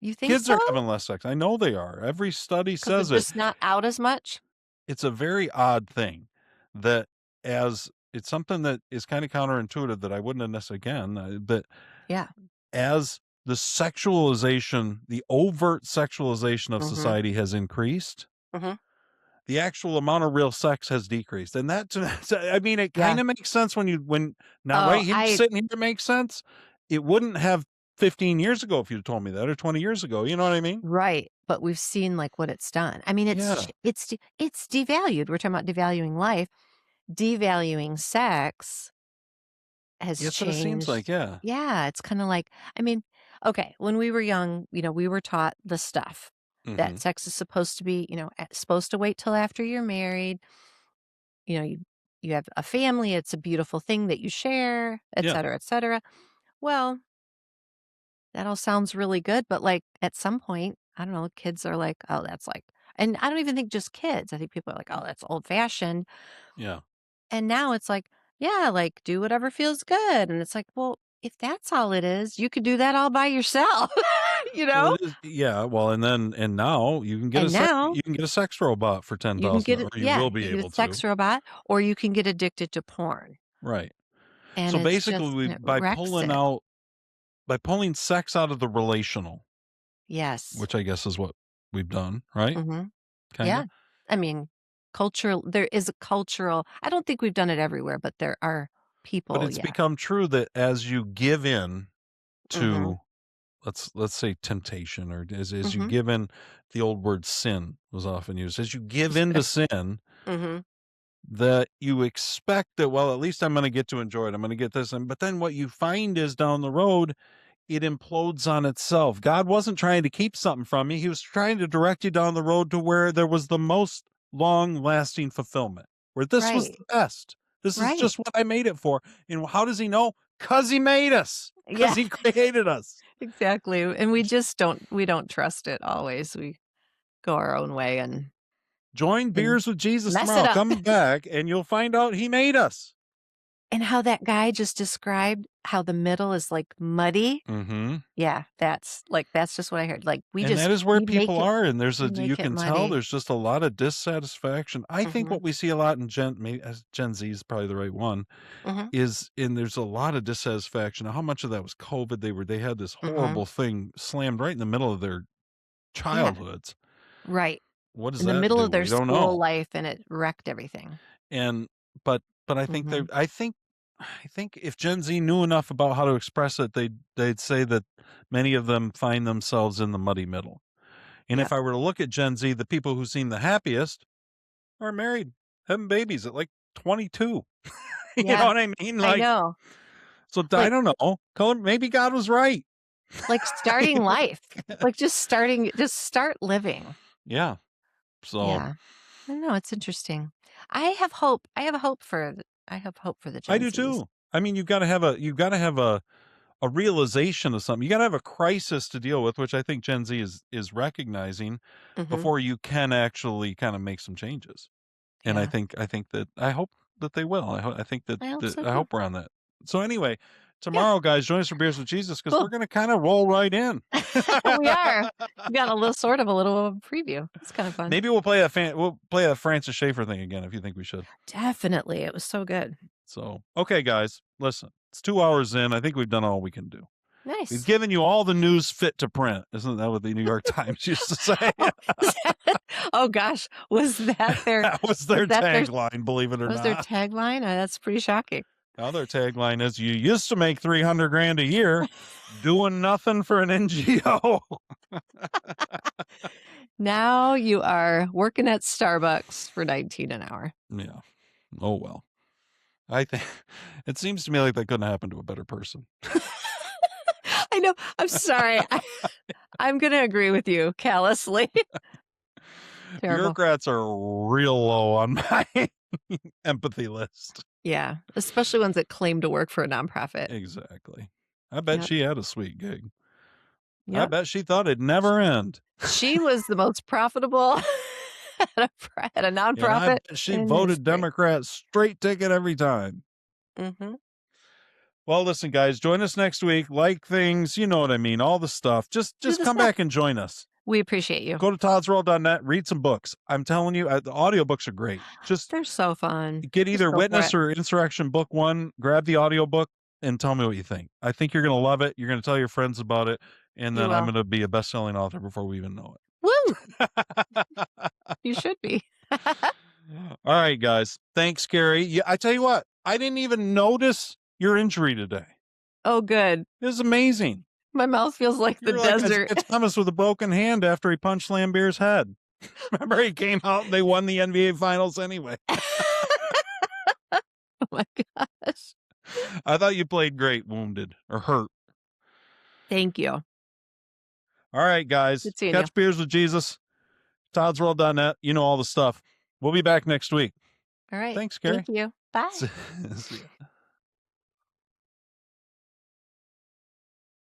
you think Kids so? are having less sex. I know they are. Every study Because they're says it. just not out as much? It's a very odd thing that as it's something that is kind of counterintuitive that I wouldn't have necessarily but Yeah. as the sexualization, the overt sexualization of Mhm. society has increased, Mhm. the actual amount of real sex has decreased. And that, I mean, it Yeah. kind of makes sense now Oh, right here sitting here, it makes sense. It wouldn't have 15 years ago if you'd told me that, or 20 years ago. You know what I mean? right. But we've seen like what it's done. I mean, Yeah. it's devalued. We're talking about devaluing life. Devaluing sex has That's what it seems like. changed. Yeah. Yeah, it's kind of like, I mean, okay, when we were young, we were taught the stuff Mm-hmm. that sex is supposed to be, supposed to wait till after you're married. You have a family, it's a beautiful thing that you share, et Yeah. cetera, et cetera. Well, that all sounds really good, but like at some point, I don't know, kids are like, oh, that's like, and I don't even think just kids. I think people are like, oh, that's old fashioned. Yeah. And now it's like, yeah, like do whatever feels good. And it's like, well, if that's all it is, you could do that all by yourself. You Well, know? it is, yeah. Well, and now you can get And now you can get a sex robot for you can get $10,000, it. or you Yeah, will you be can get able a to. sex robot, or you can get addicted to porn. Right. And So it's basically, just, and it by wrecks pulling sex out of the relational, Yes. which I guess is what we've done, right? Mm-hmm. Kind Yeah. of. I mean, there is a cultural, I don't think we've done it everywhere, but there are But people. it's Yeah. become true that as you give in Mm-hmm. to, let's say, temptation, or as you Mm-hmm. give in, the old word sin was often used. As you give in to sin, Mm-hmm. that you expect that, well, at least I'm going to get to enjoy it. I'm going to get this. But then what you find is down the road, it implodes on itself. God wasn't trying to keep something from you. He was trying to direct you down the road to where there was the most long-lasting fulfillment, where this was Right. the best. This is Right. just what I made it for. And how does he know? Because he made us. Because Yeah. he created us. Exactly. And we don't trust it always. We go our own way and Join Beers with Jesus mess it tomorrow. up. Come back and you'll find out he made us. And how that guy just described how the middle is like muddy. Mm-hmm. Yeah, that's just what I heard. Like And that is where we make people it, are, and we you make it can tell muddy. there's just a lot of dissatisfaction. I think Mm-hmm. what we see a lot in Gen Z is probably the right one, Mm-hmm. and there's a lot of dissatisfaction. How much of that was COVID? They had this Mm-hmm. horrible thing slammed right in the middle of their Yeah. childhoods. Right. What does In the that middle do? of their We don't school know. life, and it wrecked everything. And but I think Mm-hmm. I think if Gen Z knew enough about how to express it, they'd say that many of them find themselves in the muddy middle. And Yeah. if I were to look at Gen Z, the people who seem the happiest are married, having babies at like 22. You know Yeah. what I mean? I Like, know. so I don't know. Maybe God was right. Like starting life. Like just start living. Yeah. So Yeah. I know, it's interesting. I have hope. I have hope for the I Gen do Zs. too. I mean, you've got to have a realization of something. You got to have a crisis to deal with, which I think Gen Z is recognizing Mm-hmm. before you can actually kind of make some changes. And Yeah. I hope that they will. I think that I hope so I too. hope we're on that. So anyway, tomorrow, guys, join us for Beers with Jesus, because Cool. we're going to kind of roll right in. We are. We got a little preview. It's kind of fun. Maybe we'll play a Francis Schaeffer thing again if you think we should. Definitely. It was so good. So, okay, guys, listen. It's 2 hours in. I think we've done all we can do. Nice. We've given you all the news fit to print. Isn't that what the New York Times used to say? Oh gosh, was that their That was their tagline, believe it or was not. their tagline? That's pretty shocking. Now their tagline is, "You used to make $300,000 a year doing nothing for an NGO." Now you are working at Starbucks for $19 an hour. Yeah. Oh well. I think it seems to me like that couldn't happen to a better person. I know. I'm sorry. I'm going to agree with you callously. Terrible. Bureaucrats are real low on my empathy list. Yeah, especially ones that claim to work for a nonprofit. Exactly. I bet she had a sweet gig. I Yep. bet she thought it'd never end. She was the most profitable at a nonprofit. And I bet she voted Democrat straight ticket every time. Mm-hmm. Well, listen, guys, join us next week. Like things, you know what I mean, all the stuff. Just come back and join us. We appreciate you. Go to toddsworld.net, read some books. I'm telling you, the audiobooks are great. They're so fun. Get either go for Witness it. or Insurrection Book 1, grab the audiobook, and tell me what you think. I think you're going to love it. You're going to tell your friends about it, and then I'm going to be a best-selling author before we even know it. Woo! You should be. All right, guys. Thanks, Carrie. Yeah, I tell you what, I didn't even notice your injury today. Oh, good. It was amazing. My mouth feels like the desert. It's Thomas with a broken hand after he punched Lambeer's head. Remember, he came out and they won the NBA Finals anyway. Oh, my gosh. I thought you played great, wounded or hurt. Thank you. All right, guys. Good seeing Catch you. Beers with Jesus. ToddsWorld.net. You know all the stuff. We'll be back next week. All right. Thanks, Carrie. Thank you. Bye. See ya.